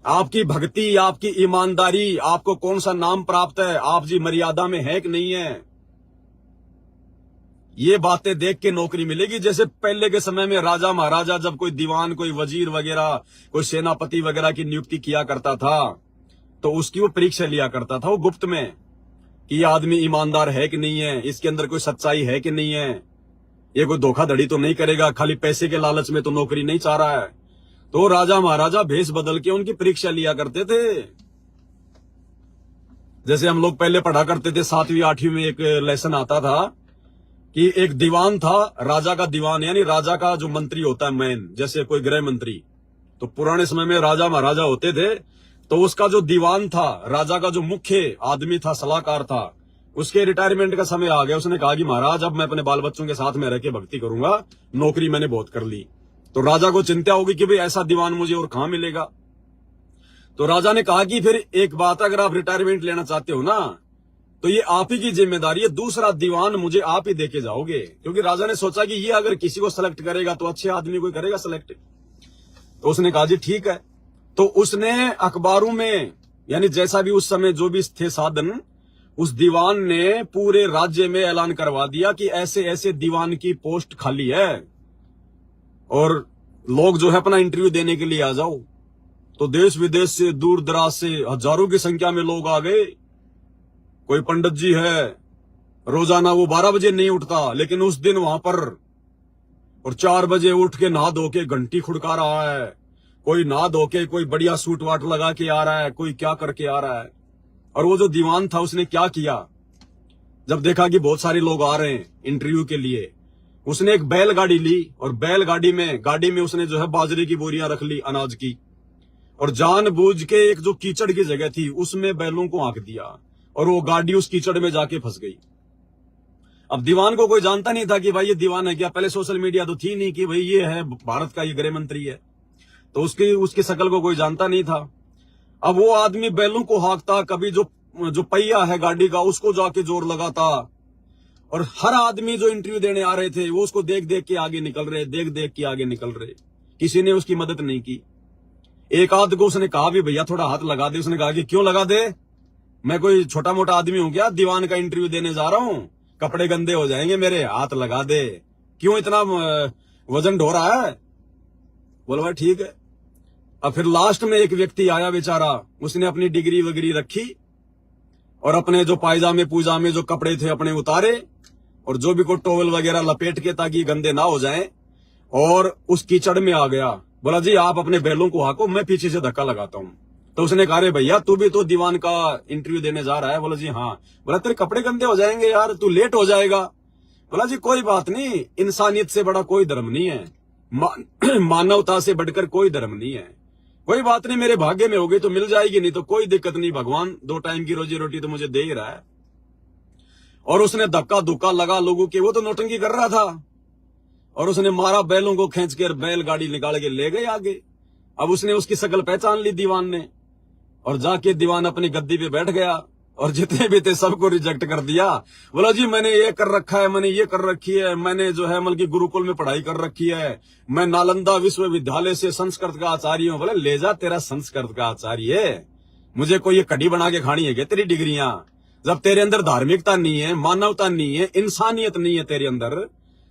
आपकी भक्ति, आपकी ईमानदारी, आपको कौन सा नाम प्राप्त है, आप जी मर्यादा में है कि नहीं है, ये बातें देख के नौकरी मिलेगी। जैसे पहले के समय में राजा महाराजा जब कोई दीवान, कोई वजीर वगैरह, कोई सेनापति वगैरह की नियुक्ति किया करता था तो उसकी वो परीक्षा लिया करता था वो गुप्त में, कि ये आदमी ईमानदार है कि नहीं है, इसके अंदर कोई सच्चाई है कि नहीं है, ये कोई धोखाधड़ी तो नहीं करेगा, खाली पैसे के लालच में तो नौकरी नहीं चाह रहा है। तो राजा महाराजा भेष बदल के उनकी परीक्षा लिया करते थे। जैसे हम लोग पहले पढ़ा करते थे 7वीं 8वीं में, एक लेसन आता था कि एक दीवान था, राजा का दीवान, यानी राजा का जो मंत्री होता है मैन, जैसे कोई गृह मंत्री। तो पुराने समय में राजा महाराजा होते थे, तो उसका जो दीवान था, राजा का जो मुख्य आदमी था, सलाहकार था, उसके रिटायरमेंट का समय आ गया। उसने कहा कि महाराज अब मैं अपने बाल बच्चों के साथ में रह के भक्ति करूंगा, नौकरी मैंने बहुत कर ली। तो राजा को चिंता होगी कि भाई ऐसा दीवान मुझे और कहां मिलेगा। तो राजा ने कहा कि फिर एक बात, अगर आप रिटायरमेंट लेना चाहते हो ना, तो ये आप ही की जिम्मेदारी है, दूसरा दीवान मुझे आप ही देके जाओगे। क्योंकि राजा ने सोचा कि ये अगर किसी को सेलेक्ट करेगा तो अच्छे आदमी को करेगा सेलेक्ट। तो उसने कहा जी ठीक है। तो उसने अखबारों में, यानी जैसा भी उस समय जो भी थे साधन, उस दीवान ने पूरे राज्य में ऐलान करवा दिया कि ऐसे ऐसे दीवान की पोस्ट खाली है और लोग जो है अपना इंटरव्यू देने के लिए आ जाओ। तो देश विदेश से, दूर दराज से हजारों की संख्या में लोग आ गए। कोई पंडित जी है, रोजाना वो 12 बजे नहीं उठता, लेकिन उस दिन वहां पर और 4 बजे उठ के नहा धो के घंटी खुड़का रहा है। कोई नहा धो के, कोई बढ़िया सूट वाट लगा के आ रहा है, कोई क्या करके आ रहा है। और वो जो दीवान था उसने क्या किया, जब देखा कि बहुत सारे लोग आ रहे हैं इंटरव्यू के लिए, उसने एक बैलगाड़ी ली और बैलगाड़ी में उसने जो है बाजरे की बोरियां रख ली, अनाज की, और जानबूझ के एक जो कीचड़ की जगह थी उसमें बैलों को हाँक दिया और वो गाड़ी उस कीचड़ में जाके फंस गई। अब दीवान को कोई जानता नहीं था कि भाई ये दीवान है क्या। पहले सोशल मीडिया तो थी नहीं कि भाई ये है भारत का, ये गृह मंत्री है, तो उसकी शकल को कोई जानता नहीं था। अब वो आदमी बैलों को हाँकता, कभी जो पहिया है गाड़ी का उसको जाके जोर लगाता, और हर आदमी जो इंटरव्यू देने आ रहे थे वो उसको देख देख के आगे निकल रहे, देख देख के आगे निकल रहे। किसी ने उसकी मदद नहीं की। एक आध को उसने कहा भी भैया थोड़ा हाथ लगा दे। उसने कहा कि क्यों लगा दे, मैं कोई छोटा मोटा आदमी हूं क्या, दीवान का इंटरव्यू देने जा रहा हूं, कपड़े गंदे हो जाएंगे मेरे, हाथ लगा दे, क्यों इतना वजन ढो रहा है। बोला भाई ठीक है। अब फिर लास्ट में एक व्यक्ति आया बेचारा, उसने अपनी डिग्री वगैरह रखी और अपने जो पायजामे पूजामे जो कपड़े थे अपने उतारे और जो भी को टॉवल वगैरह लपेट के ताकि गंदे ना हो जाएं, और उस कीचड़ में आ गया। बोला जी आप अपने बैलों को हाको, मैं पीछे से धक्का लगाता हूं। तो उसने कहा रे भैया तू भी तो दीवान का इंटरव्यू देने जा रहा है। बोला जी हाँ। बोला तेरे कपड़े गंदे हो जाएंगे यार, तू लेट हो जाएगा। बोला जी कोई बात नहीं, इंसानियत से बड़ा कोई धर्म नहीं है, मानवता से बढ़कर कोई धर्म नहीं है। कोई बात नहीं, मेरे भाग्य में होगी तो मिल जाएगी, नहीं तो कोई दिक्कत नहीं, भगवान 2 टाइम की रोजी रोटी तो मुझे दे ही रहा है। और उसने धक्का धुक्का लगा लोगों के, वो तो नौटंकी कर रहा था, और उसने मारा बैलों को खींच कर, बैलगाड़ी निकाल के ले गए आगे। अब उसने उसकी शकल पहचान ली दीवान ने, और जाके दीवान अपनी गद्दी पे बैठ गया और जितने भी थे सबको रिजेक्ट कर दिया। बोला जी मैंने ये कर रखा है, मैंने ये कर रखी है, मैंने जो है मतलब गुरुकुल में पढ़ाई कर रखी है, मैं नालंदा विश्वविद्यालय से संस्कृत का आचार्य हूं। बोले ले जा तेरा संस्कृत का आचार्य, मुझे कोई ये कड़ी बना के खानी है क्या तेरी डिग्रियां? जब तेरे अंदर धार्मिकता नहीं है, मानवता नहीं है, इंसानियत नहीं है तेरे अंदर,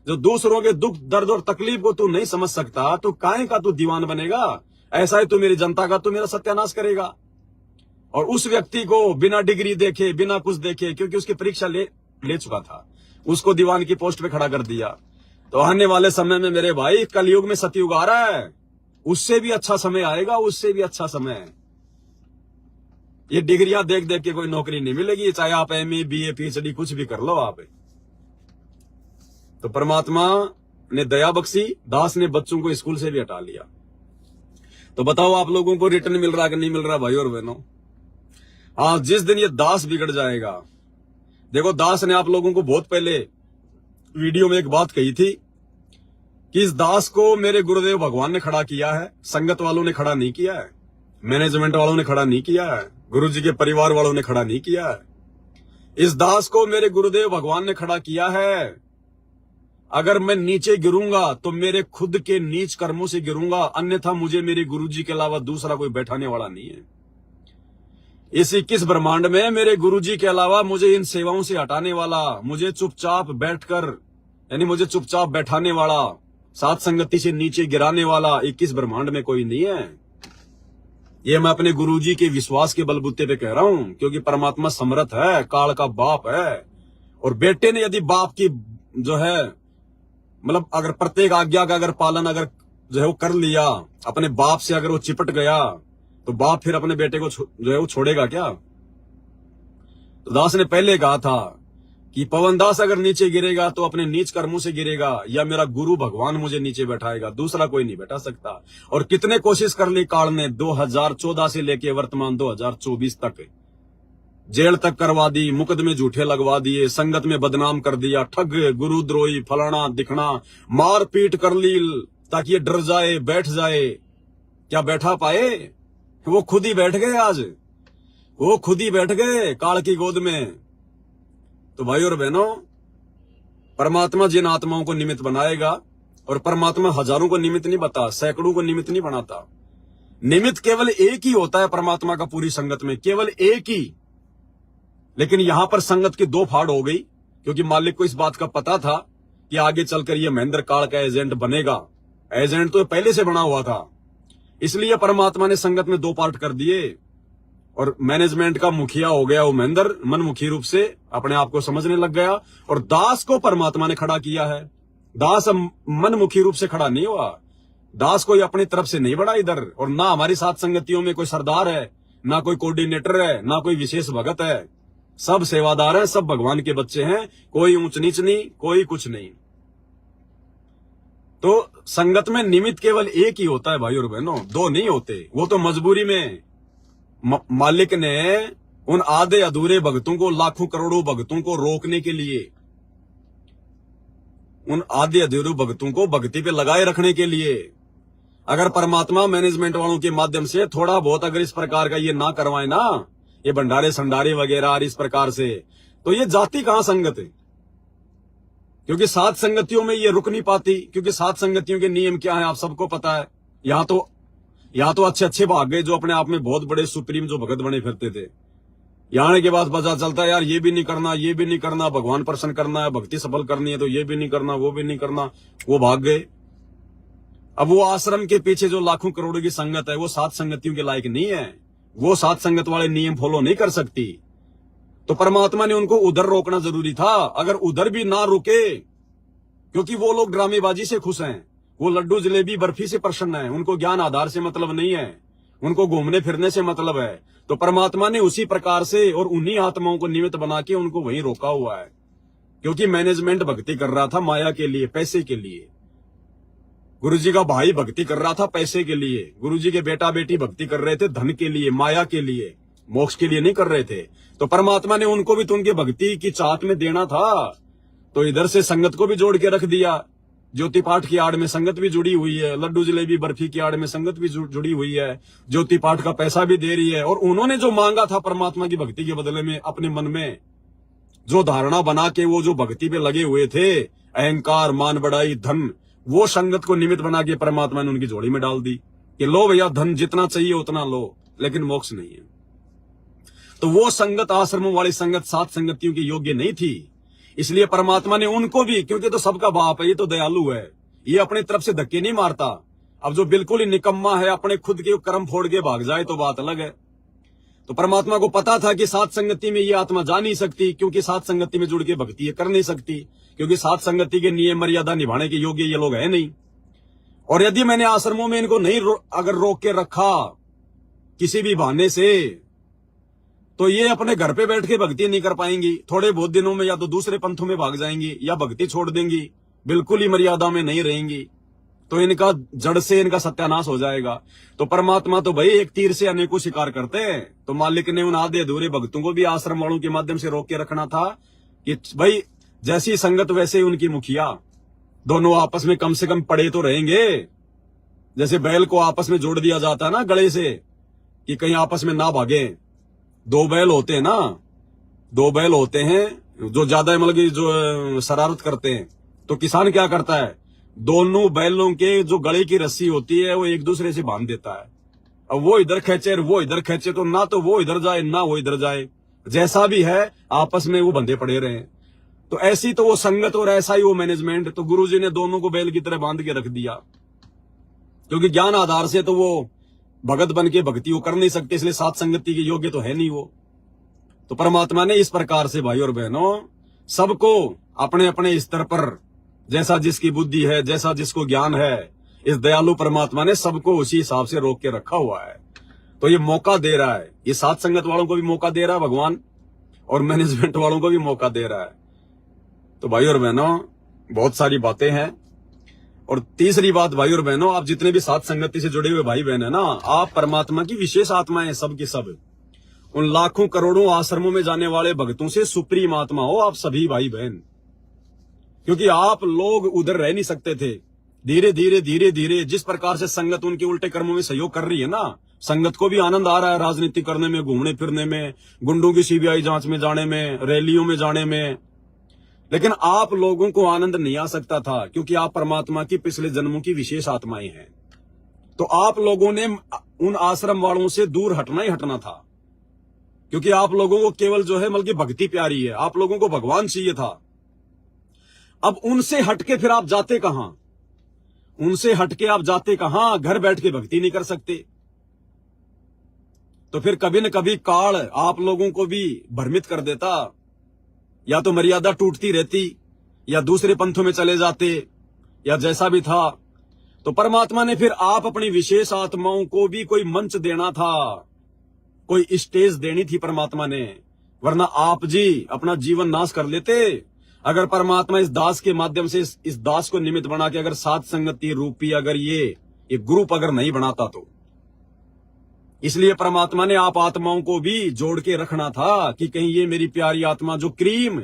जो दूसरों के दुख दर्द और तकलीफ को तू नहीं समझ सकता, तो काहे का तू दीवान बनेगा? ऐसा ही तू मेरी जनता का तू मेरा सत्यानाश करेगा। और उस व्यक्ति को बिना डिग्री देखे, बिना कुछ देखे, क्योंकि उसकी परीक्षा ले चुका था, उसको दीवान की पोस्ट पे खड़ा कर दिया। तो आने वाले समय में मेरे भाई, कलयुग में सतयुग आ रहा है, उससे भी अच्छा समय आएगा, उससे भी अच्छा समय। ये डिग्रियां देख देख के कोई नौकरी नहीं मिलेगी, चाहे आप MA BA PhD कुछ भी कर लो आप। तो परमात्मा ने दया बख्शी, दास ने बच्चों को स्कूल से भी हटा लिया। तो बताओ आप लोगों को रिटर्न मिल रहा कि नहीं मिल रहा भाई और बहनों? हाँ, जिस दिन ये दास बिगड़ जाएगा, देखो दास ने आप लोगों को बहुत पहले वीडियो में एक बात कही थी कि इस दास को मेरे गुरुदेव भगवान ने खड़ा किया है, संगत वालों ने खड़ा नहीं किया है, मैनेजमेंट वालों ने खड़ा नहीं किया है, गुरुजी के परिवार वालों ने खड़ा नहीं किया है। इस दास को मेरे गुरुदेव भगवान ने खड़ा किया है। अगर मैं नीचे गिरूंगा तो मेरे खुद के नीच कर्मों से गिरूंगा, अन्यथा मुझे मेरे गुरुजी के अलावा दूसरा कोई बैठाने वाला नहीं है। इस 21 ब्रह्मांड में मेरे गुरुजी के अलावा मुझे इन सेवाओं से हटाने वाला, मुझे चुपचाप बैठकर, यानी मुझे चुपचाप बैठाने वाला, साथ संगति से नीचे गिराने वाला 21 ब्रह्मांड में कोई नहीं है। ये मैं अपने गुरुजी के विश्वास के बलबूते पे कह रहा हूं, क्योंकि परमात्मा समर्थ है, काल का बाप है। और बेटे ने यदि बाप की जो है, मतलब अगर प्रत्येक आज्ञा का अगर पालन अगर जो है वो कर लिया, अपने बाप से अगर वो चिपट गया, तो बाप फिर अपने बेटे को जो है वो छोड़ेगा क्या? तो दास ने पहले कहा था कि पवन दास अगर नीचे गिरेगा तो अपने नीच कर्मों से गिरेगा, या मेरा गुरु भगवान मुझे नीचे बैठाएगा, दूसरा कोई नहीं बैठा सकता। और कितने कोशिश कर ली काल ने, 2014 से लेके वर्तमान 2024 तक जेल तक करवा दी, मुकदमे झूठे लगवा दिए, संगत में बदनाम कर दिया, ठग, गुरुद्रोही, फलाना दिखना, मार पीट कर ली ताकि ये डर जाए, बैठ जाए। क्या बैठा पाए? वो खुद ही बैठ गए, आज वो खुद ही बैठ गए काल की गोद में। तो भाई और बहनों, परमात्मा जिन आत्माओं को निमित्त बनाएगा, और परमात्मा हजारों को निमित्त नहीं बता, सैकड़ों को निमित्त नहीं बनाता, निमित्त केवल एक ही होता है परमात्मा का पूरी संगत में, केवल एक ही। लेकिन यहां पर संगत की दो फाड़ हो गई, क्योंकि मालिक को इस बात का पता था कि आगे चलकर यह महेंद्र काल का एजेंट बनेगा। एजेंट तो पहले से बना हुआ था, इसलिए परमात्मा ने संगत में दो पार्ट कर दिए, और मैनेजमेंट का मुखिया हो गया वो महेंद्र, मनमुखी रूप से अपने आप को समझने लग गया, और दास को परमात्मा ने खड़ा किया है। दास मनमुखी रूप से खड़ा नहीं हुआ, दास कोई अपनी तरफ से नहीं बढ़ा इधर। और ना हमारी साथ संगतियों में कोई सरदार है, ना कोई कोऑर्डिनेटर है, ना कोई विशेष भगत है, सब सेवादार है, सब भगवान के बच्चे हैं, कोई ऊंच नीच नहीं, कोई कुछ नहीं। तो संगत में निमित्त केवल एक ही होता है भाई और बहनों, दो नहीं होते। वो तो मजबूरी में मालिक ने उन आधे अधूरे भक्तों को, लाखों करोड़ों भक्तों को रोकने के लिए, उन आधे अधूरे भक्तों को भक्ति पे लगाए रखने के लिए, अगर परमात्मा मैनेजमेंट वालों के माध्यम से थोड़ा बहुत अगर इस प्रकार का ये ना करवाए ना, ये भंडारे संडारे वगैरह इस प्रकार से, तो ये जाति कहां संगत है? क्योंकि सात संगतियों में ये रुक नहीं पाती, क्योंकि सात संगतियों के नियम क्या है आप सबको पता है। यहाँ तो अच्छे अच्छे भाग गए जो अपने आप में बहुत बड़े सुप्रीम जो भगत बने फिरते थे, यहाँ आने के बाद पता चलता है यार ये भी नहीं करना, ये भी नहीं करना, भगवान प्रसन्न करना है, भक्ति सफल करनी है, तो ये भी नहीं करना, वो भी नहीं करना, वो भाग गए। अब वो आश्रम के पीछे जो लाखों करोड़ों की संगत है, वो सात संगतियों के लायक नहीं है, वो सात संगत वाले नियम फॉलो नहीं कर सकती। तो परमात्मा ने उनको उधर रोकना जरूरी था। अगर उधर भी ना रुके, क्योंकि वो लोग ड्रामेबाजी से खुश हैं, वो लड्डू जलेबी बर्फी से प्रसन्न है, उनको ज्ञान आधार से मतलब नहीं है, उनको घूमने फिरने से मतलब है। तो परमात्मा ने उसी प्रकार से और उन्हीं आत्माओं को निमित्त बना के उनको वहीं रोका हुआ है, क्योंकि मैनेजमेंट भक्ति कर रहा था माया के लिए, पैसे के लिए। गुरुजी का भाई भक्ति कर रहा था पैसे के लिए, गुरुजी के बेटा बेटी भक्ति कर रहे थे धन के लिए, माया के लिए, मोक्ष के लिए नहीं कर रहे थे। तो परमात्मा ने उनको भी तो उनके भक्ति की चाहत में देना था, तो इधर से संगत को भी जोड़ के रख दिया। ज्योति पाठ की आड़ में संगत भी जुड़ी हुई है, लड्डू जलेबी बर्फी की आड़ में संगत भी जुड़ी हुई है, ज्योति पाठ का पैसा भी दे रही है। और उन्होंने जो मांगा था परमात्मा की भक्ति के बदले में, अपने मन में जो धारणा बना के वो जो भक्ति पे लगे हुए थे, अहंकार, मान बढ़ाई, धन, वो संगत को निमित्त बना के परमात्मा ने उनकी झोली में डाल दी कि लो भैया धन जितना चाहिए उतना लो, लेकिन मोक्ष नहीं है। तो वो संगत, आश्रमों वाली संगत, सात संगतियों की योग्य नहीं थी। इसलिए परमात्मा ने उनको भी, क्योंकि तो सबका बाप है, ये तो दयालु है, ये अपनी तरफ से धक्के नहीं मारता। अब जो बिल्कुल ही निकम्मा है, अपने खुद के कर्म फोड़ के भाग जाए तो बात अलग है। तो परमात्मा को पता था कि सात संगति में ये आत्मा जा नहीं सकती, क्योंकि सात संगति में जुड़ के भक्ति ये कर नहीं सकती, क्योंकि सात संगति के नियम मर्यादा निभाने के योग्य ये लोग है नहीं। और यदि मैंने आश्रमों में इनको नहीं अगर रोक के रखा किसी भी बहाने से, तो ये अपने घर पे बैठ के भक्ति नहीं कर पाएंगी। थोड़े बहुत दिनों में या तो दूसरे पंथों में भाग जाएंगी या भक्ति छोड़ देंगी, बिल्कुल ही मर्यादा में नहीं रहेंगी, तो इनका जड़ से इनका सत्यानाश हो जाएगा। तो परमात्मा तो भाई एक तीर से अनेकों शिकार करते हैं। तो मालिक ने उन आधे अधूरे भक्तों को भी आश्रम वालों के माध्यम से रोक के रखना था कि भाई जैसी संगत वैसे उनकी मुखिया, दोनों आपस में कम से कम पड़े तो रहेंगे। जैसे बैल को आपस में जोड़ दिया जाता है ना गले से, कि कहीं आपस में ना भागे। दो बैल होते हैं ना, दो बैल होते हैं जो ज्यादा मतलब जो शरारत करते हैं, तो किसान क्या करता है, दोनों बैलों के जो गले की रस्सी होती है वो एक दूसरे से बांध देता है। अब वो इधर खींचे और वो इधर खींचे, तो ना तो वो इधर जाए ना वो इधर जाए, जैसा भी है आपस में वो बंधे पड़े रहे। तो ऐसी तो वो संगत और ऐसा ही वो मैनेजमेंट। तो गुरुजी ने दोनों को बैल की तरह बांध के रख दिया, क्योंकि ज्ञान आधार से तो वो भगत बन के भक्ति वो कर नहीं सकते, इसलिए सात संगति के योग्य तो है नहीं वो। तो परमात्मा ने इस प्रकार से भाई और बहनों सबको अपने अपने स्तर पर, जैसा जिसकी बुद्धि है, जैसा जिसको ज्ञान है, इस दयालु परमात्मा ने सबको उसी हिसाब से रोक के रखा हुआ है। तो ये मौका दे रहा है, ये सात संगत वालों को भी मौका दे रहा है भगवान, और मैनेजमेंट वालों को भी मौका दे रहा है। तो भाई और बहनों बहुत सारी बातें हैं। और तीसरी बात भाई और बहनों, आप जितने भी सात संगति से जुड़े हुए भाई बहन है ना, आप परमात्मा की विशेष आत्माएं हैं, सब की सब। उन लाखों करोड़ों आश्रमों में जाने वाले भक्तों से सुप्रीम आत्मा हो आप सभी भाई बहन, क्योंकि आप लोग उधर रह नहीं सकते थे। धीरे धीरे धीरे धीरे जिस प्रकार से संगत उनके उल्टे कर्मों में सहयोग कर रही है ना, संगत को भी आनंद आ रहा है राजनीति करने में, घूमने फिरने में, गुंडों की सीबीआई जांच में जाने में, रैलियों में जाने में। लेकिन आप लोगों को आनंद नहीं आ सकता था, क्योंकि आप परमात्मा की पिछले जन्मों की विशेष आत्माएं हैं। तो आप लोगों ने उन आश्रम वालों से दूर हटना ही हटना था, क्योंकि आप लोगों को केवल जो है बल्कि भक्ति प्यारी है, आप लोगों को भगवान चाहिए था। अब उनसे हटके फिर आप जाते कहां, उनसे हटके आप जाते कहां, घर बैठ के भक्ति नहीं कर सकते। तो फिर कभी न कभी काल आप लोगों को भी भ्रमित कर देता, या तो मर्यादा टूटती रहती, या दूसरे पंथों में चले जाते, या जैसा भी था। तो परमात्मा ने फिर आप अपनी विशेष आत्माओं को भी कोई मंच देना था, कोई स्टेज देनी थी परमात्मा ने, वरना आप जी अपना जीवन नाश कर लेते अगर परमात्मा इस दास के माध्यम से इस दास को निमित्त बना के अगर सात संगति रूपी अगर ये ग्रुप अगर नहीं बनाता तो। इसलिए परमात्मा ने आप आत्माओं को भी जोड़ के रखना था कि कहीं ये मेरी प्यारी आत्मा जो क्रीम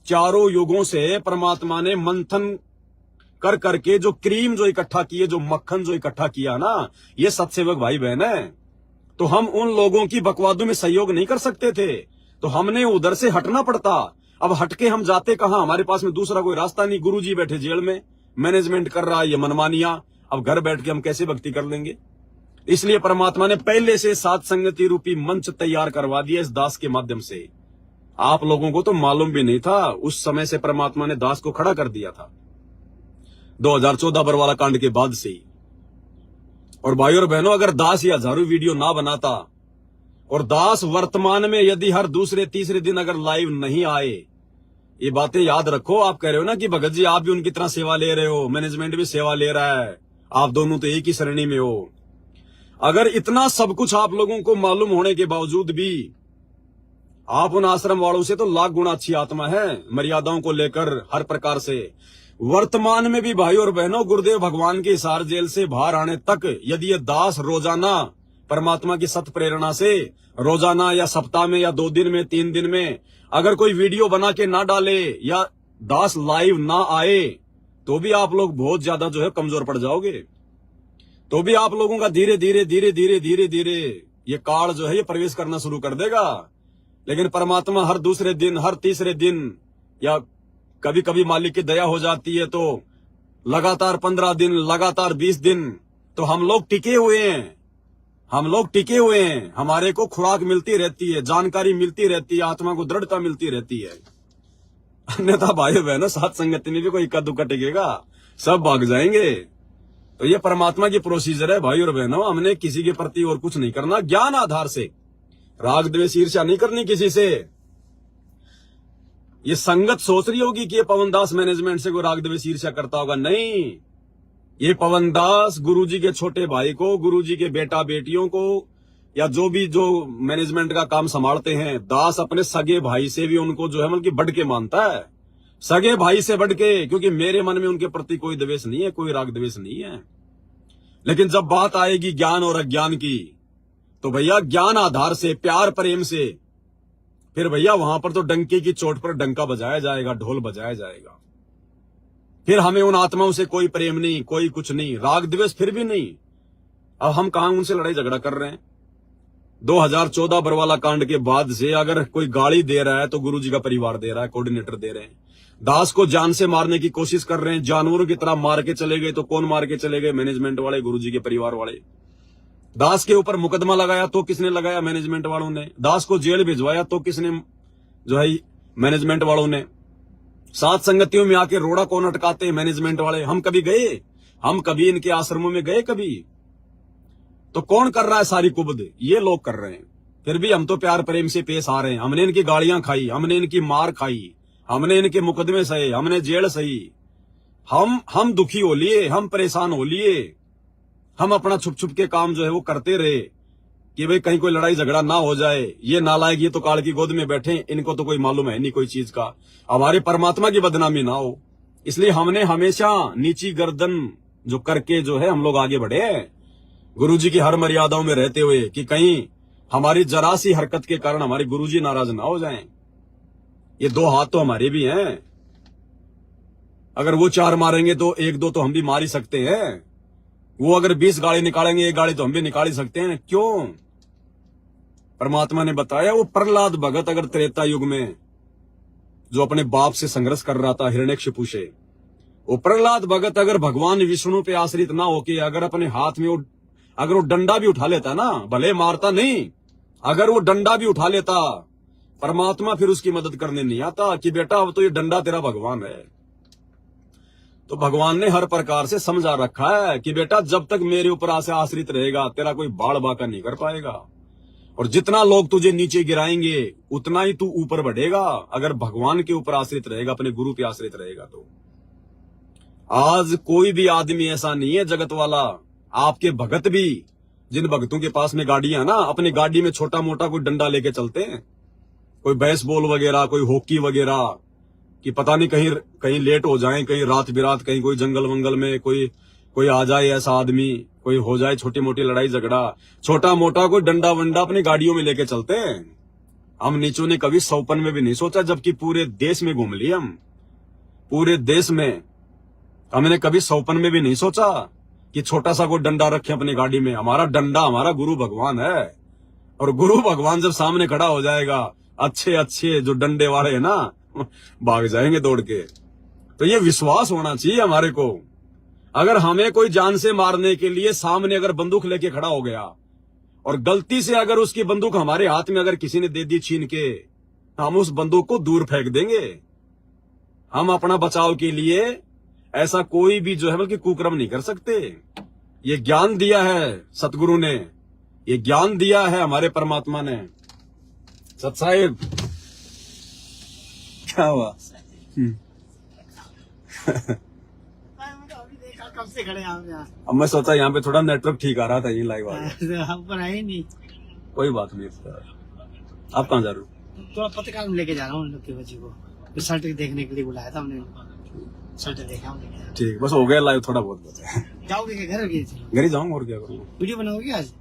चारों युगों से परमात्मा ने मंथन कर करके जो क्रीम जो इकट्ठा किए, जो मक्खन जो इकट्ठा किया ना, ये सत्सेवक भाई बहन है। तो हम उन लोगों की बकवादों में सहयोग नहीं कर सकते थे, तो हमने उधर से हटना पड़ता। अब हटके हम जाते कहां, हमारे पास में दूसरा कोई रास्ता नहीं। गुरुजी बैठे जेल में, मैनेजमेंट कर रहा है ये मनमानियां, अब घर बैठ के हम कैसे भक्ति कर लेंगे। इसलिए परमात्मा ने पहले से सात संगति रूपी मंच तैयार करवा दिया इस दास के माध्यम से। आप लोगों को तो मालूम भी नहीं था, उस समय से परमात्मा ने दास को खड़ा कर दिया था 2014 बरवाला कांड के बाद से ही। और भाई और बहनों, अगर दास ये हजारों वीडियो ना बनाता, और दास वर्तमान में यदि हर दूसरे तीसरे दिन अगर लाइव नहीं आए, ये बातें याद रखो। आप कह रहे हो ना कि भगत जी आप भी उनकी तरह सेवा ले रहे हो, मैनेजमेंट भी सेवा ले रहा है, आप दोनों तो एक ही श्रेणी में हो। अगर इतना सब कुछ आप लोगों को मालूम होने के बावजूद भी आप उन आश्रम वालों से तो लाख गुना अच्छी आत्मा है, मर्यादाओं को लेकर हर प्रकार से। वर्तमान में भी भाई और बहनों, गुरुदेव भगवान के हिसार जेल से बाहर आने तक यदि ये दास रोजाना परमात्मा की सत प्रेरणा से रोजाना या सप्ताह में या 2 दिन में 3 दिन में अगर कोई वीडियो बना के ना डाले या दास लाइव ना आए, तो भी आप लोग बहुत ज्यादा जो है कमजोर पड़ जाओगे। तो भी आप लोगों का धीरे धीरे धीरे धीरे धीरे धीरे ये काल जो है ये प्रवेश करना शुरू कर देगा। लेकिन परमात्मा हर दूसरे दिन, हर तीसरे दिन, या कभी कभी मालिक की दया हो जाती है तो लगातार 15 दिन, लगातार 20 दिन तो हम लोग टिके हुए हैं। हम लोग टिके हुए हैं, हमारे को खुराक मिलती रहती है, जानकारी मिलती रहती है, आत्मा को दृढ़ता मिलती रहती है। अन्यथा भाई बहनों साथ संगति में भी कोई इक्का दुक्का टिकेगा, सब भाग जाएंगे। तो ये परमात्मा की प्रोसीजर है भाई और बहनों। हमने किसी के प्रति और कुछ नहीं करना, ज्ञान आधार से, राग द्वेष ईर्ष्या नहीं करनी किसी से। ये संगत सोच रही होगी कि ये पवनदास मैनेजमेंट से कोई राग द्वेष ईर्ष्या करता होगा, नहीं। ये पवनदास गुरुजी के छोटे भाई को, गुरुजी के बेटा बेटियों को, या जो मैनेजमेंट का काम संभालते हैं, दास अपने सगे भाई से भी उनको जो है मतलब बढ़ के मानता है, सगे भाई से बढ़ के, क्योंकि मेरे मन में उनके प्रति कोई द्वेष नहीं है, कोई राग द्वेष नहीं है। लेकिन जब बात आएगी ज्ञान और अज्ञान की, तो भैया ज्ञान आधार से, प्यार प्रेम से, फिर भैया वहां पर तो डंके की चोट पर डंका बजाया जाएगा, ढोल बजाया जाएगा। फिर हमें उन आत्माओं से कोई प्रेम नहीं, कोई कुछ नहीं, राग द्वेष फिर भी नहीं। अब हम कहां उनसे लड़ाई झगड़ा कर रहे हैं? 2014 बरवाला कांड के बाद से अगर कोई गाली दे रहा है तो गुरुजी का परिवार दे रहा है, कोऑर्डिनेटर दे रहे हैं। दास को जान से मारने की कोशिश कर रहे हैं, जानवरों की तरह मार के चले गए, तो कौन मार के चले गए? मैनेजमेंट वाले, गुरुजी के परिवार वाले। दास के ऊपर मुकदमा लगाया तो किसने लगाया? मैनेजमेंट वालों ने। दास को जेल भिजवाया तो किसने? जो है मैनेजमेंट वालों ने। सात संगतियों में आके रोड़ा कौन अटकाते हैं? मैनेजमेंट वाले। हम कभी गए? हम कभी इनके आश्रमों में गए कभी? तो कौन कर रहा है सारी कुबद? ये लोग कर रहे हैं। फिर भी हम तो प्यार प्रेम से पेश आ रहे हैं। हमने इनकी गालियां खाई, हमने इनकी मार खाई, हमने इनके मुकदमे सहे, हमने जेल सही। हम दुखी हो लिए, हम परेशान हो लिए, हम अपना छुप छुप के काम जो है वो करते रहे कि भाई कहीं कोई लड़ाई झगड़ा ना हो जाए। ये नालायक, ये तो काल की गोद में बैठे, इनको तो कोई मालूम है नहीं कोई चीज का, हमारे परमात्मा की बदनामी ना हो। इसलिए हमने हमेशा नीची गर्दन जो करके जो है हम लोग आगे बढ़े हैं, गुरुजी की हर मर्यादाओं में रहते हुए, कि कहीं हमारी जरा सी हरकत के कारण हमारे गुरुजी नाराज ना हो जाएं। ये दो हाथ तो हमारे भी हैं, अगर वो चार मारेंगे तो एक दो तो हम भी मार ही सकते हैं। वो अगर 20 गाड़ी निकालेंगे, एक गाड़ी तो हम भी निकाल ही सकते हैं। क्यों? परमात्मा ने बताया, वो प्रहलाद भगत अगर त्रेता युग में जो अपने बाप से संघर्ष कर रहा था हिरण्यकशिपु से, वो प्रहलाद भगत अगर भगवान विष्णु पे आश्रित ना होके अगर अपने हाथ में अगर वो डंडा भी उठा लेता ना, भले मारता नहीं, अगर वो डंडा भी उठा लेता, परमात्मा फिर उसकी मदद करने नहीं आता कि बेटा अब तो ये डंडा तेरा भगवान है। तो भगवान ने हर प्रकार से समझा रखा है कि बेटा जब तक मेरे ऊपर आश्रित रहेगा तेरा कोई बाड़ बाका नहीं कर पाएगा, और जितना लोग तुझे नीचे गिराएंगे उतना ही तू ऊपर बढ़ेगा अगर भगवान के ऊपर आश्रित रहेगा, अपने गुरु पे आश्रित रहेगा। तो आज कोई भी आदमी ऐसा नहीं है जगत वाला, आपके भगत भी, जिन भगतों के पास में गाड़ियां ना, अपनी गाड़ी में छोटा मोटा कोई डंडा लेके चलते हैं, कोई बेसबॉल वगैरह, कोई हॉकी वगैरह, कि पता नहीं कहीं लेट हो जाएं, कहीं रात बिरात, कहीं कोई जंगल वंगल में कोई आ जाए ऐसा आदमी, कोई हो जाए छोटी मोटी लड़ाई झगड़ा, छोटा मोटा कोई डंडा वंडा अपनी गाड़ियों में लेके चलते हैं। हम नीचों ने कभी सौपन में भी नहीं सोचा, जबकि पूरे देश में घूम लिए हम, पूरे देश में हमने कभी सौपन में भी नहीं सोचा कि छोटा सा कोई डंडा रखे अपनी गाड़ी में। हमारा डंडा हमारा गुरु भगवान है, और गुरु भगवान जब सामने खड़ा हो जाएगा, अच्छे जो डंडे वाले है ना भाग जाएंगे दौड़ के। तो ये विश्वास होना चाहिए हमारे को। अगर हमें कोई जान से मारने के लिए सामने अगर बंदूक लेके खड़ा हो गया, और गलती से अगर उसकी बंदूक हमारे हाथ में अगर किसी ने दे दी छीन के, हम उस बंदूक को दूर फेंक देंगे। हम अपना बचाव के लिए ऐसा कोई भी जो है बल्कि कुकर्म नहीं कर सकते। ये ज्ञान दिया है सतगुरु ने, ये ज्ञान दिया है हमारे परमात्मा ने। सत साहिब क्या हुआ? कब से खड़े यहाँ? अब मैं सोचा यहाँ पे थोड़ा नेटवर्क ठीक आ रहा था, ये लाइव आ गया। ऊपर आए नहीं। कोई बात नहीं। आप कहाँ जा रहे हो? थोड़ा पत्रकार में लेके जा रहा हूँ उन लोग के बच्चे को, रिजल्ट देखने के लिए बुलाया था हमने, रिजल्ट देखा हमने। ठीक, बस हो गया लाइव, थोड़ा बहुत बचा। जाओगे घर? घर ही जाऊंगा, और क्या करूँगा। वीडियो बनाओगे आज?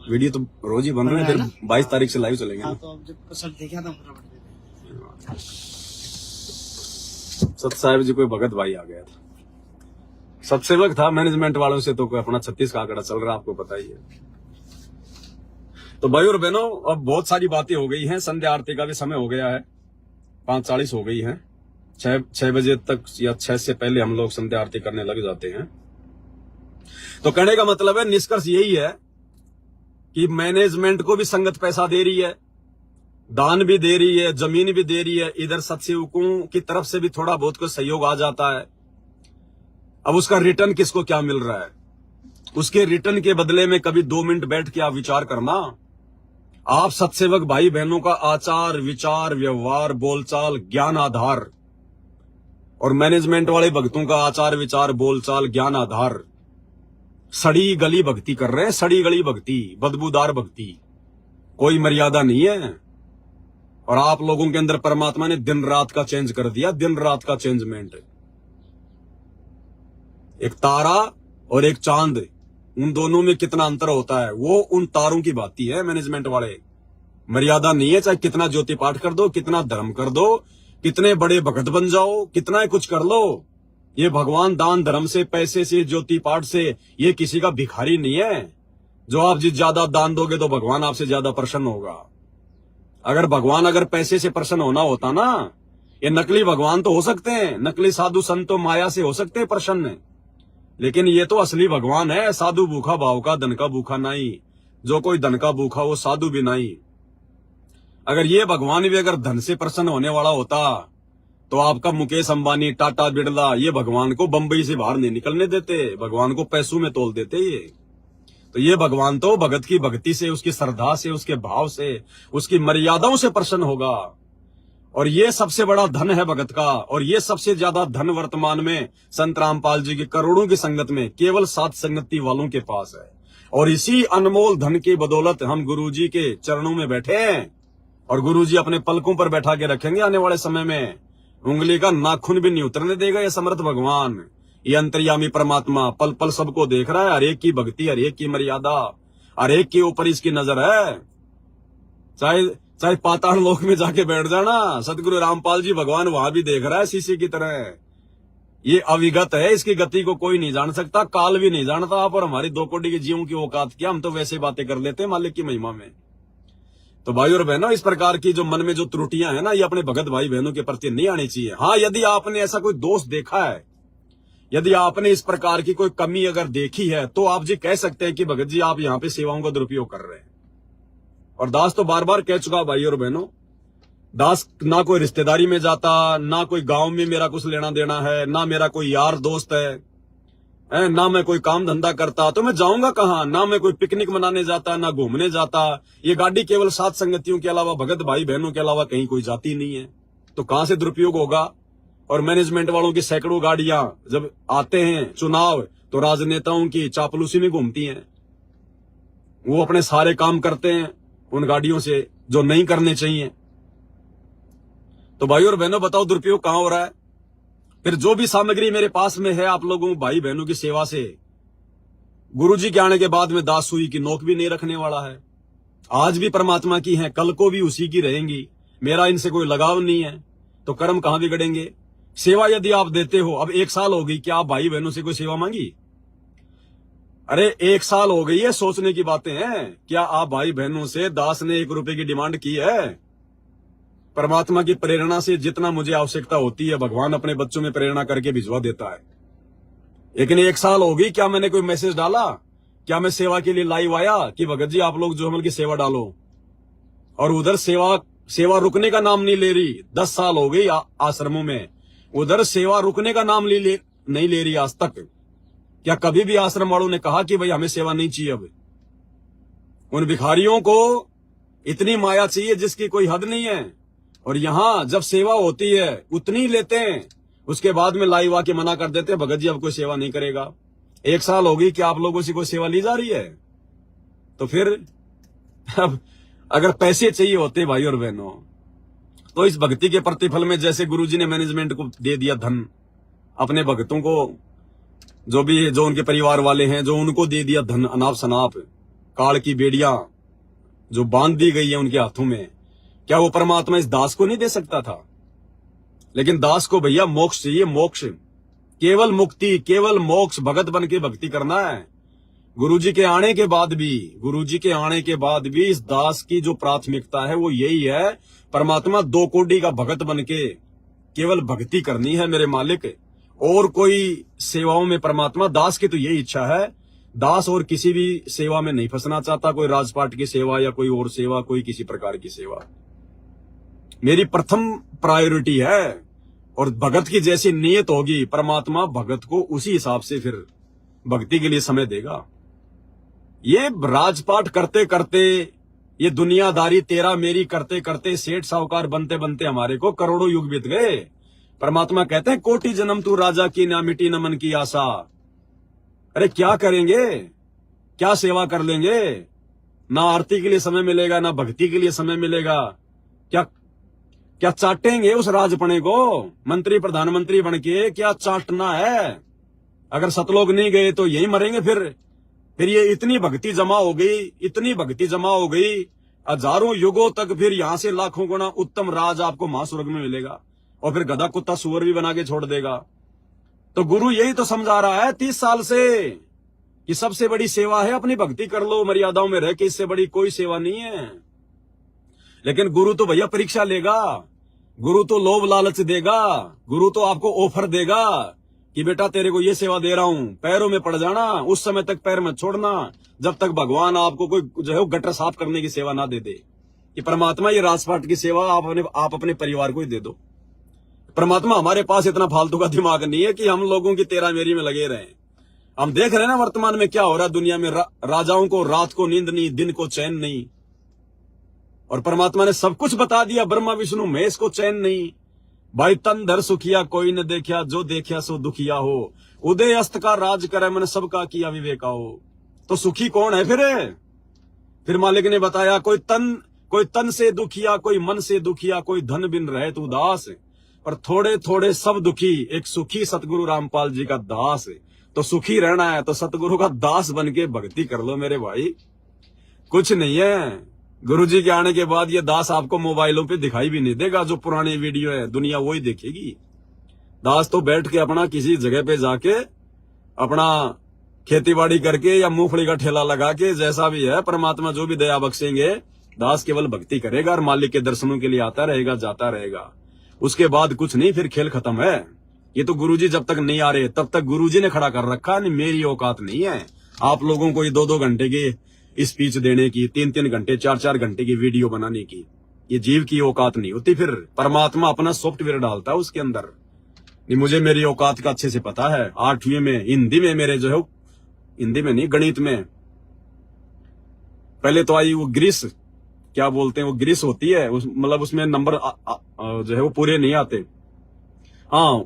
वीडियो तो रोज ही बन रहे हैं, फिर 22 तारीख से लाइव चलेंगे। हाँ, तो अब जब रिजल्ट देखा था फटाफट। सत साहिब जी कोई भगत भाई आ गया था, सत्सेवक था मैनेजमेंट वालों से, तो कोई अपना 36 का आंकड़ा चल रहा, आपको पता ही है। तो भाई और बहनों, अब बहुत सारी बातें हो गई हैं, संध्या आरती का भी समय हो गया है, 5:40 हो गई है। 6 बजे तक या 6 से पहले हम लोग संध्या आरती करने लग जाते हैं। तो कहने का मतलब है, निष्कर्ष यही है कि मैनेजमेंट को भी संगत पैसा दे रही है, दान भी दे रही है, जमीन भी दे रही है, इधर सत्सेवकों की तरफ से भी थोड़ा बहुत कुछ सहयोग आ जाता है। अब उसका रिटर्न किसको क्या मिल रहा है? उसके रिटर्न के बदले में कभी 2 मिनट बैठ के आप विचार करना। आप सत्सेवक भाई बहनों का आचार विचार व्यवहार बोलचाल ज्ञान आधार, और मैनेजमेंट वाले भक्तों का आचार विचार बोलचाल ज्ञान आधार सड़ी गली भक्ति कर रहे हैं। सड़ी गली भक्ति, बदबूदार भक्ति, कोई मर्यादा नहीं है। और आप लोगों के अंदर परमात्मा ने दिन रात का चेंज कर दिया, दिन रात का चेंजमेंट। एक तारा और एक चांद, उन दोनों में कितना अंतर होता है वो उन तारों की बात है। मैनेजमेंट वाले मर्यादा नहीं है, चाहे कितना ज्योति पाठ कर दो, कितना धर्म कर दो, कितने बड़े भगत बन जाओ, कितना ही कुछ कर लो, ये भगवान दान धर्म से पैसे से ज्योति पाठ से ये किसी का भिखारी नहीं है। जो आप जिस ज्यादा दान दोगे तो भगवान आपसे ज्यादा प्रसन्न होगा। अगर भगवान अगर पैसे से प्रसन्न होना होता ना, ये नकली भगवान तो हो सकते हैं, नकली साधु संत तो माया से हो सकते हैं प्रसन्न, लेकिन ये तो असली भगवान है। साधु भूखा भाव का, धन का भूखा नहीं, जो कोई धन का भूखा वो साधु भी नहीं। अगर ये भगवान भी अगर धन से प्रसन्न होने वाला होता तो आपका मुकेश अंबानी, टाटा, बिरला ये भगवान को बंबई से बाहर नहीं निकलने देते, भगवान को पैसों में तोल देते। ये भगवान तो भगत की भक्ति से, उसकी श्रद्धा से, उसके भाव से, उसकी मर्यादाओं से प्रसन्न होगा। और ये सबसे बड़ा धन है भगत का। और ये सबसे ज्यादा धन वर्तमान में संत रामपाल जी की करोड़ों की संगत में केवल 7 संगति वालों के पास है। और इसी अनमोल धन की बदौलत हम गुरुजी के चरणों में बैठे हैं, और गुरुजी अपने पलकों पर बैठा के रखेंगे आने वाले समय में। उंगली का नाखून भी नहीं उतरने देगा ये समर्थ भगवान। ये अंतर्यामी परमात्मा पल पल सबको देख रहा है, हर एक की भक्ति, हर एक की मर्यादा, हर एक के ऊपर इसकी नजर है। चाहे पाताल लोक में जाके बैठ जाना, सतगुरु रामपाल जी भगवान वहां भी देख रहा है शीशे की तरह। ये अविगत है, इसकी गति को कोई नहीं जान सकता, काल भी नहीं जानता। आप और हमारी 2 कोटि के जीवों की औकात क्या, हम तो वैसे बातें कर लेते हैं मालिक की महिमा में। तो भाई और बहनों, इस प्रकार की जो मन में जो त्रुटियां है ना, ये अपने भगत भाई बहनों के प्रति नहीं आनी चाहिए। हाँ, यदि आपने ऐसा कोई दोष देखा है, यदि आपने इस प्रकार की कोई कमी अगर देखी है, तो आप जी कह सकते हैं कि भगत जी आप यहाँ पे सेवाओं का दुरुपयोग कर रहे हैं। और दास तो बार बार कह चुका भाई और बहनों, दास ना कोई रिश्तेदारी में जाता, ना कोई गांव में मेरा कुछ लेना देना है, ना मेरा कोई यार दोस्त है, ना मैं कोई काम धंधा करता, तो मैं जाऊंगा कहाँ? ना मैं कोई पिकनिक मनाने जाता, ना घूमने जाता। ये गाड़ी केवल 7 संगतियों के अलावा, भगत भाई बहनों के अलावा कहीं कोई जाती नहीं है, तो कहां से दुरुपयोग होगा? और मैनेजमेंट वालों की सैकड़ों गाड़ियां जब आते हैं चुनाव, तो राजनेताओं की चापलूसी में घूमती हैं। वो अपने सारे काम करते हैं उन गाड़ियों से जो नहीं करने चाहिए। तो भाई और बहनों, बताओ दुरुपयोग कहां हो रहा है? फिर जो भी सामग्री मेरे पास में है आप लोगों भाई बहनों की सेवा से, गुरुजी के आने के बाद में दास सुई की नोक भी नहीं रखने वाला है। आज भी परमात्मा की है, कल को भी उसी की रहेंगी। मेरा इनसे कोई लगाव नहीं है, तो कर्म कहां बिगड़ेंगे? सेवा यदि आप देते हो, अब 1 साल हो गई, क्या आप भाई बहनों से कोई सेवा मांगी? अरे 1 साल हो गई है, सोचने की बातें हैं। क्या आप भाई बहनों से दास ने 1 रुपए की डिमांड की है? परमात्मा की प्रेरणा से जितना मुझे आवश्यकता होती है, भगवान अपने बच्चों में प्रेरणा करके भिजवा देता है। लेकिन 1 साल हो गई, क्या मैंने कोई मैसेज डाला? क्या मैं सेवा के लिए लाइव आया कि भगत जी आप लोग जो हमल की सेवा डालो? और उधर सेवा रुकने का नाम नहीं ले रही। 10 साल हो गई आश्रमों में, उधर सेवा रुकने का नाम नहीं ले रही आज तक। क्या कभी भी आश्रम वालों ने कहा कि भाई हमें सेवा नहीं चाहिए? अब उन भिखारियों को इतनी माया चाहिए जिसकी कोई हद नहीं है। और यहां जब सेवा होती है उतनी ही लेते हैं, उसके बाद में लाइव आके मना कर देते हैं, भगत जी अब कोई सेवा नहीं करेगा। 1 साल हो गई, क्या आप लोगों से कोई सेवा ली जा रही है? तो फिर अब अगर पैसे चाहिए होते भाई और बहनों, तो इस भक्ति के प्रतिफल में जैसे गुरुजी ने मैनेजमेंट को दे दिया धन, अपने भक्तों को जो उनके परिवार वाले हैं, जो उनको दे दिया धन, अनाप शनाप काल की बेड़ियां जो बांध दी गई है उनके हाथों में, क्या वो परमात्मा इस दास को नहीं दे सकता था? लेकिन दास को भैया मोक्ष चाहिए, मोक्ष, केवल मुक्ति, केवल मोक्ष, भगत बन के भक्ति करना है। गुरुजी के आने के बाद भी इस दास की जो प्राथमिकता है वो यही है, परमात्मा 2 कोटि का भगत बन के केवल भक्ति करनी है मेरे मालिक। और कोई सेवाओं में परमात्मा, दास की तो यही इच्छा है दास और किसी भी सेवा में नहीं फंसना चाहता, कोई राजपाट की सेवा या कोई और सेवा, कोई किसी प्रकार की सेवा। मेरी प्रथम प्रायोरिटी है, और भगत की जैसी नीयत होगी परमात्मा भगत को उसी हिसाब से फिर भक्ति के लिए समय देगा। ये राजपाट करते करते, ये दुनियादारी तेरा मेरी करते करते, सेठ साहूकार बनते बनते हमारे को करोड़ों युग बीत गए। परमात्मा कहते हैं कोटि जन्म तू राजा की, ना मिटी न मन की आशा। अरे क्या करेंगे, क्या सेवा कर लेंगे, ना आरती के लिए समय मिलेगा, ना भक्ति के लिए समय मिलेगा। क्या क्या चाटेंगे उस राजपणे को, मंत्री प्रधानमंत्री बन के क्या चाटना है। अगर सतलोक नहीं गए तो यही मरेंगे। फिर ये इतनी भक्ति जमा हो गई, इतनी भक्ति जमा हो गई, हजारों युगों तक फिर यहां से लाखों गुना उत्तम राज आपको महास्वर्ग में मिलेगा, और फिर गधा कुत्ता सुअर भी बना के छोड़ देगा। तो गुरु यही तो समझा रहा है 30 साल से कि सबसे बड़ी सेवा है अपनी भक्ति कर लो, मर्यादाओं में रह के, इससे बड़ी कोई सेवा नहीं है। लेकिन गुरु तो भैया परीक्षा लेगा, गुरु तो लोभ लालच देगा, गुरु तो आपको ऑफर देगा कि बेटा तेरे को ये सेवा दे रहा हूं, पैरों में पड़ जाना, उस समय तक पैर मत छोड़ना जब तक भगवान आपको कोई जो है गटर साफ करने की सेवा ना दे दे। कि परमात्मा ये राजपाट की सेवा आप अपने परिवार को ही दे दो। परमात्मा हमारे पास इतना फालतू का दिमाग नहीं है कि हम लोगों की तेरा मेरी में लगे रहे। हम देख रहे हैं ना वर्तमान में क्या हो रहा है दुनिया में। राजाओं को रात को नींद नहीं, दिन को चैन नहीं, और परमात्मा ने सब कुछ बता दिया। ब्रह्मा विष्णु महेश को चैन नहीं। भाई तन धर सुखिया कोई न देखा, जो देखा सो दुखिया हो। उदय अस्त का राज करे, मन सबका किया विवेका हो। तो सुखी कौन है फिर मालिक ने बताया कोई तन से दुखिया, कोई मन से दुखिया, कोई धन बिन रहे तू दास। पर थोड़े थोड़े सब दुखी, एक सुखी सतगुरु रामपाल जी का दास। तो सुखी रहना है तो सतगुरु का दास बन के भक्ति कर लो मेरे भाई। कुछ नहीं है, गुरुजी के आने के बाद ये दास आपको मोबाइलों पे दिखाई भी नहीं देगा। जो पुरानी वीडियो है दुनिया वही देखेगी। दास तो बैठ के अपना किसी जगह पे जाके अपना खेतीबाड़ी करके या मूंगफली का ठेला लगा के, जैसा भी है परमात्मा जो भी दया बख्शेंगे, दास केवल भक्ति करेगा और मालिक के दर्शनों के लिए आता रहेगा, जाता रहेगा। उसके बाद कुछ नहीं, फिर खेल खत्म है। ये तो गुरुजी जब तक नहीं आ रहे तब तक गुरुजी ने खड़ा कर रखा है। मेरी औकात नहीं है आप लोगों को ये 2-2 घंटे की स्पीच देने की, 3-3 घंटे 4-4 घंटे की वीडियो बनाने की। ये जीव की औकात नहीं होती। फिर परमात्मा अपना सॉफ्टवेयर डालता है उसके अंदर। नहीं, मुझे मेरी औकात का अच्छे से पता है। 8वीं में हिंदी में मेरे जो है, हिंदी में नहीं गणित में पहले तो आई वो ग्रीस, क्या बोलते हैं वो ग्रीस होती है, मतलब उसमें नंबर जो है वो पूरे नहीं आते। हाँ,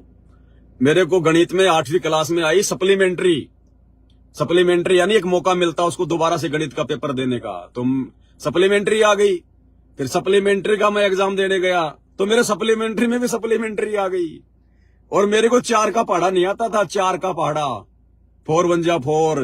मेरे को गणित में 8वीं क्लास में आई सप्लीमेंट्री यानी एक मौका मिलता उसको दोबारा से गणित का पेपर देने का। तो सप्लीमेंट्री आ गई। फिर सप्लीमेंट्री का मैं एग्जाम देने गया तो मेरे सप्लीमेंट्री में भी सप्लीमेंट्री आ गई। और मेरे को 4 का पहाड़ा नहीं आता था। 4 का पहाड़ा, 4 1 जा 4,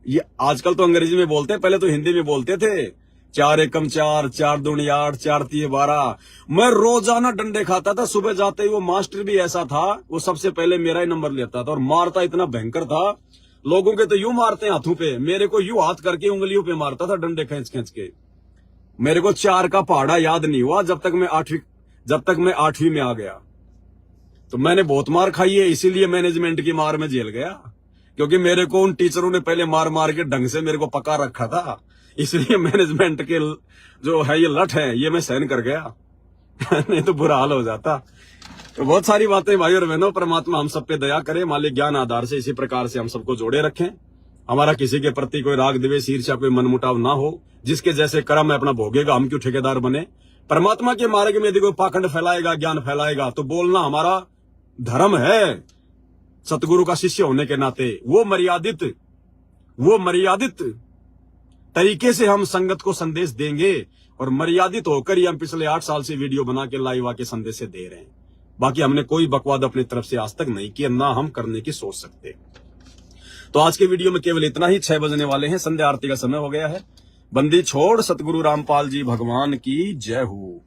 ये आजकल तो अंग्रेजी में बोलते हैं, पहले तो हिंदी में बोलते थे। 4 एकम 4, 4 दूनी 8, 4 तीय 12। मैं रोजाना डंडे खाता था। सुबह जाते ही वो मास्टर भी ऐसा था, वो सबसे पहले मेरा ही नंबर लेता था और मारता इतना भयंकर था। लोगों के तो यूं मारते हैं हाथों पे, मेरे को यूं हाथ करके उंगलियों पे मारता था डंडे खींच खींच के। मेरे को 4 का पहाड़ा याद नहीं हुआ जब तक मैं 8वीं में आ गया। तो मैंने बहुत मार खाई है, इसीलिए मैनेजमेंट की मार में जेल गया, क्योंकि मेरे को उन टीचरों ने पहले मार मार के ढंग से मेरे को पका रखा था। इसलिए मैनेजमेंट के जो है ये लठ है, ये मैं सहन कर गया नहीं तो बुरा हाल हो जाता। तो बहुत सारी बातें भाई और बहनों, परमात्मा हम सब पे दया करे, मालिक ज्ञान आधार से इसी प्रकार से हम सबको जोड़े रखें। हमारा किसी के प्रति कोई राग द्वेष ईर्ष्या कोई मनमुटाव ना हो। जिसके जैसे कर्म है अपना भोगेगा, हम क्यों ठेकेदार बने। परमात्मा के मार्ग में यदि कोई पाखंड फैलाएगा, ज्ञान फैलाएगा, तो बोलना हमारा धर्म है। सतगुरु का शिष्य होने के नाते वो मर्यादित तरीके से हम संगत को संदेश देंगे, और मर्यादित होकर ही हम पिछले 8 साल से वीडियो बना के लाइव आके संदेश से दे रहे हैं। बाकी हमने कोई बकवाद अपनी तरफ से आज तक नहीं किया, ना हम करने की सोच सकते। तो आज के वीडियो में केवल इतना ही। 6 बजने वाले हैं, संध्या आरती का समय हो गया है। बंदी छोड़ सतगुरु रामपाल जी भगवान की जय हो।